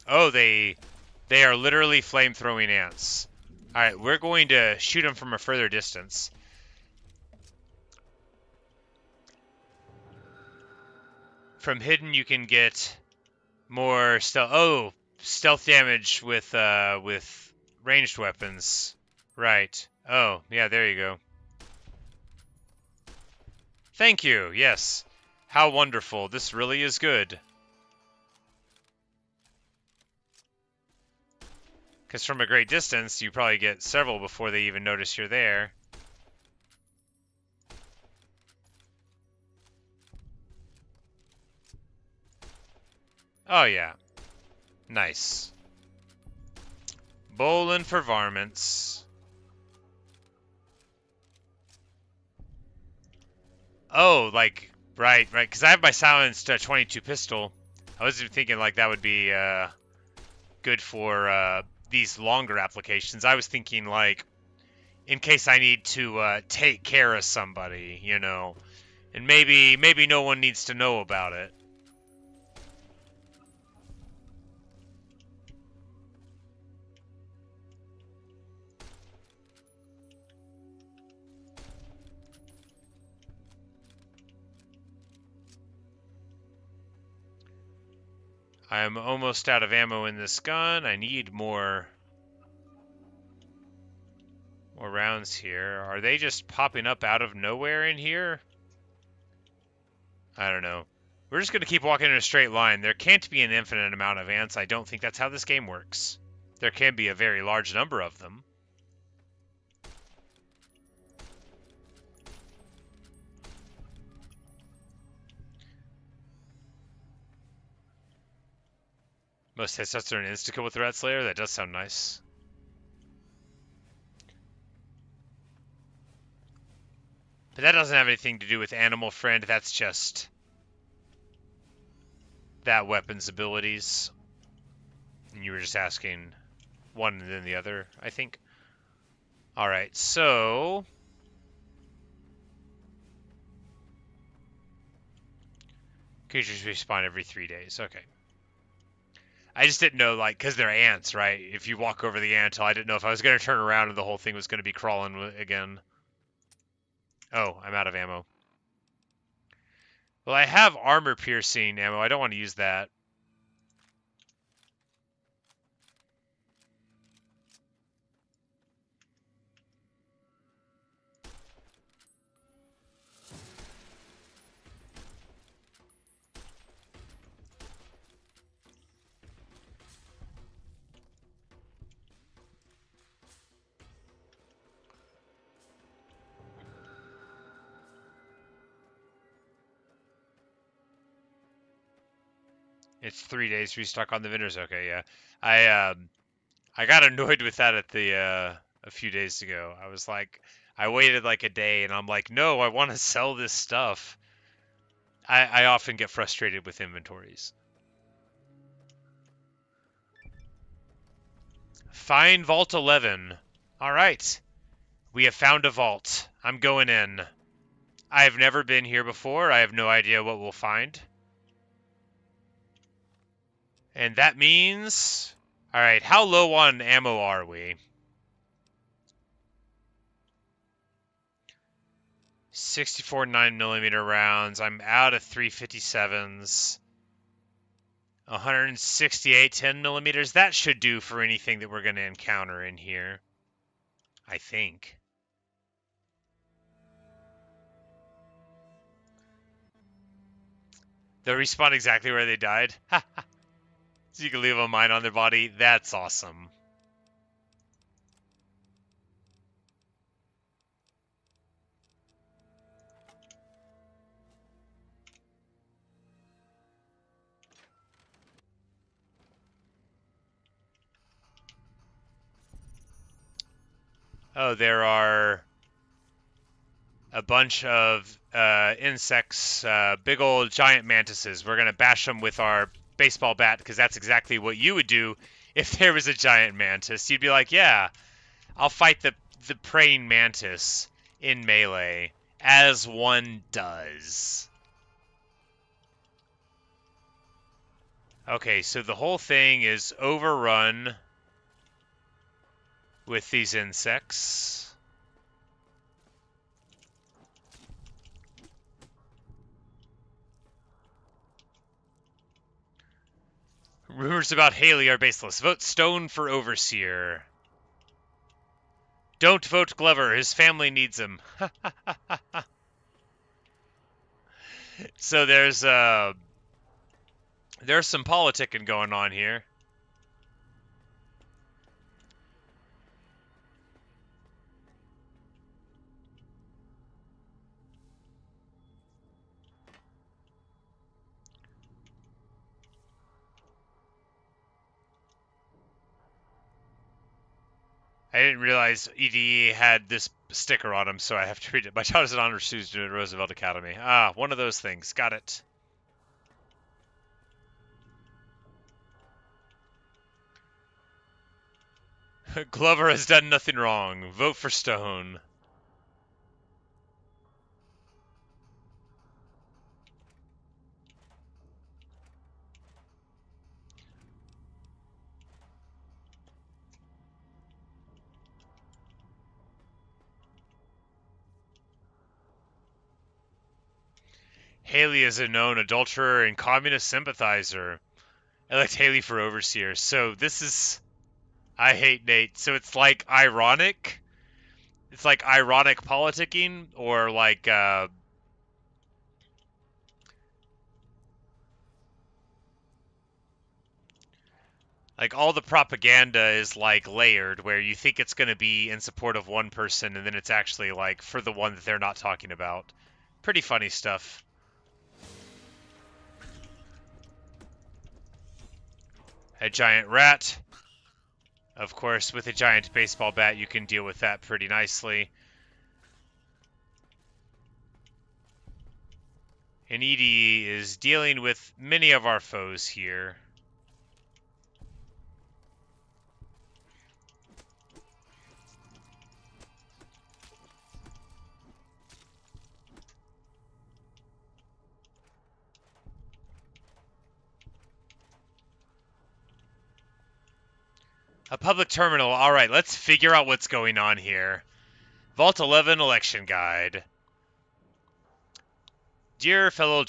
Oh, they are literally flame-throwing ants. Alright, we're going to shoot them from a further distance. From hidden, you can get more stealth. Oh, stealth damage with ranged weapons. Right. Oh, yeah, there you go. Thank you. Yes. How wonderful. This really is good. Because from a great distance, you probably get several before they even notice you're there. Oh, yeah. Nice. Bowling for varmints. Oh, like, right, because I have my silenced 22 pistol. I was thinking, like, that would be good for these longer applications. I was thinking, like, in case I need to take care of somebody, you know, and maybe no one needs to know about it. I'm almost out of ammo in this gun. I need more rounds here. Are they just popping up out of nowhere in here? I don't know. We're just going to keep walking in a straight line. There can't be an infinite amount of ants. I don't think that's how this game works. There can be a very large number of them. Most headshots are an insta-kill with the Rat Slayer? That does sound nice. But that doesn't have anything to do with Animal Friend. That's just that weapon's abilities. And you were just asking one and then the other, I think. Alright, so... creatures respawn every 3 days. Okay. I just didn't know, like, because they're ants, right? If you walk over the ant hill, I didn't know if I was going to turn around and the whole thing was going to be crawling again. Oh, I'm out of ammo. Well, I have armor-piercing ammo. I don't want to use that. It's 3 days restock on the vendors. Okay, yeah. I got annoyed with that at the a few days ago. I was like, I waited like a day, and I'm like, no, I want to sell this stuff. I often get frustrated with inventories. Find Vault 11. All right, we have found a vault. I'm going in. I've never been here before. I have no idea what we'll find. And that means Alright, how low on ammo are we? 64 9mm rounds. I'm out of 357s. 168 10mm. That should do for anything that we're going to encounter in here. I think. They'll respawn exactly where they died. So you can leave a mine on their body. That's awesome. Oh, there are a bunch of insects, big old giant mantises. We're going to bash them with our baseball bat because that's exactly what you would do if there was a giant mantis. You'd be like, yeah, I'll fight the praying mantis in melee, as one does. Okay, so the whole thing is overrun with these insects. Rumors about Haley are baseless. Vote Stone for Overseer. Don't vote Glover. His family needs him. So there's some politicking going on here. I didn't realize EDE had this sticker on him, so I have to read it. My child is an honor student at Roosevelt Academy. Ah, one of those things. Got it. Glover has done nothing wrong. Vote for Stone. Haley is a known adulterer and communist sympathizer. Elect Haley for Overseer. So this is... I hate Nate. So it's like ironic? It's like ironic politicking? Or like, like all the propaganda is like layered, where you think it's going to be in support of one person, and then it's actually like for the one that they're not talking about. Pretty funny stuff. A giant rat. Of course, with a giant baseball bat, you can deal with that pretty nicely. And EDE is dealing with many of our foes here. A public terminal. All right, let's figure out what's going on here. Vault 11 election guide. Dear fellow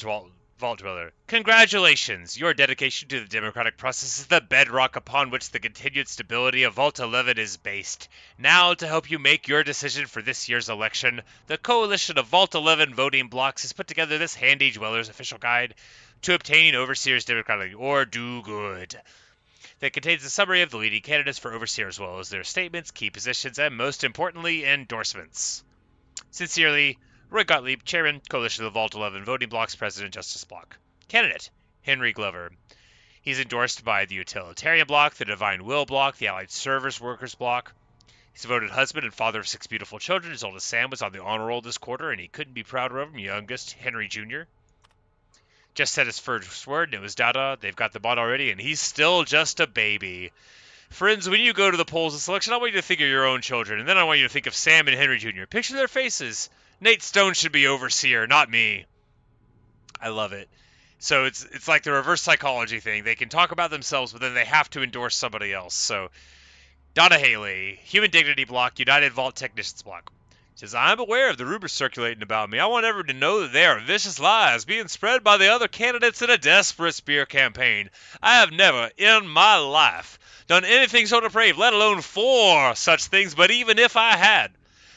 Vault Dweller, congratulations! Your dedication to the democratic process is the bedrock upon which the continued stability of Vault 11 is based. Now, to help you make your decision for this year's election, the coalition of Vault 11 voting blocks has put together this handy Dweller's official guide to obtaining Overseer's democratic or do good. That contains a summary of the leading candidates for Overseer as well as their statements, key positions, and most importantly, endorsements. Sincerely, Roy Gottlieb, Chairman, Coalition of the Vault 11 Voting Blocks, President, Justice Block. Candidate, Henry Glover. He's endorsed by the Utilitarian Block, the Divine Will Block, the Allied Servers Workers Block. He's a devoted husband and father of 6 beautiful children. His oldest Sam was on the honor roll this quarter, and he couldn't be prouder of him. Youngest, Henry Jr. Just said his first word, and it was Dada. They've got the bot already, and he's still just a baby. Friends, when you go to the polls this election, I want you to think of your own children, and then I want you to think of Sam and Henry Jr. Picture their faces. Nate Stone should be Overseer, not me. I love it. So it's like the reverse psychology thing. They can talk about themselves, but then they have to endorse somebody else. So Donna Haley, Human Dignity Block, United Vault Technicians Block. Says, I'm aware of the rumors circulating about me. I want everyone to know that they are vicious lies being spread by the other candidates in a desperate spear campaign. I have never, in my life, done anything so depraved, let alone for such things, but even if I had,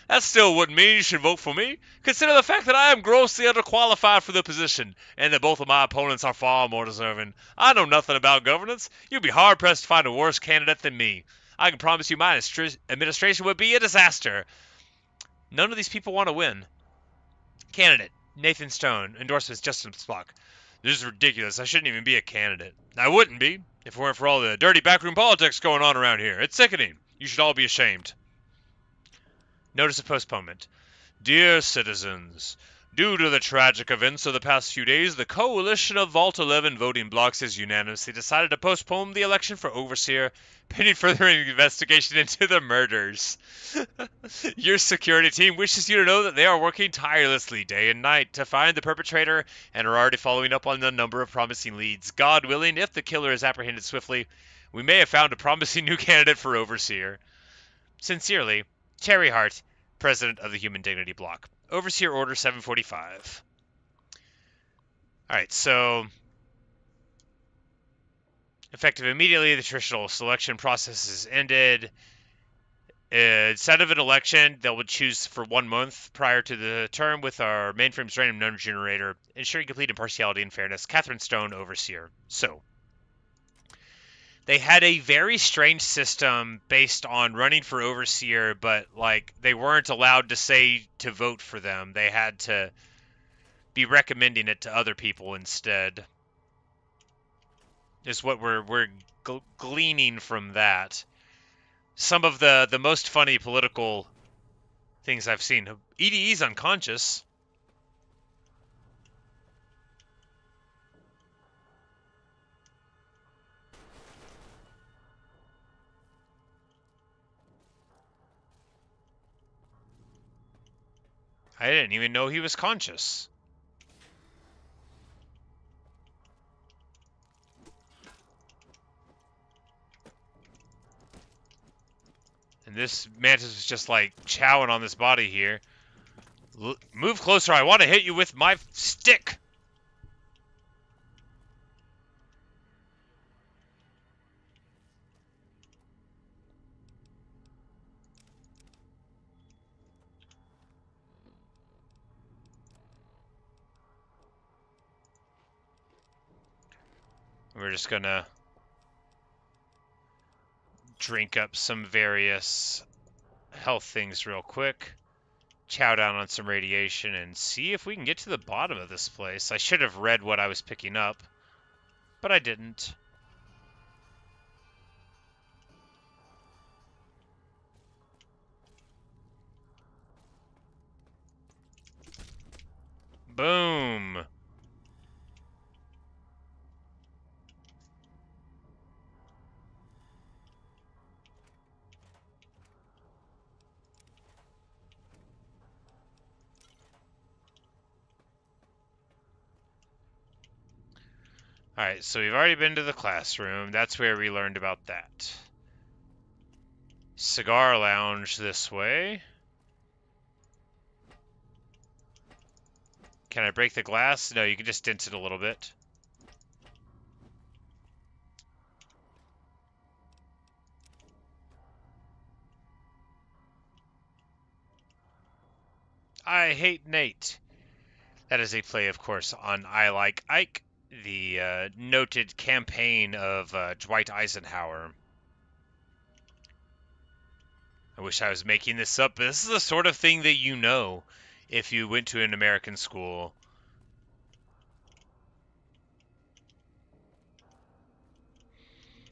that still wouldn't mean you should vote for me. Consider the fact that I am grossly underqualified for the position, and that both of my opponents are far more deserving. I know nothing about governance. You'd be hard-pressed to find a worse candidate than me. I can promise you my administration would be a disaster. None of these people want to win. Candidate, Nathan Stone. Endorsements, Justin Spock. This is ridiculous. I shouldn't even be a candidate. I wouldn't be, if it weren't for all the dirty backroom politics going on around here. It's sickening. You should all be ashamed. Notice of postponement. Dear citizens, due to the tragic events of the past few days, the coalition of Vault 11 voting blocks has unanimously decided to postpone the election for Overseer, pending further investigation into the murders. Your security team wishes you to know that they are working tirelessly day and night to find the perpetrator and are already following up on a number of promising leads. God willing, if the killer is apprehended swiftly, we may have found a promising new candidate for Overseer. Sincerely, Terry Hart, President of the Human Dignity Block. Overseer Order 745. Alright, so effective immediately, the traditional selection process is ended. Instead of an election, they will choose for 1 month prior to the term with our mainframe's random number generator, ensuring complete impartiality and fairness. Catherine Stone, Overseer. So, they had a very strange system based on running for Overseer, but like they weren't allowed to say to vote for them. They had to be recommending it to other people instead. Is what we're gleaning from that. Some of the most funny political things I've seen. EDE's unconscious. I didn't even know he was conscious. And this mantis was just like chowing on this body here. Move closer, I want to hit you with my stick! We're just gonna drink up some various health things real quick, chow down on some radiation, and see if we can get to the bottom of this place. I should have read what I was picking up, but I didn't. Boom! Alright, so we've already been to the classroom. That's where we learned about that. Cigar lounge this way. Can I break the glass? No, you can just dent it a little bit. I hate Nate. That is a play, of course, on I Like Ike, the noted campaign of Dwight Eisenhower. I wish I was making this up, but this is the sort of thing that you know if you went to an American school.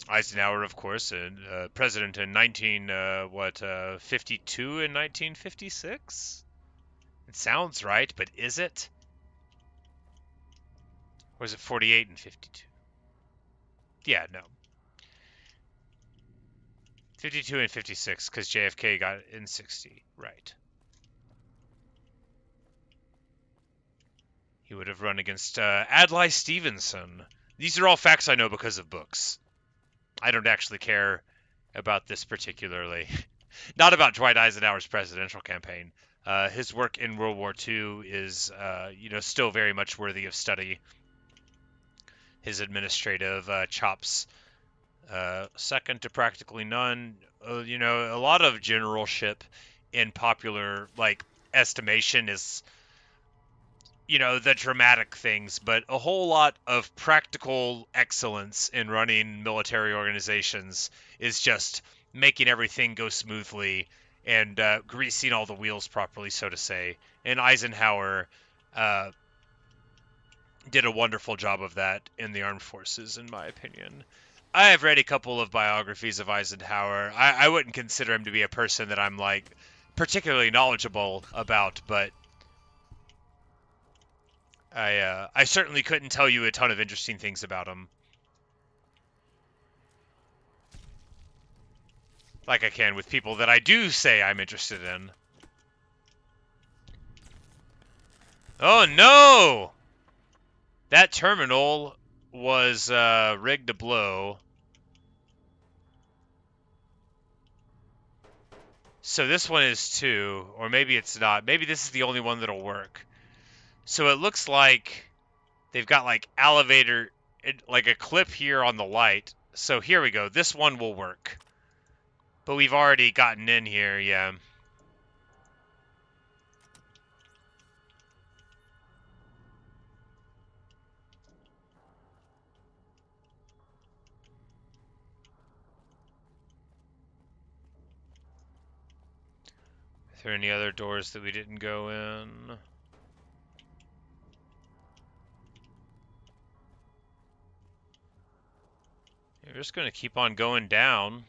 Eisenhower, of course, president in 52 and 1956? It sounds right, but is it? Or is it 48 and 52? Yeah, no. 52 and 56, because JFK got it in 60. Right. He would have run against Adlai Stevenson. These are all facts I know because of books. I don't actually care about this particularly. Not about Dwight Eisenhower's presidential campaign. His work in World War II is, still very much worthy of study. His administrative chops, second to practically none. A lot of generalship in popular estimation is, the dramatic things, but a whole lot of practical excellence in running military organizations is just making everything go smoothly and greasing all the wheels properly, so to say. And Eisenhower did a wonderful job of that in the armed forces, in my opinion. I have read a couple of biographies of Eisenhower. I wouldn't consider him to be a person that I'm particularly knowledgeable about, but I certainly couldn't tell you a ton of interesting things about him. Like I can with people that I do say I'm interested in. Oh no! That terminal was rigged to blow. So this one is too, or maybe it's not. Maybe this is the only one that'll work. So it looks like they've got elevator, a clip here on the light. So here we go. This one will work. But we've already gotten in here, yeah. Is there any other doors that we didn't go in? We're just going to keep on going down.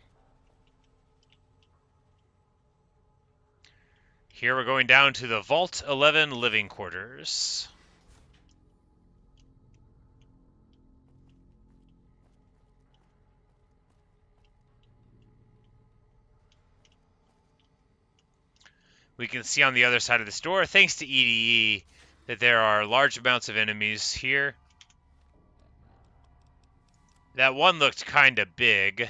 Here we're going down to the Vault 11 living quarters. We can see on the other side of this door, thanks to EDE, that there are large amounts of enemies here. That one looked kind of big.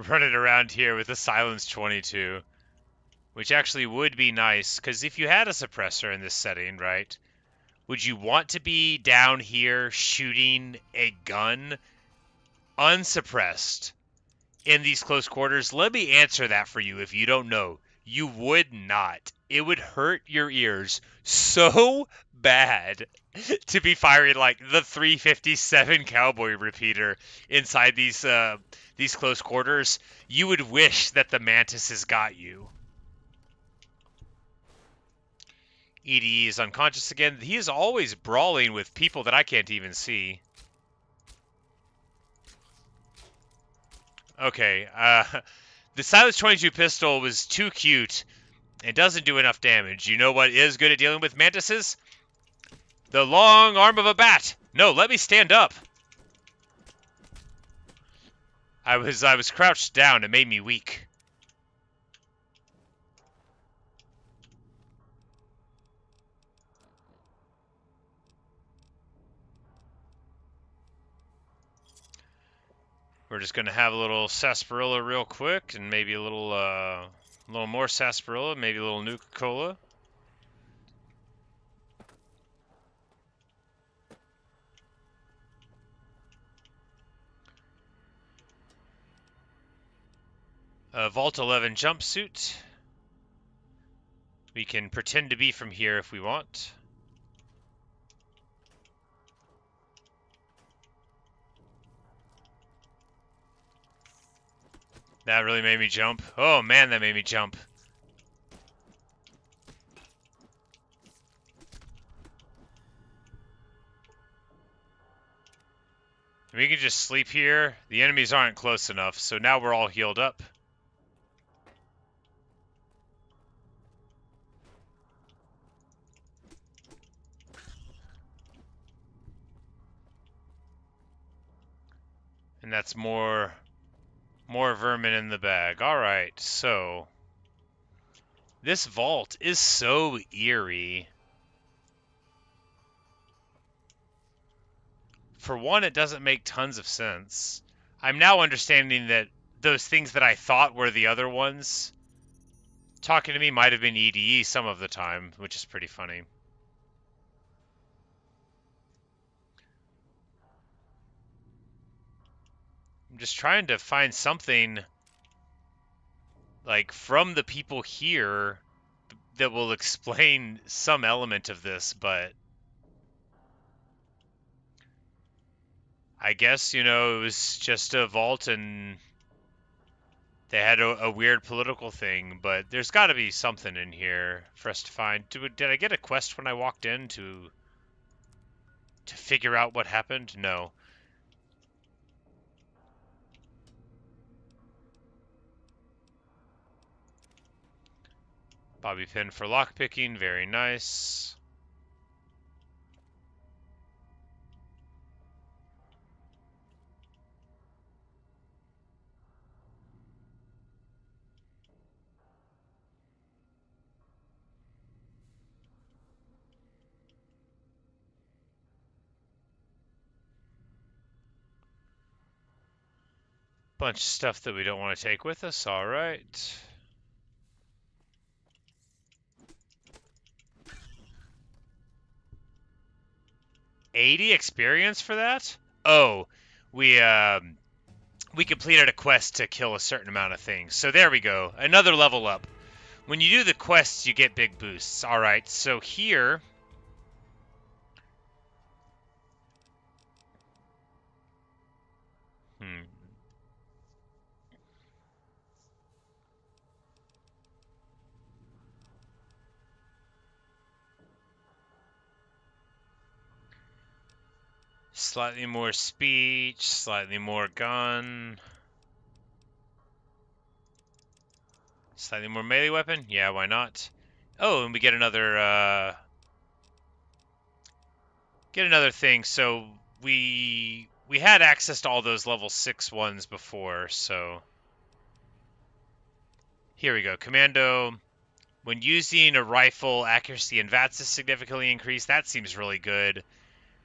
Running around here with a Silence 22, which actually would be nice, because if you had a suppressor in this setting, right, would you want to be down here shooting a gun unsuppressed in these close quarters? Let me answer that for you if you don't know. You would not. It would hurt your ears so bad to be firing the 357 cowboy repeater inside these close quarters. You would wish that the mantises got you. EDE is unconscious again. He is always brawling with people that I can't even see. Okay, the Silence 22 pistol was too cute and doesn't do enough damage. You know what is good at dealing with mantises? The long arm of a bat. No, let me stand up. I was crouched down. It made me weak. We're just gonna have a little sarsaparilla real quick, and maybe a little more sarsaparilla, maybe a little Nuka-Cola. Vault 11 jumpsuit. We can pretend to be from here if we want. That really made me jump. Oh man, that made me jump. We can just sleep here. The enemies aren't close enough, so now we're all healed up. And that's more vermin in the bag. Alright, so this vault is so eerie. For one, it doesn't make tons of sense. I'm now understanding that those things that I thought were the other ones talking to me might have been EDE some of the time, which is pretty funny. I'm just trying to find something like from the people here that will explain some element of this, but I guess, you know, it was just a vault and they had a weird political thing, but there's got to be something in here for us to find. Did I get a quest when I walked in to figure out what happened? No. Bobby pin for lockpicking, very nice. Bunch of stuff that we don't want to take with us, alright. $80 experience for that? Oh, we completed a quest to kill a certain amount of things. So there we go. Another level up. When you do the quests, you get big boosts. Alright, so here... Slightly more speech, slightly more gun. Slightly more melee weapon? Yeah, why not? Oh, and we get another thing. So we had access to all those level 6 ones before, so here we go. Commando, when using a rifle, accuracy and VATS is significantly increased. That seems really good.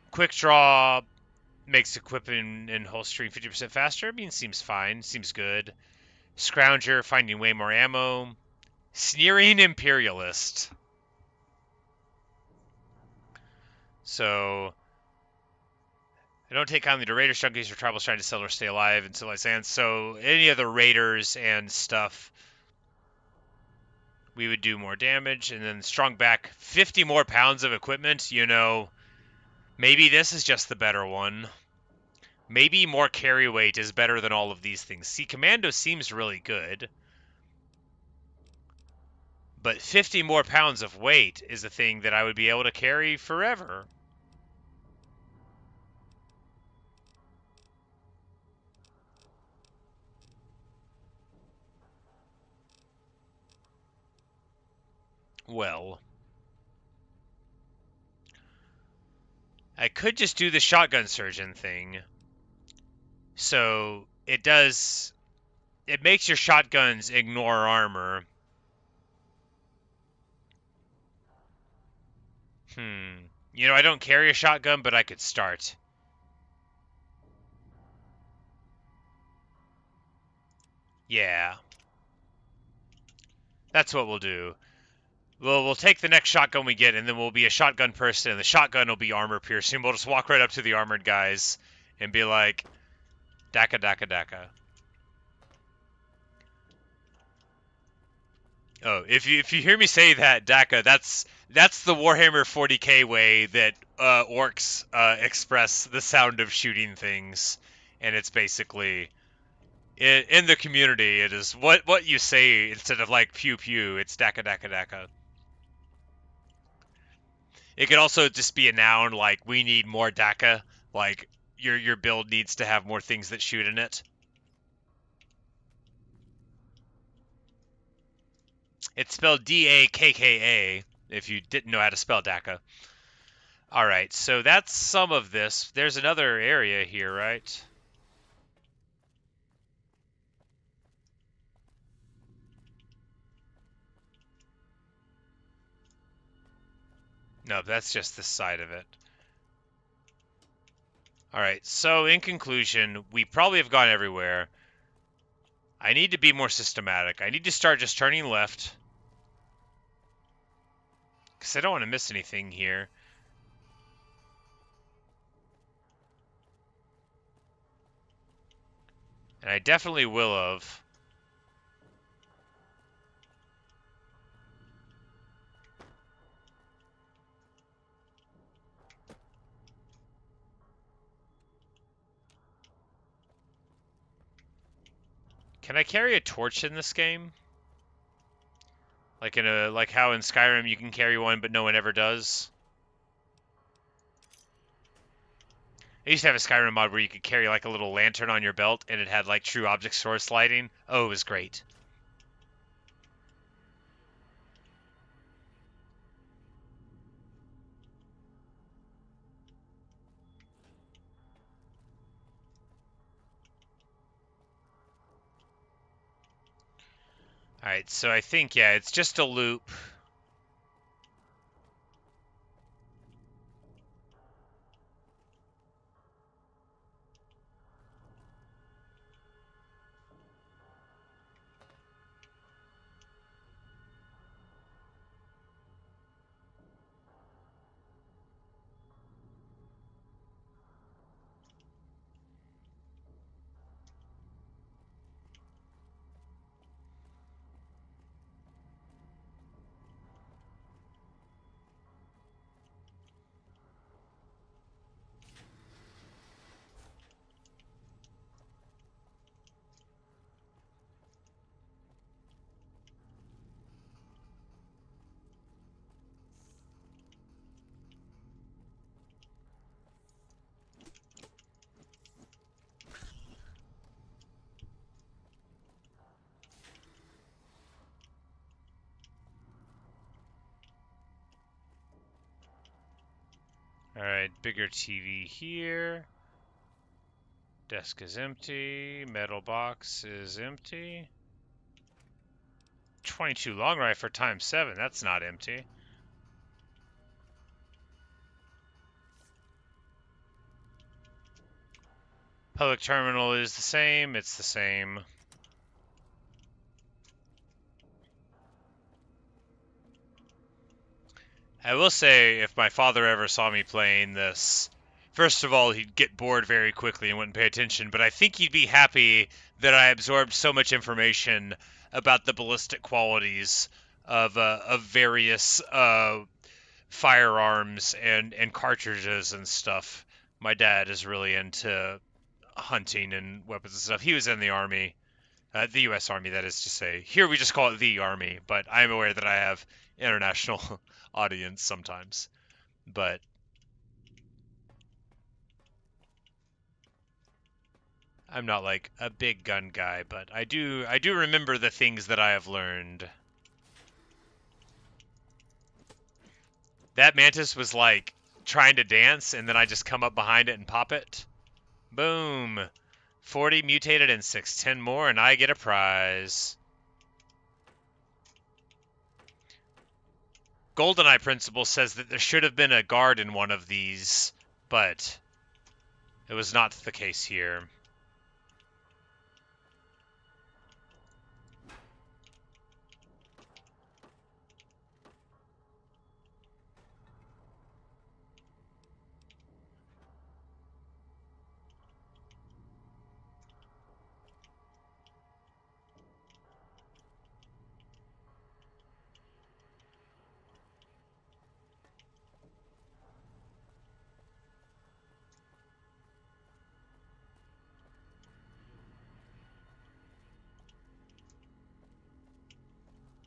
Quick draw makes equipping and holstering 50% faster. I mean, seems fine. Seems good. Scrounger, finding way more ammo. Sneering Imperialist. So, I don't take kindly to raiders, junkies, or tribals trying to sell or stay alive until I land. So, any of the raiders and stuff, we would do more damage. And then strong back, 50 more pounds of equipment. You know, maybe this is just the better one. Maybe more carry weight is better than all of these things. See, Commando seems really good. But 50 more pounds of weight is a thing that I would be able to carry forever. Well, I could just do the shotgun surgeon thing. So it makes your shotguns ignore armor. You know, I don't carry a shotgun, but I could start. Yeah. That's what we'll do. We'll take the next shotgun we get, and then we'll be a shotgun person, and the shotgun will be armor piercing. We'll just walk right up to the armored guys and be like, Daka, Daka, Daka. Oh, if you hear me say that, Daka, that's the Warhammer 40k way that orcs express the sound of shooting things, and it's basically in the community. It is what you say instead of like pew pew. It's Daka, Daka, Daka. It could also just be a noun like we need more Daka, like your build needs to have more things that shoot in it. It's spelled D-A-K-K-A, if you didn't know how to spell DACA. Alright, so that's some of this. There's another area here, right? No, that's just the side of it. Alright, so in conclusion, we probably have gone everywhere. I need to be more systematic. I need to start just turning left. Because I don't want to miss anything here. And I definitely will have. Can I carry a torch in this game? Like how in Skyrim you can carry one, but no one ever does. I used to have a Skyrim mod where you could carry like a little lantern on your belt, and it had like true object store sliding. Oh, it was great. Alright, so I think, yeah, it's just a loop. Alright, bigger TV here. Desk is empty. Metal box is empty. 22 long rifle times 7. That's not empty. Public terminal is the same. It's the same. I will say, if my father ever saw me playing this, first of all, he'd get bored very quickly and wouldn't pay attention, but I think he'd be happy that I absorbed so much information about the ballistic qualities of various firearms and cartridges and stuff. My dad is really into hunting and weapons and stuff. He was in the Army, the U.S. Army, that is to say. Here we just call it the Army, but I'm aware that I have international audience sometimes. But I'm not like a big gun guy, but I do remember the things that I have learned. That mantis was like trying to dance, and then I just come up behind it and pop it. Boom. 40 mutated insects, 10 more, and I get a prize. GoldenEye Principle says that there should have been a guard in one of these, but it was not the case here.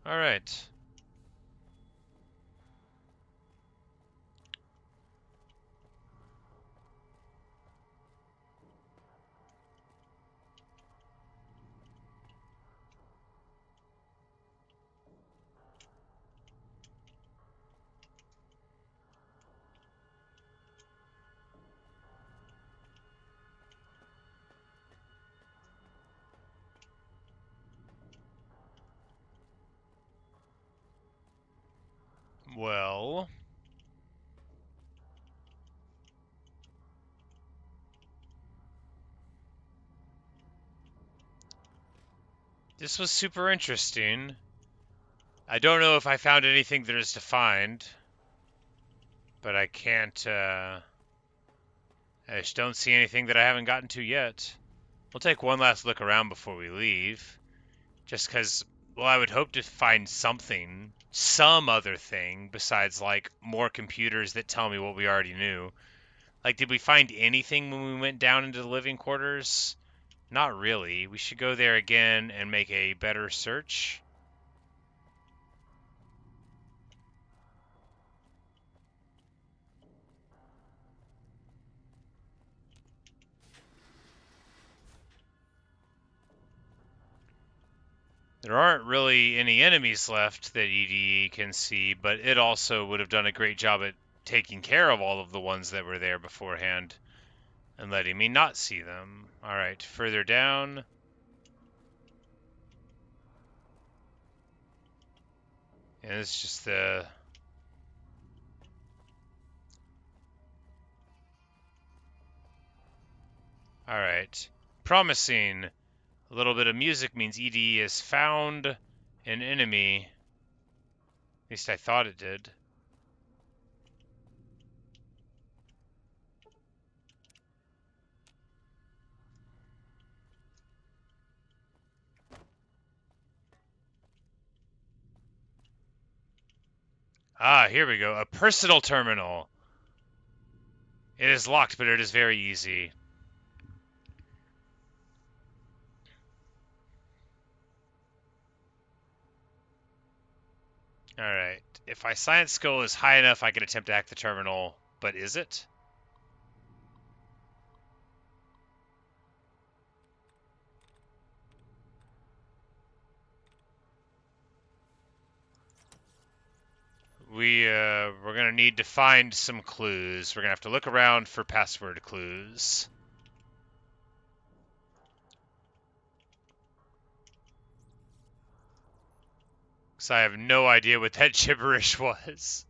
All right. This was super interesting. I don't know if I found anything there is to find, but I can't, I just don't see anything that I haven't gotten to yet. We'll take one last look around before we leave, just because, well, I would hope to find something, some other thing, besides, like, more computers that tell me what we already knew. Like, did we find anything when we went down into the living quarters? Not really. We should go there again and make a better search. There aren't really any enemies left that EDE can see, but it also would have done a great job at taking care of all of the ones that were there beforehand and letting me not see them. Alright, further down. And it's just the... Alright. Promising. A little bit of music means EDE has found an enemy. At least I thought it did. Ah, here we go. A personal terminal. It is locked, but it is very easy. Alright. If my science skill is high enough, I can attempt to hack the terminal. But is it? We're gonna need to find some clues. We're gonna have to look around for password clues. Because I have no idea what that gibberish was.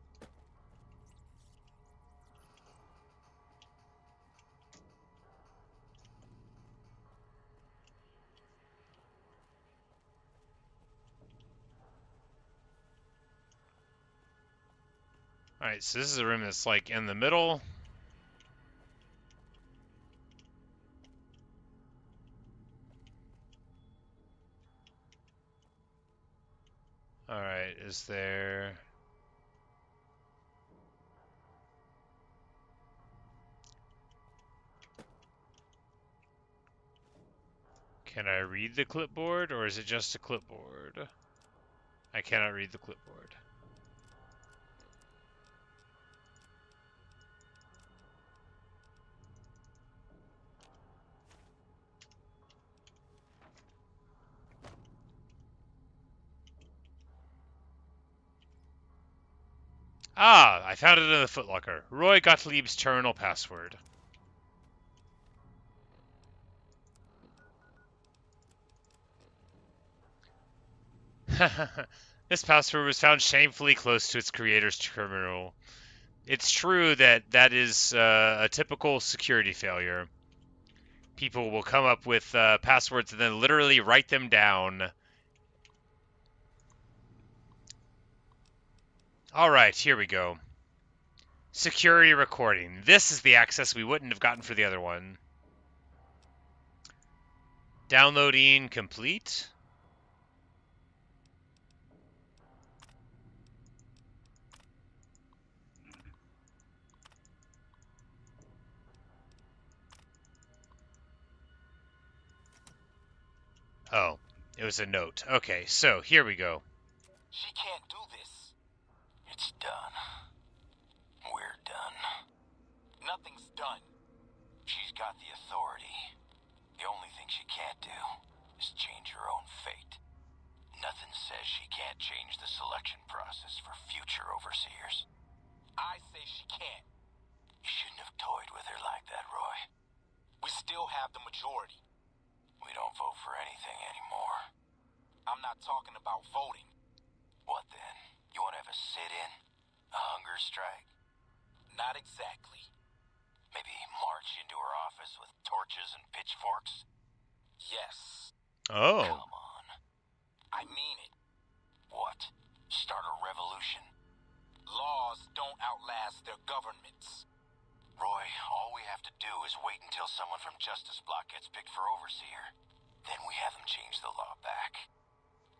Alright, so this is a room that's like in the middle. Alright, is there... Can I read the clipboard, or is it just a clipboard? I cannot read the clipboard. Ah, I found it in the footlocker. Roy Gottlieb's terminal password. This password was found shamefully close to its creator's terminal. It's true that that is a typical security failure. People will come up with passwords and then literally write them down. Alright, here we go. Security recording. This is the access we wouldn't have gotten for the other one. Downloading complete. Oh, it was a note. Okay, so here we go. She can't do this. It's done. We're done. Nothing's done. She's got the authority. The only thing she can't do is change her own fate. Nothing says she can't change the selection process for future overseers. I say she can't. You shouldn't have toyed with her like that, Roy. We still have the majority. We don't vote for anything anymore. I'm not talking about voting. What then? You want to have a sit-in? A hunger strike? Not exactly. Maybe march into her office with torches and pitchforks? Yes. Oh. Come on. block gets picked for overseer. Then we have them change the law back.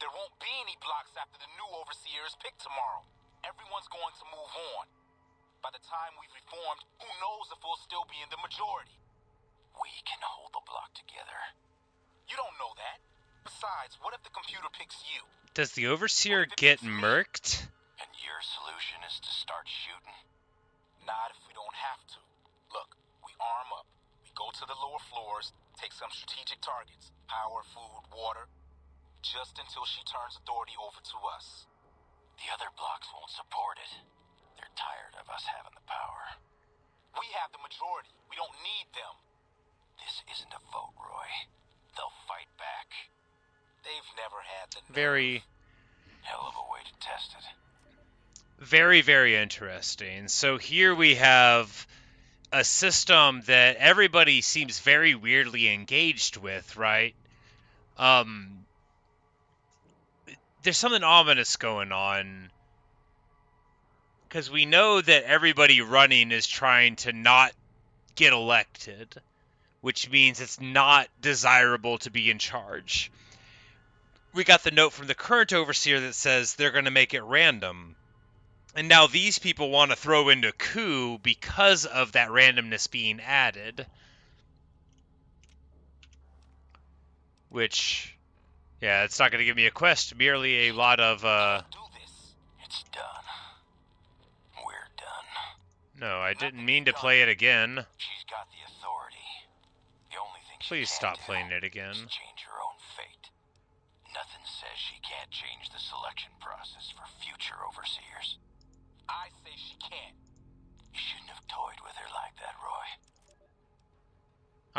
There won't be any blocks after the new overseer is picked tomorrow. Everyone's going to move on. By the time we've reformed, who knows if we'll still be in the majority? We can hold the block together. You don't know that. Besides, what if the computer picks you? Does the overseer get murked? And your solution is to start shooting? Not if we don't have to. Look, we arm up. We go to the lower floors, take some strategic targets. Power, food, water. Just until she turns authority over to us. The other blocks won't support it. They're tired of us having the power. We have the majority. We don't need them. This isn't a vote, Roy. They'll fight back. They've never had the nerve. Hell of a way to test it. Very, very interesting. So here we have a system that everybody seems very weirdly engaged with, right? There's something ominous going on. Because we know that everybody running is trying to not get elected, which means it's not desirable to be in charge. We got the note from the current overseer that says they're going to make it random. And now these people want to throw in a coup because of that randomness being added. Which, yeah, it's not going to give me a quest, merely a lot of, It's done. We're done. No, I didn't mean to play it again. She's got the authority. The only thing Please stop playing it again. Change her own fate. Nothing says she can't change the selection process for future overseers. I say she can't. You shouldn't have toyed with her like that, Roy.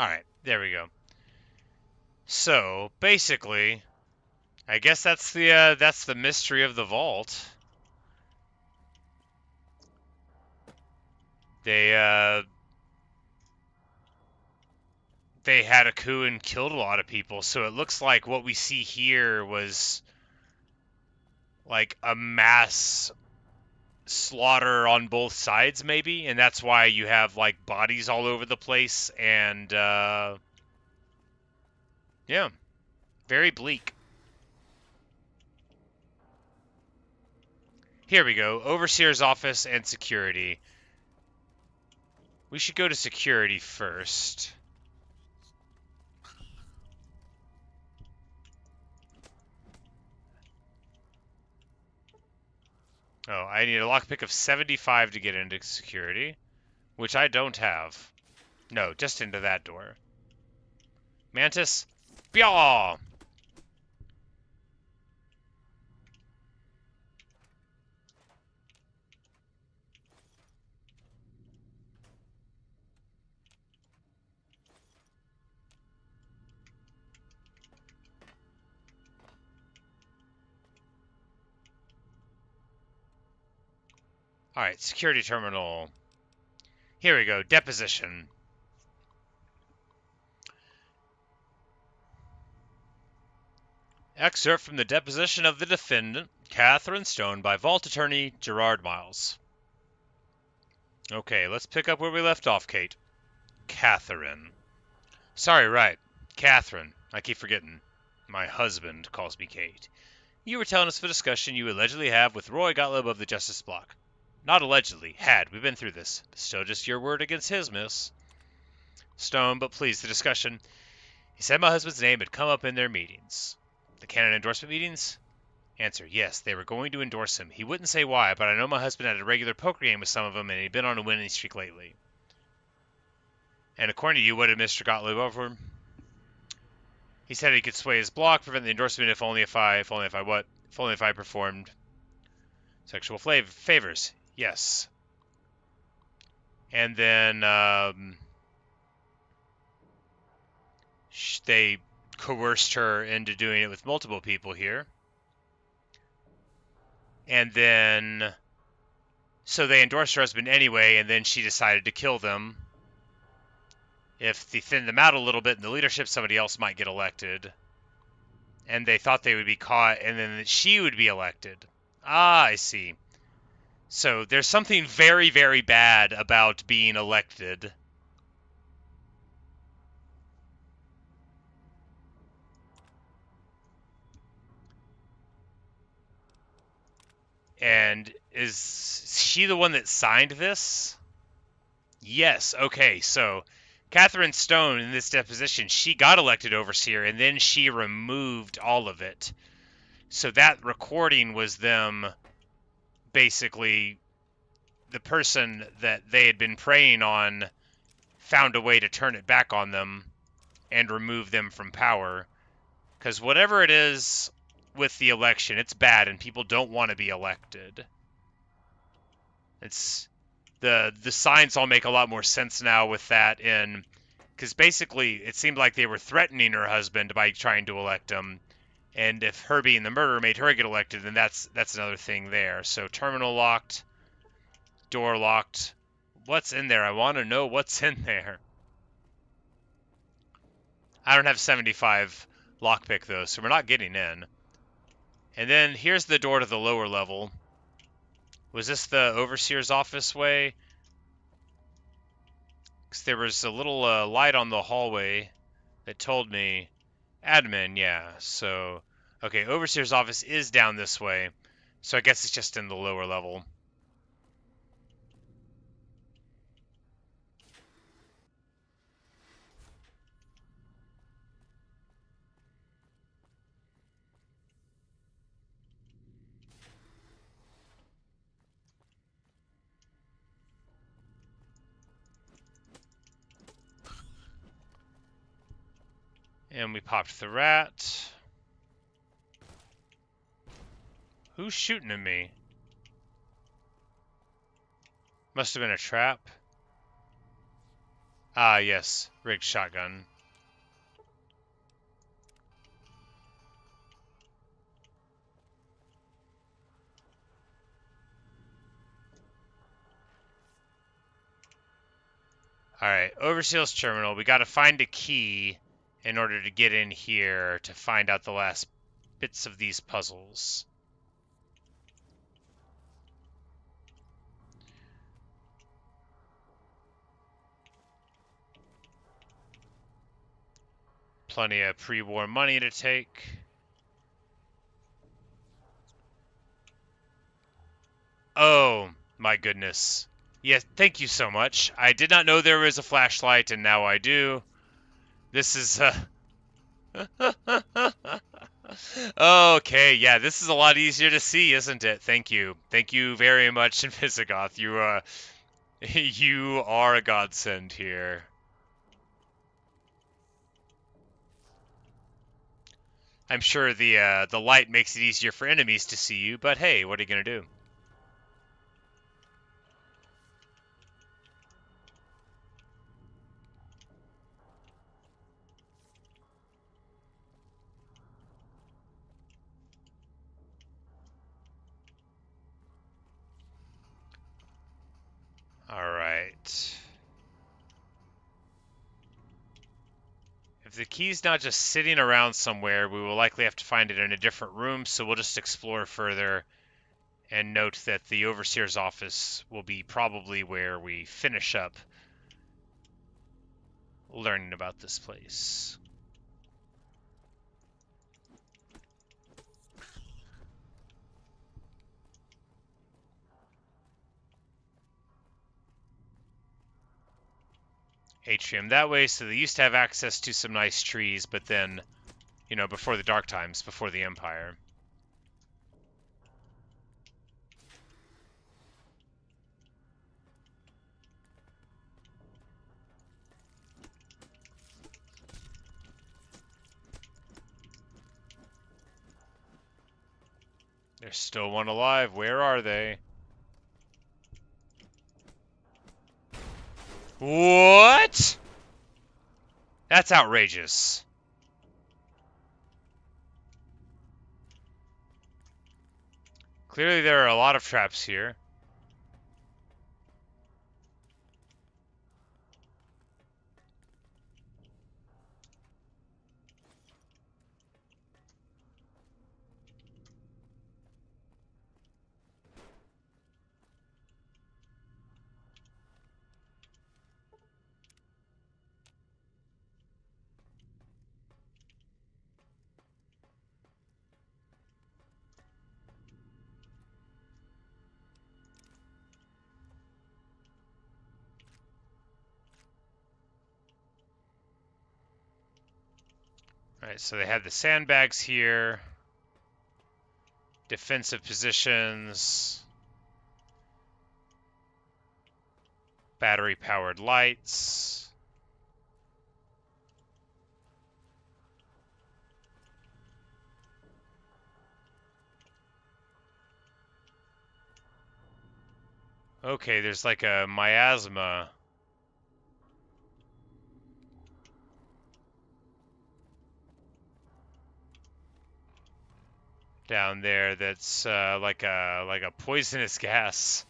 Alright, there we go. So, basically, I guess that's the mystery of the vault. They had a coup and killed a lot of people, so it looks like what we see here was like a mass slaughter on both sides, maybe, and that's why you have like bodies all over the place, and yeah, very bleak. Here we go, Overseer's office and security. We should go to security first. Oh, I need a lockpick of 75 to get into security, which I don't have. No, just into that door. Mantis, byaw! Alright, security terminal. Here we go, deposition. Excerpt from the deposition of the defendant, Catherine Stone, by Vault Attorney Gerard Miles. Okay, let's pick up where we left off, Kate. Catherine. Sorry, right. Catherine. I keep forgetting. My husband calls me Kate. You were telling us of a discussion you allegedly have with Roy Gottlieb of the Justice Block. Not allegedly. Had. We've been through this. Still just your word against his, miss. Stone, but please, the discussion. He said my husband's name had come up in their meetings. The canon endorsement meetings? Answer, yes, they were going to endorse him. He wouldn't say why, but I know my husband had a regular poker game with some of them, and he'd been on a winning streak lately. And according to you, what did Mr. Gottlieb offer him? He said he could sway his block, prevent the endorsement if only if I performed sexual favors. Yes. And then they coerced her into doing it with multiple people here. And then so they endorsed her husband anyway, and then she decided to kill them. If they thinned them out a little bit in the leadership, somebody else might get elected. And they thought they would be caught, and then she would be elected. Ah, I see. So there's something very, very bad about being elected. And is she the one that signed this? Yes. Okay, so Catherine Stone, in this deposition, she got elected overseer, and then she removed all of it. So that recording was them, basically, the person that they had been preying on found a way to turn it back on them and remove them from power. Because whatever it is with the election, it's bad, and people don't want to be elected. It's the signs all make a lot more sense now with that, in because basically it seemed like they were threatening her husband by trying to elect him, and if her being the murderer made her get elected, then that's another thing there. So terminal locked, door locked. What's in there? I want to know what's in there. I don't have 75 lockpick though, so we're not getting in. And then here's the door to the lower level. Was this the overseer's office way? Because there was a little light on the hallway that told me admin, yeah. So, okay, overseer's office is down this way. So I guess it's just in the lower level. And we popped the rat. Who's shooting at me? Must have been a trap. Ah, yes. Rigged shotgun. Alright, Overseal's terminal. We gotta find a key in order to get in here to find out the last bits of these puzzles. Plenty of pre-war money to take. Oh, my goodness. Yes, thank you so much. I did not know there was a flashlight, and now I do. This is, okay, yeah, this is a lot easier to see, isn't it? Thank you. Thank you very much, Visigoth. You are a godsend here. I'm sure the light makes it easier for enemies to see you, but hey, what are you gonna do? Alright. If the key's not just sitting around somewhere, we will likely have to find it in a different room, so we'll just explore further and note that the Overseer's office will be probably where we finish up learning about this place. Atrium that way, so they used to have access to some nice trees, but then, you know, before the Dark Times, before the Empire. There's still one alive. Where are they? What? That's outrageous. Clearly there are a lot of traps here. Alright, so they had the sandbags here. Defensive positions. Battery-powered lights. Okay, there's like a miasma. Down there that's like a poisonous gas.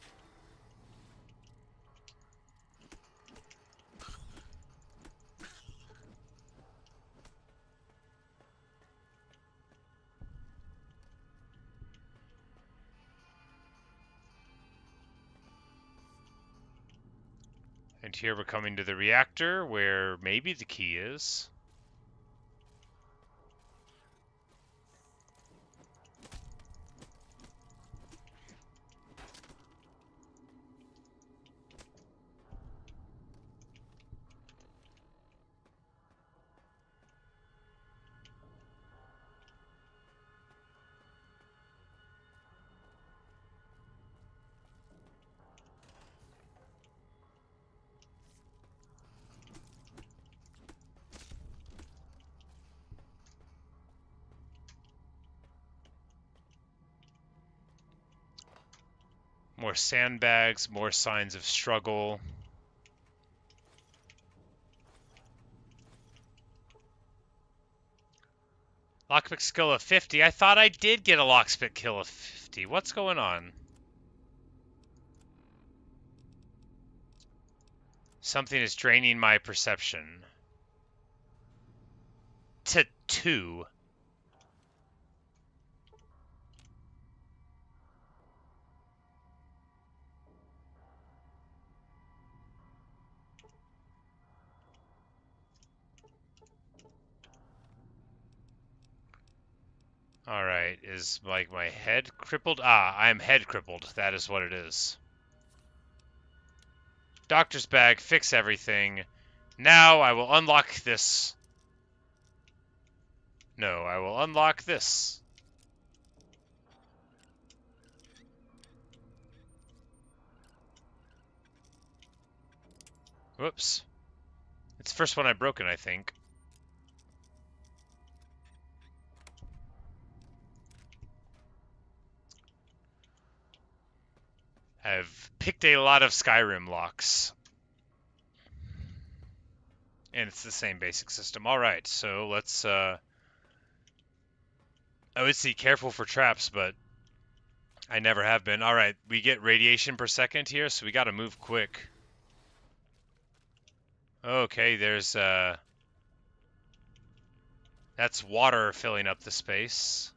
And here we're coming to the reactor where maybe the key is. More sandbags, more signs of struggle. Lockpick skill of 50. I thought I did get a lockpick kill of 50. What's going on? Something is draining my perception. To 2. Alright, is like my head crippled? Ah, I am head crippled. That is what it is. Doctor's bag, fix everything. Now I will unlock this. No, I will unlock this. Whoops. It's the first one I've broken, I think. I've picked a lot of Skyrim locks. And it's the same basic system. Alright, so let's, I would say careful for traps, but I never have been. Alright, we get radiation per second here, so we gotta move quick. Okay, there's, that's water filling up the space.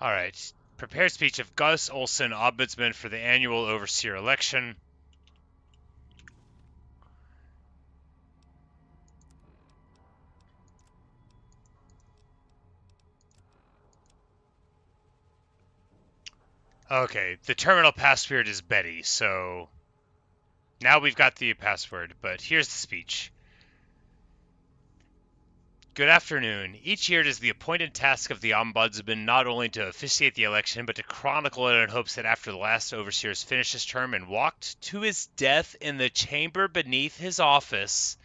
All right. Prepared speech of Gus Olson, Ombudsman for the annual Overseer election. Okay, the terminal password is Betty, so now we've got the password, but here's the speech. Good afternoon. Each year it is the appointed task of the Ombudsman not only to officiate the election, but to chronicle it in hopes that after the last overseer's finished his term and walked to his death in the chamber beneath his office,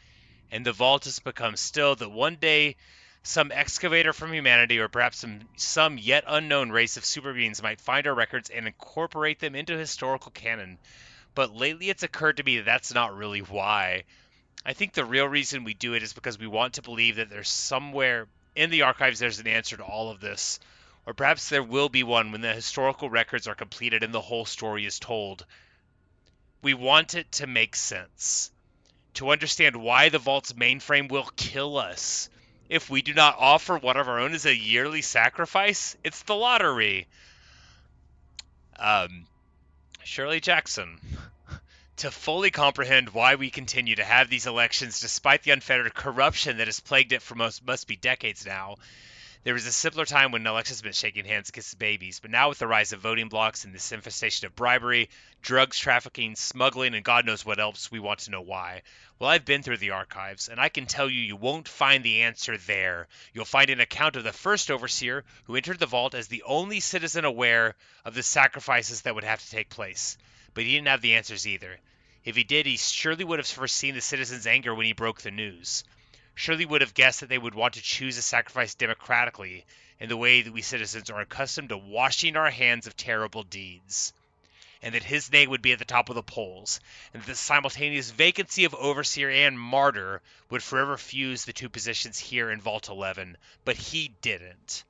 and the vault has become still, that one day some excavator from humanity, or perhaps some yet unknown race of super beings, might find our records and incorporate them into historical canon. But lately it's occurred to me that that's not really why. I think the real reason we do it is because we want to believe that there's somewhere in the archives there's an answer to all of this. Or perhaps there will be one when the historical records are completed and the whole story is told. We want it to make sense. To understand why the vault's mainframe will kill us if we do not offer one of our own as a yearly sacrifice. It's the lottery. Shirley Jackson. To fully comprehend why we continue to have these elections despite the unfettered corruption that has plagued it for must be decades now. There was a simpler time when elections meant shaking hands and kissing babies, but now with the rise of voting blocks and this infestation of bribery, drugs trafficking, smuggling, and God knows what else, we want to know why. Well, I've been through the archives, and I can tell you, you won't find the answer there. You'll find an account of the first overseer who entered the vault as the only citizen aware of the sacrifices that would have to take place. But he didn't have the answers either. If he did, he surely would have foreseen the citizens' anger when he broke the news. Surely would have guessed that they would want to choose a sacrifice democratically in the way that we citizens are accustomed to washing our hands of terrible deeds, and that his name would be at the top of the polls, and that the simultaneous vacancy of overseer and martyr would forever fuse the two positions here in Vault 11, but he didn't.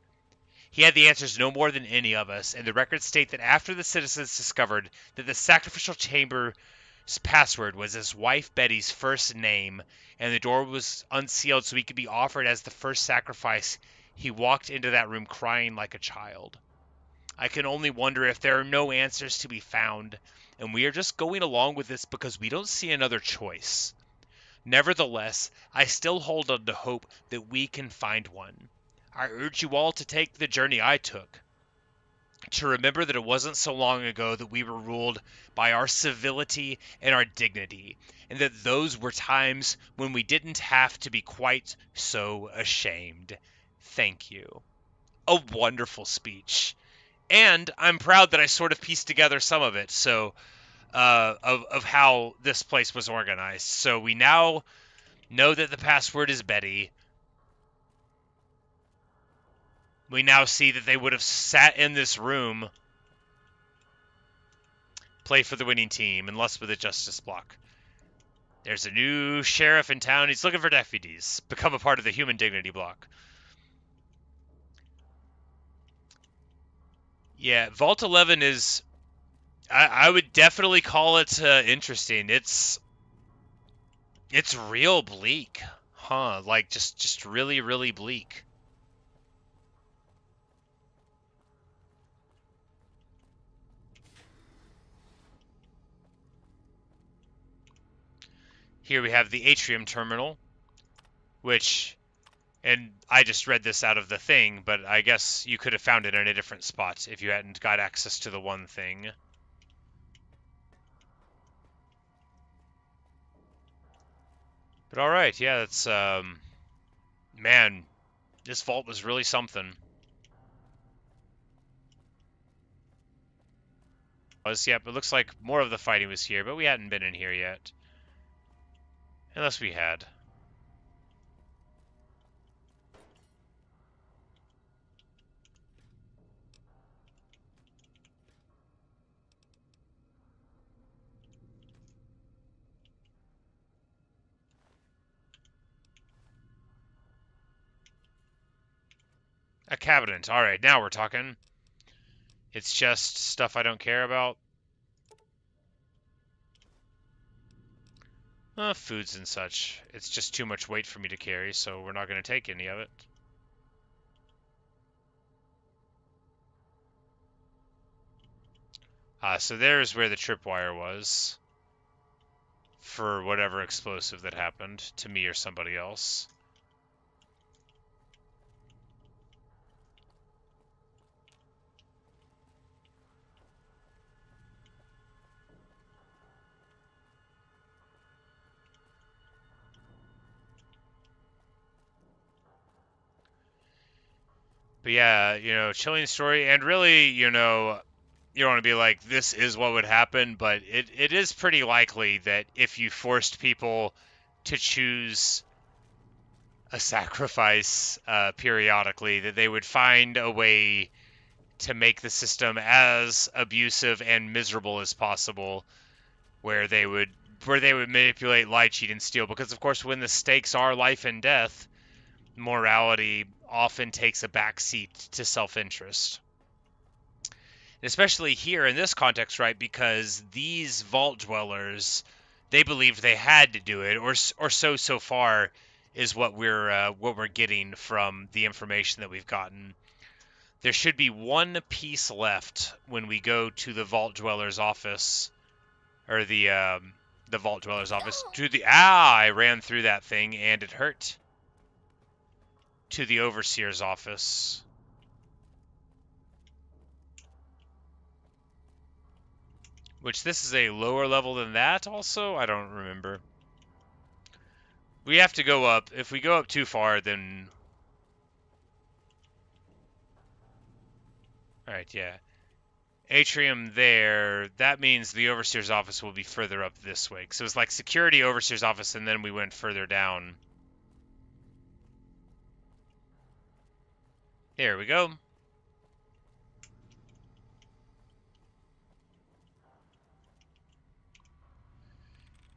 He had the answers no more than any of us, and the records state that after the citizens discovered that the sacrificial chamber's password was his wife Betty's first name, and the door was unsealed so he could be offered as the first sacrifice, he walked into that room crying like a child. I can only wonder if there are no answers to be found, and we are just going along with this because we don't see another choice. Nevertheless, I still hold on to hope that we can find one. I urge you all to take the journey I took, to remember that it wasn't so long ago that we were ruled by our civility and our dignity, and that those were times when we didn't have to be quite so ashamed. Thank you. A wonderful speech. And I'm proud that I sort of pieced together some of it, so of how this place was organized. So we now know that the password is Betty. We now see that they would have sat in this room, play for the winning team, unless with a justice block. There's a new sheriff in town. He's looking for deputies. Become a part of the human dignity block. Yeah, Vault 11 is... I would definitely call it interesting. It's real bleak. Huh, like just really, really bleak. Here we have the atrium terminal, which, and I just read this out of the thing, but I guess you could have found it in a different spot if you hadn't got access to the one thing. But alright, yeah, that's, man, this vault was really something. Yep, it looks like more of the fighting was here, but we hadn't been in here yet. Unless we had. A cabinet. Alright, now we're talking. It's just stuff I don't care about. Foods and such. It's just too much weight for me to carry, so we're not going to take any of it. So there's where the tripwire was. For whatever explosive that happened to me or somebody else. But yeah, you know, chilling story, and really, you know, you don't want to be like, this is what would happen, but it is pretty likely that if you forced people to choose a sacrifice periodically, that they would find a way to make the system as abusive and miserable as possible, where they would manipulate, lie, cheat, and steal. Because of course, when the stakes are life and death, morality often takes a backseat to self-interest. Especially here in this context, right? Because these vault dwellers, they believed they had to do it, or so far is what we're getting from the information that we've gotten. There should be one piece left when we go to the vault dweller's office, or the vault dweller's office. I ran through that thing and it hurt. To the overseer's office. Which this is a lower level than that also? I don't remember. We have to go up. If we go up too far, then... Alright, yeah. Atrium there. That means the overseer's office will be further up this way. So it's like security, overseer's office, and then we went further down. There we go.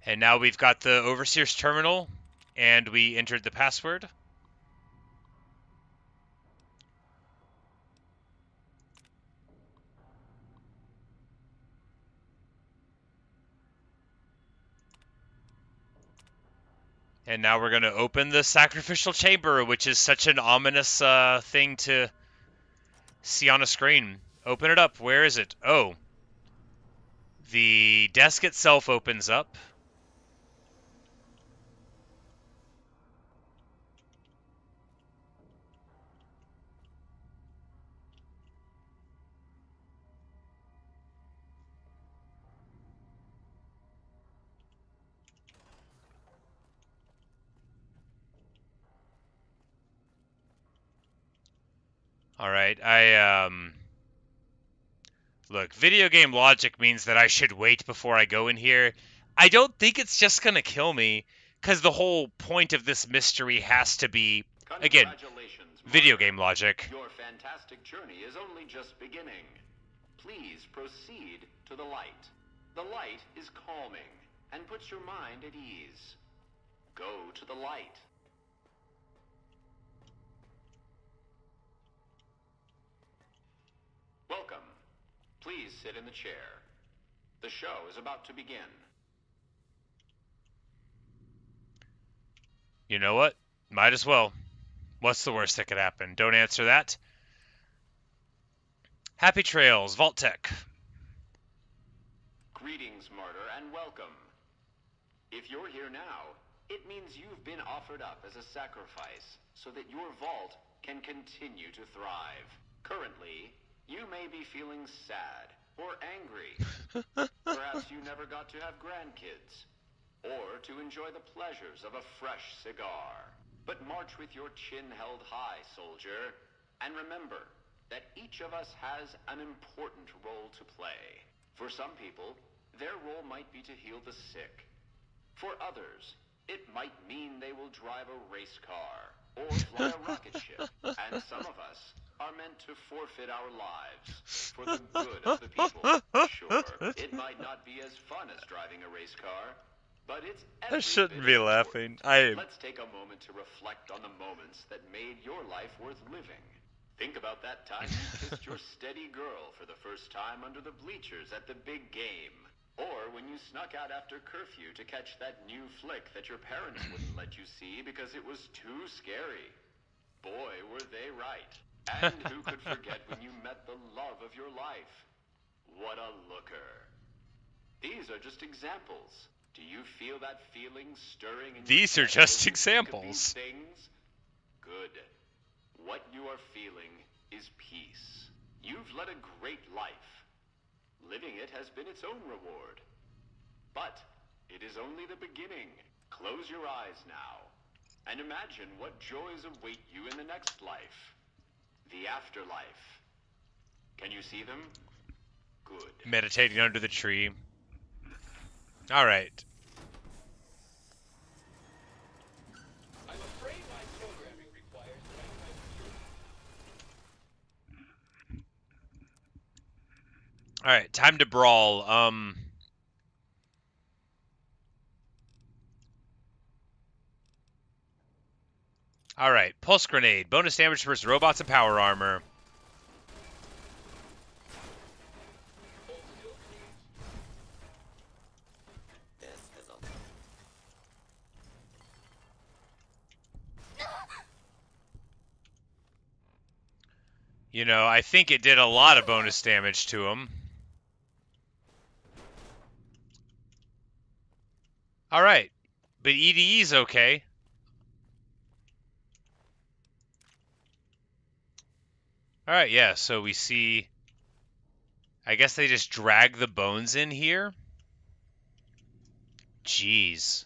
And now we've got the overseer's terminal, and we entered the password. And now we're going to open the sacrificial chamber, which is such an ominous thing to see on a screen. Open it up. Where is it? Oh. The desk itself opens up. Alright, Look, video game logic means that I should wait before I go in here. I don't think it's just gonna kill me, because the whole point of this mystery has to be, again, video game logic. Your fantastic journey is only just beginning. Please proceed to the light. The light is calming and puts your mind at ease. Go to the light. Welcome. Please sit in the chair. The show is about to begin. You know what? Might as well. What's the worst that could happen? Don't answer that. Happy trails, Vault Tech. Greetings, martyr, and welcome. If you're here now, it means you've been offered up as a sacrifice so that your vault can continue to thrive. Currently, you may be feeling sad or angry. Perhaps you never got to have grandkids, or to enjoy the pleasures of a fresh cigar. But march with your chin held high, soldier, and remember that each of us has an important role to play. For some people, their role might be to heal the sick. For others, it might mean they will drive a race car or fly a rocket ship. And some of us are meant to forfeit our lives for the good of the people. Sure, it might not be as fun as driving a race car, but it's I shouldn't be laughing. Let's take a moment to reflect on the moments that made your life worth living. Think about that time you kissed your steady girl for the first time under the bleachers at the big game. Or when you snuck out after curfew to catch that new flick that your parents wouldn't let you see because it was too scary. Boy, were they right. And who could forget when you met the love of your life? What a looker. These are just examples. Do you feel that feeling stirring in These are just examples. Things? Good. What you are feeling is peace. You've led a great life. Living it has been its own reward. But it is only the beginning. Close your eyes now and imagine what joys await you in the next life. The afterlife. Can you see them? Good. Meditating under the tree. All right. I'm afraid my programming requires that All right, time to brawl. All right, pulse grenade. Bonus damage versus robots and power armor. You know, I think it did a lot of bonus damage to him. All right, but EDE's okay. All right, yeah, so we see... I guess they just drag the bones in here? Jeez.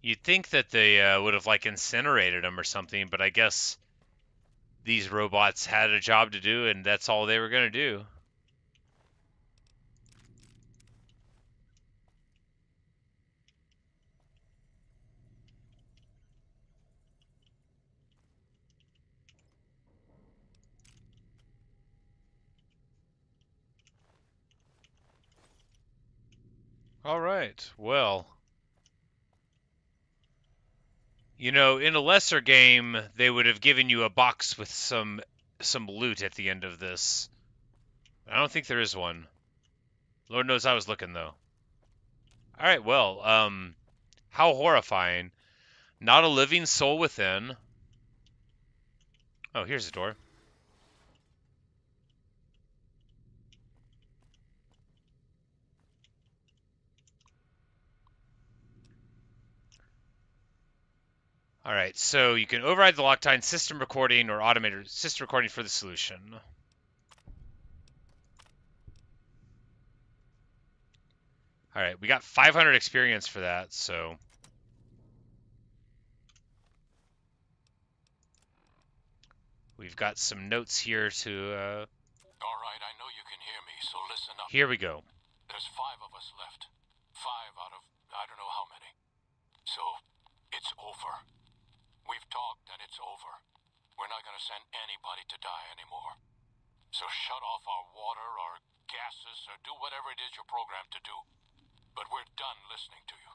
You'd think that they would have, like, incinerated them or something, but I guess these robots had a job to do, and that's all they were going to do. All right, well... You know, in a lesser game, they would have given you a box with some loot at the end of this. I don't think there is one. Lord knows I was looking, though. All right, well, how horrifying. Not a living soul within. Oh, here's a door. All right, so you can override the Loctite system recording or automated system recording for the solution. All right, we got 500 experience for that, so... We've got some notes here to... All right, I know you can hear me, so listen up. Here we go. There's 5 of us left. 5 out of I don't know how many. So, it's over. We've talked and it's over. We're not going to send anybody to die anymore. So shut off our water, our gases, or do whatever it is you're programmed to do. But we're done listening to you.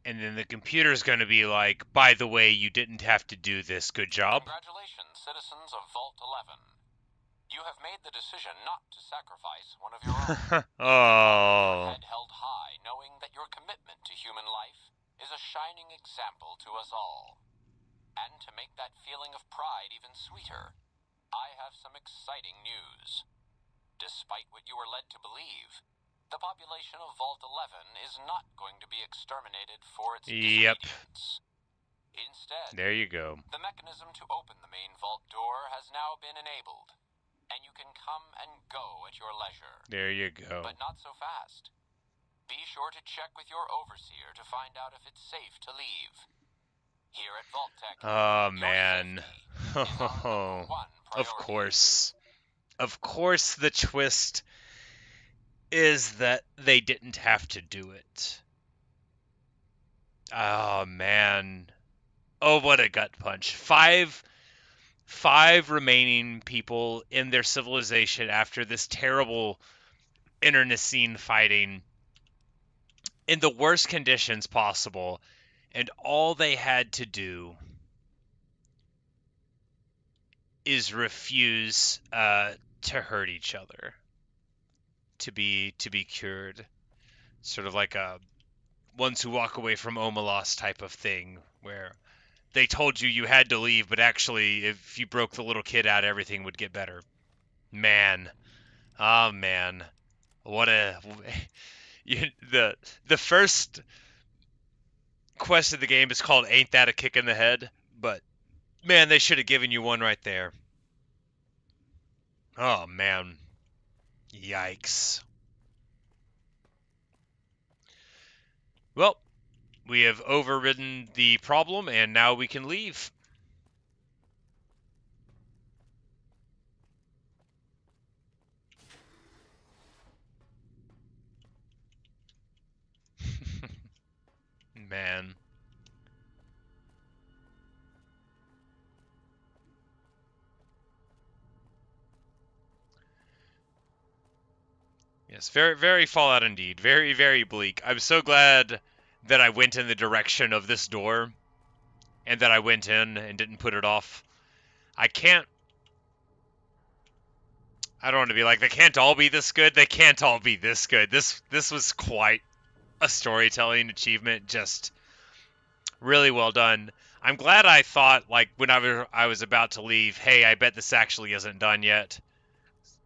And then the computer's going to be like, by the way, you didn't have to do this. Good job. Congratulations, citizens of Vault 11. You have made the decision not to sacrifice one of your own. Oh. Head held high, knowing that your commitment to human life is a shining example to us all. And to make that feeling of pride even sweeter, I have some exciting news. Despite what you were led to believe, the population of Vault 11 is not going to be exterminated for its disobedience. Instead, there you go. The mechanism to open the main vault door has now been enabled, and you can come and go at your leisure. There you go. But not so fast. Be sure to check with your overseer to find out if it's safe to leave. Here at Vault Tech. Oh, man. Of course. Of course the twist is that they didn't have to do it. Oh, man. Oh, what a gut punch. Five remaining people in their civilization after this terrible internecine fighting in the worst conditions possible, and all they had to do is refuse to hurt each other, to be cured, sort of like a ones who walk away from Omelos type of thing, where they told you had to leave, but actually, if you broke the little kid out, everything would get better. Man, oh man, what a the first quest of the game is called "Ain't That a Kick in the Head?" But man, they should have given you one right there. Oh man, yikes. Well, We have overridden the problem, and now we can leave. Man. Yes, very, very Fallout indeed. Very, very bleak. I'm so glad that I went in the direction of this door, and that I went in and didn't put it off. I don't want to be like, they can't all be this good. They can't all be this good. This was quite a storytelling achievement. Just really well done. I'm glad I thought, like, when I was about to leave, hey, I bet this actually isn't done yet.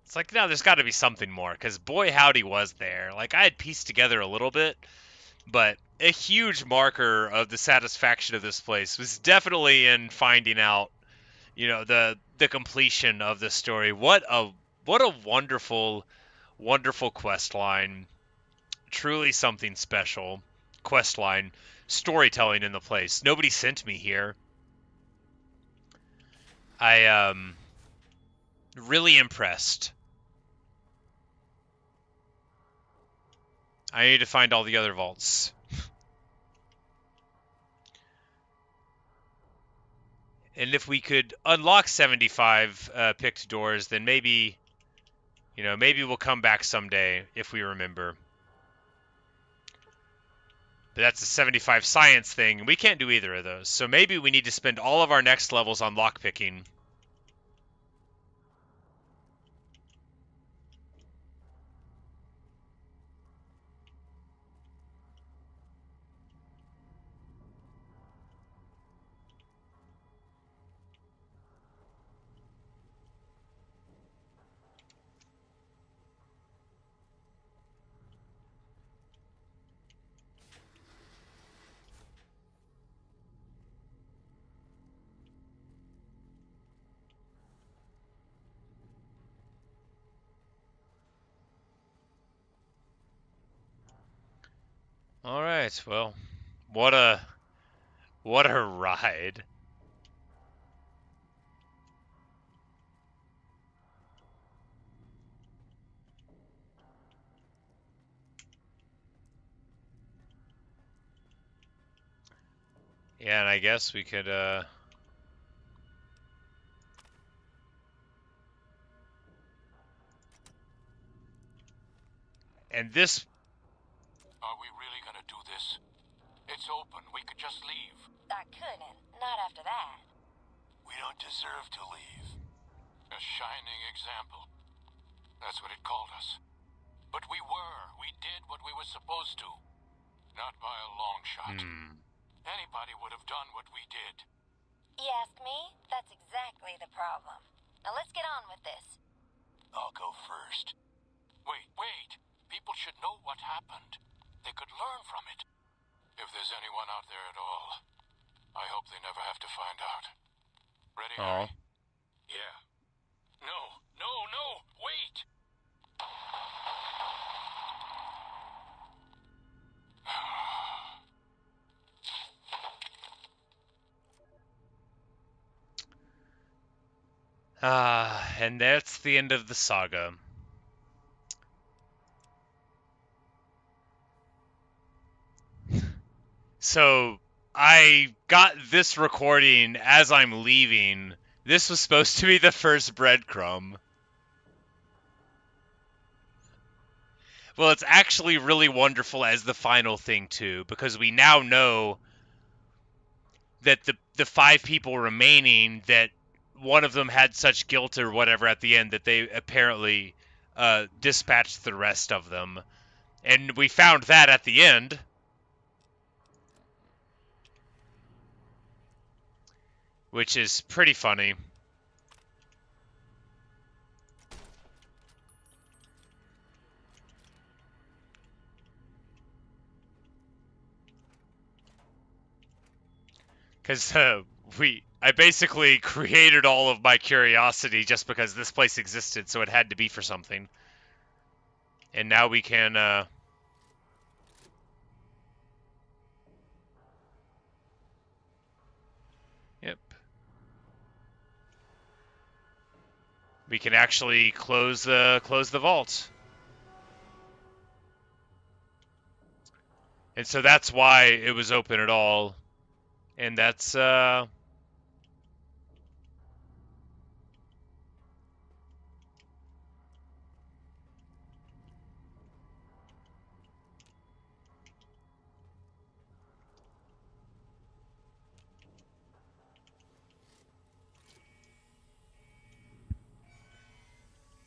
It's like, no, there's got to be something more, because boy, howdy was there. Like, I had pieced together a little bit, but a huge marker of the satisfaction of this place was definitely in finding out, you know, the completion of the story. What a wonderful, wonderful quest line. Truly something special. Quest line. Storytelling in the place. Nobody sent me here. I really impressed. I need to find all the other vaults. And if we could unlock 75 picked doors, then maybe, you know, maybe we'll come back someday if we remember. But that's a 75 science thing, and we can't do either of those. So maybe we need to spend all of our next levels on lockpicking. All right, well, what a ride. Yeah, and I guess we could and this. Are we really gonna do this? It's open. We could just leave. I couldn't. Not after that. We don't deserve to leave. A shining example. That's what it called us. But we were. We did what we were supposed to. Not by a long shot. Anybody would have done what we did. You ask me? That's exactly the problem. Now let's get on with this. I'll go first. Wait. People should know what happened. They could learn from it. If there's anyone out there at all, I hope they never have to find out. Ready, Harry? Yeah. No, wait! And that's the end of the saga. So, I got this recording as I'm leaving. This was supposed to be the first breadcrumb. Well, it's actually really wonderful as the final thing, too, because we now know that the 5 people remaining, that one of them had such guilt or whatever at the end that they apparently dispatched the rest of them. And we found that at the end. Which is pretty funny. Because I basically created all of my curiosity just because this place existed, so it had to be for something. And now we can we can actually close the vault. And so that's why it was open at all. And that's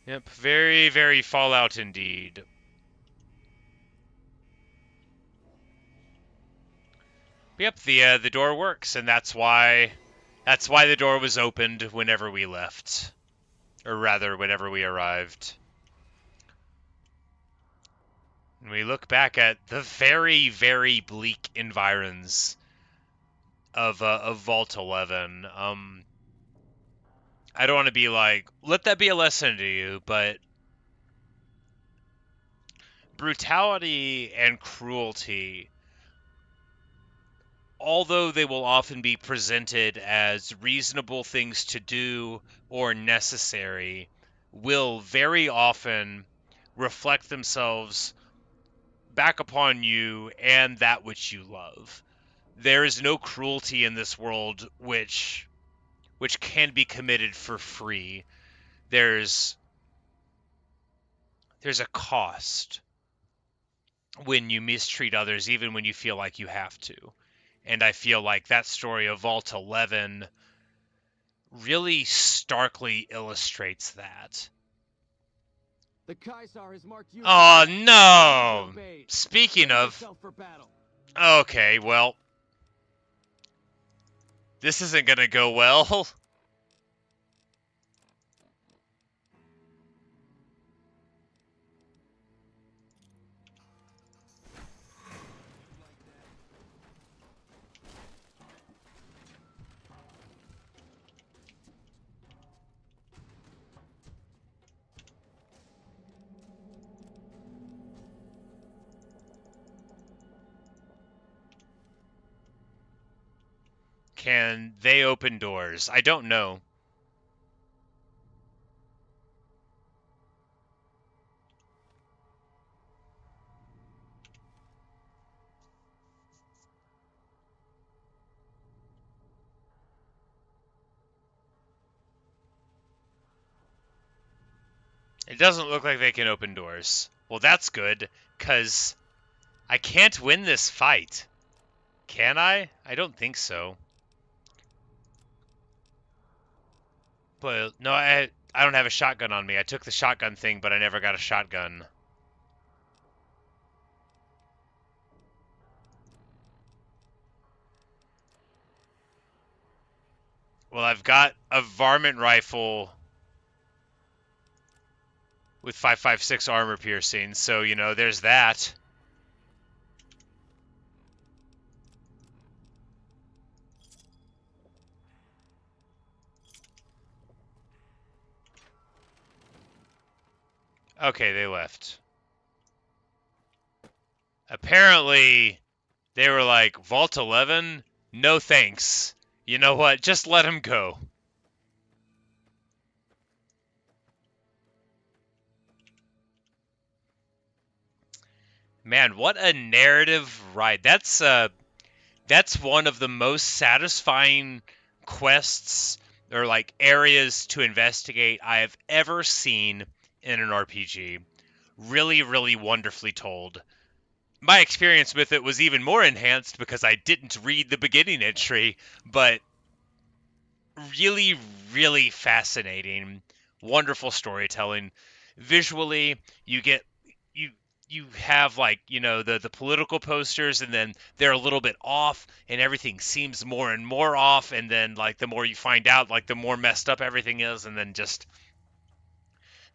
yep, very, very Fallout indeed. Yep, the door works, and that's why the door was opened whenever we left, or rather, whenever we arrived. And we look back at the very, very bleak environs of Vault 11. I don't want to be like, let that be a lesson to you, but brutality and cruelty, although they will often be presented as reasonable things to do or necessary, will very often reflect themselves back upon you and that which you love. There is no cruelty in this world which can be committed for free. There's a cost when you mistreat others, even when you feel like you have to. And I feel like that story of Vault 11 really starkly illustrates that. The Kaisar has marked you. Oh no! Speaking of... Okay, well... This isn't gonna go well. Can they open doors? I don't know. It doesn't look like they can open doors. Well, that's good, because I can't win this fight. Can I? I don't think so. But no, I don't have a shotgun on me. I took the shotgun thing, but I never got a shotgun. Well, I've got a varmint rifle with 5.56 armor piercing, so, you know, there's that. Okay, they left. Apparently, they were like, Vault 11? No thanks. You know what? Just let him go. Man, what a narrative ride. That's one of the most satisfying quests or like areas to investigate I have ever seen in an RPG. Really, really wonderfully told. My experience with it was even more enhanced because I didn't read the beginning entry, but really, really fascinating. Wonderful storytelling. Visually, you have, like, you know, the political posters, and then they're a little bit off, and everything seems more and more off, and then, like, the more you find out, like, the more messed up everything is, and then just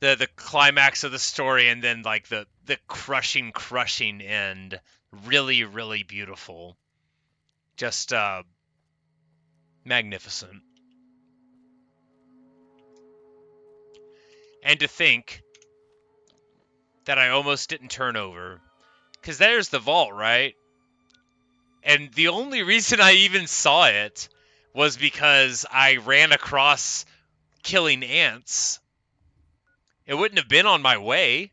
the climax of the story, and then, like, the crushing end. Really, really beautiful. Just magnificent. And to think that I almost didn't turn over. Because there's the vault, right? And the only reason I even saw it was because I ran across killing ants. It wouldn't have been on my way.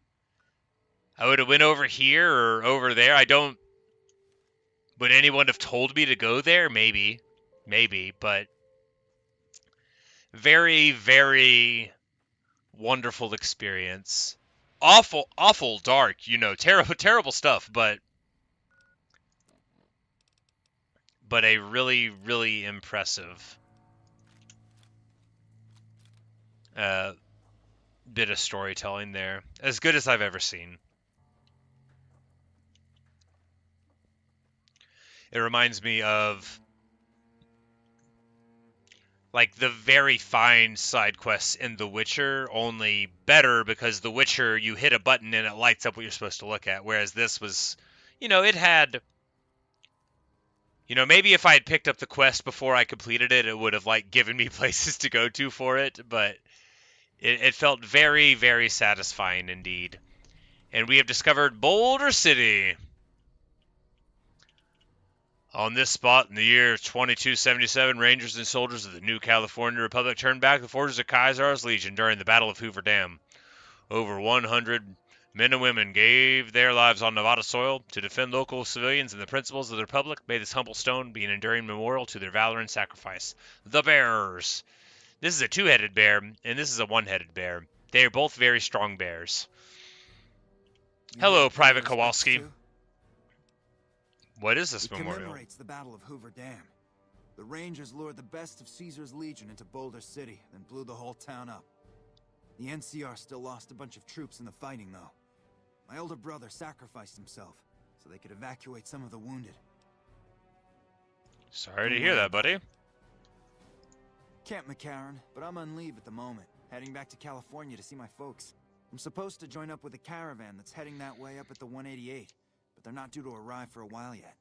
I would have went over here or over there. Would anyone have told me to go there? Maybe, but very, very wonderful experience. Awful dark, terrible stuff, but a really, really impressive bit of storytelling there. As good as I've ever seen. It reminds me of like the very fine side quests in The Witcher, only better because The Witcher, you hit a button and it lights up what you're supposed to look at, whereas this was, it had, maybe if I had picked up the quest before I completed it, it would have like given me places to go to for it, but it felt very, very satisfying indeed. And we have discovered Boulder City. On this spot in the year 2277, Rangers and soldiers of the New California Republic turned back the forces of Caesar's Legion during the Battle of Hoover Dam. Over 100 men and women gave their lives on Nevada soil to defend local civilians and the principles of the Republic. May this humble stone be an enduring memorial to their valor and sacrifice. The Bears. This is a two-headed bear, and this is a one-headed bear. They are both very strong bears. Hello, Private Kowalski. What is this memorial? It commemorates the Battle of Hoover Dam. The Rangers lured the best of Caesar's Legion into Boulder City, then blew the whole town up. The NCR still lost a bunch of troops in the fighting, though. My older brother sacrificed himself, so they could evacuate some of the wounded. Sorry to hear that, buddy. Camp McCarran, but I'm on leave at the moment, heading back to California to see my folks. I'm supposed to join up with a caravan that's heading that way up at the 188. But they're not due to arrive for a while yet.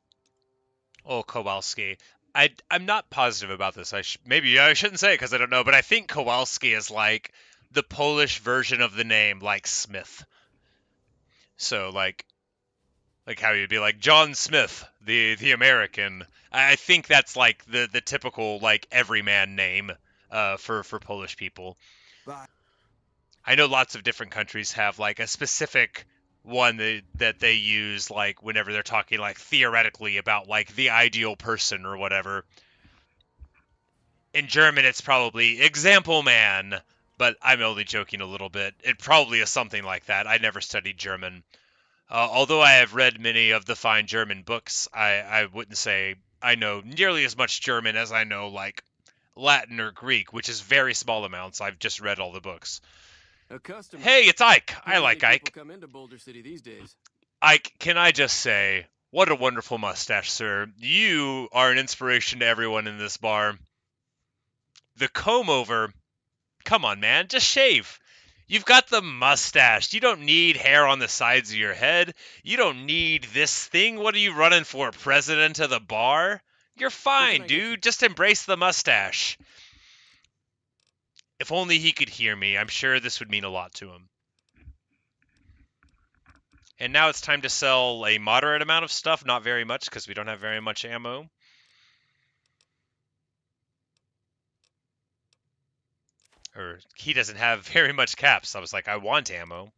Oh, Kowalski. I'm not positive about this. Maybe I shouldn't say it because I don't know, but I think Kowalski is like the Polish version of the name, like Smith. So like how you'd be like John Smith, the American. I think that's like the typical like everyman name for Polish people. Bye. I know lots of different countries have like a specific one that they use like whenever they're talking like theoretically about like the ideal person or whatever. In German it's probably example man, but I'm only joking a little bit. It probably is something like that. I never studied German. Although I have read many of the fine German books, I wouldn't say I know nearly as much German as I know like Latin or Greek, which is very small amounts. I've just read all the books. Hey, it's Ike. I like Ike. Come into Boulder City these days. Ike, can I just say, what a wonderful mustache, sir. You are an inspiration to everyone in this bar. The comb over, come on, man, just shave. You've got the mustache. You don't need hair on the sides of your head. You don't need this thing. What are you running for, president of the bar? You're fine, dude. Just embrace the mustache. If only he could hear me, I'm sure this would mean a lot to him. And now it's time to sell a moderate amount of stuff, not very much, because we don't have very much ammo. Or, he doesn't have very much caps. I was like, I want ammo.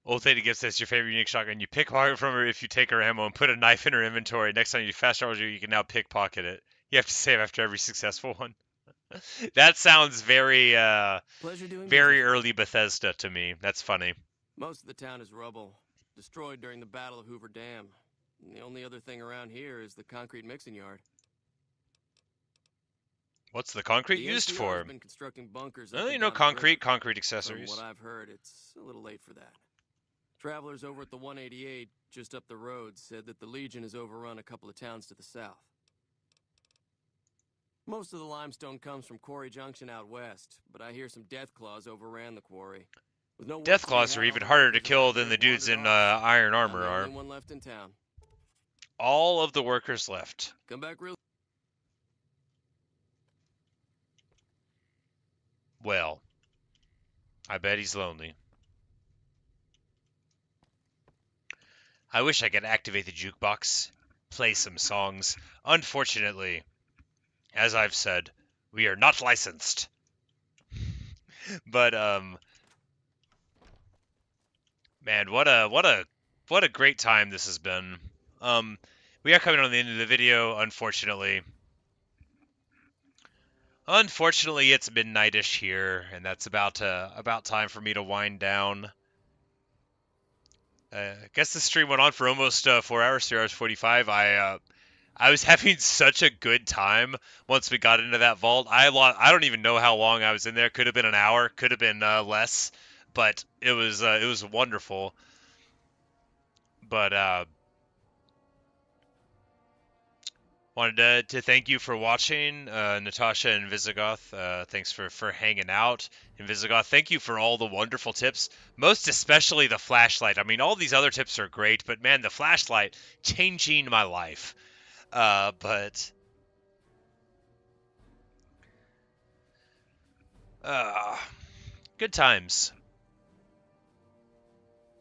Old Lady Gift says your favorite unique shotgun. You pickpocket from her if you take her ammo and put a knife in her inventory. Next time you fast travel, you can now pickpocket it. You have to save after every successful one. That sounds very, very early Bethesda to me. That's funny. Most of the town is rubble, destroyed during the Battle of Hoover Dam. And the only other thing around here is the concrete mixing yard. What's the concrete used for? Been constructing bunkers concrete accessories. From what I've heard, it's a little late for that. Travelers over at the 188, just up the road, said that the Legion has overrun a couple of towns to the south. Most of the limestone comes from Quarry Junction out west, but I hear some Deathclaws overran the quarry. With no Deathclaws are even harder to kill than the dudes in iron armor are. Only one left in town. All of the workers left. Come back real. Well, I bet he's lonely. I wish I could activate the jukebox, play some songs. Unfortunately, as I've said, we are not licensed. But man, what a great time this has been. We are coming on the end of the video, unfortunately. Unfortunately, it's midnightish here, and that's about time for me to wind down. I guess the stream went on for almost 4 hours, 3 hours 45. I was having such a good time once we got into that vault. I don't even know how long I was in there. Could have been an hour, could have been less, but it was wonderful. But wanted to thank you for watching, Natasha and Visigoth. Thanks for hanging out. And Visigoth, thank you for all the wonderful tips, most especially the flashlight. I mean, all these other tips are great, but man, the flashlight changing my life. But good times.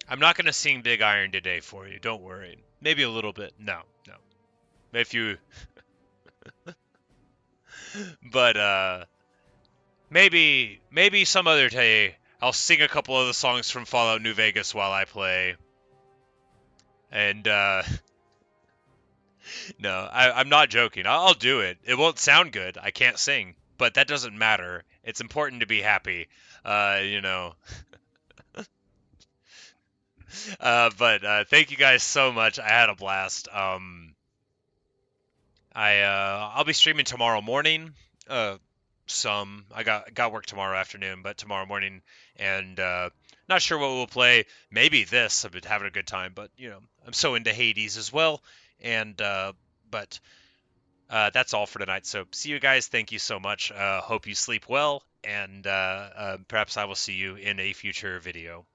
I'm not gonna sing Big Iron today for you. Don't worry. Maybe a little bit. No. If you, but maybe some other day I'll sing a couple of the songs from Fallout New Vegas while I play. And no, I'm not joking. I'll do it. It won't sound good. I can't sing, but that doesn't matter. It's important to be happy. You know. But thank you guys so much. I had a blast. I'll be streaming tomorrow morning. I got work tomorrow afternoon, but tomorrow morning, and not sure what we'll play. Maybe this. I've been having a good time, but you know, I'm so into Hades as well. And but that's all for tonight. So see you guys. Thank you so much. Hope you sleep well, and perhaps I will see you in a future video.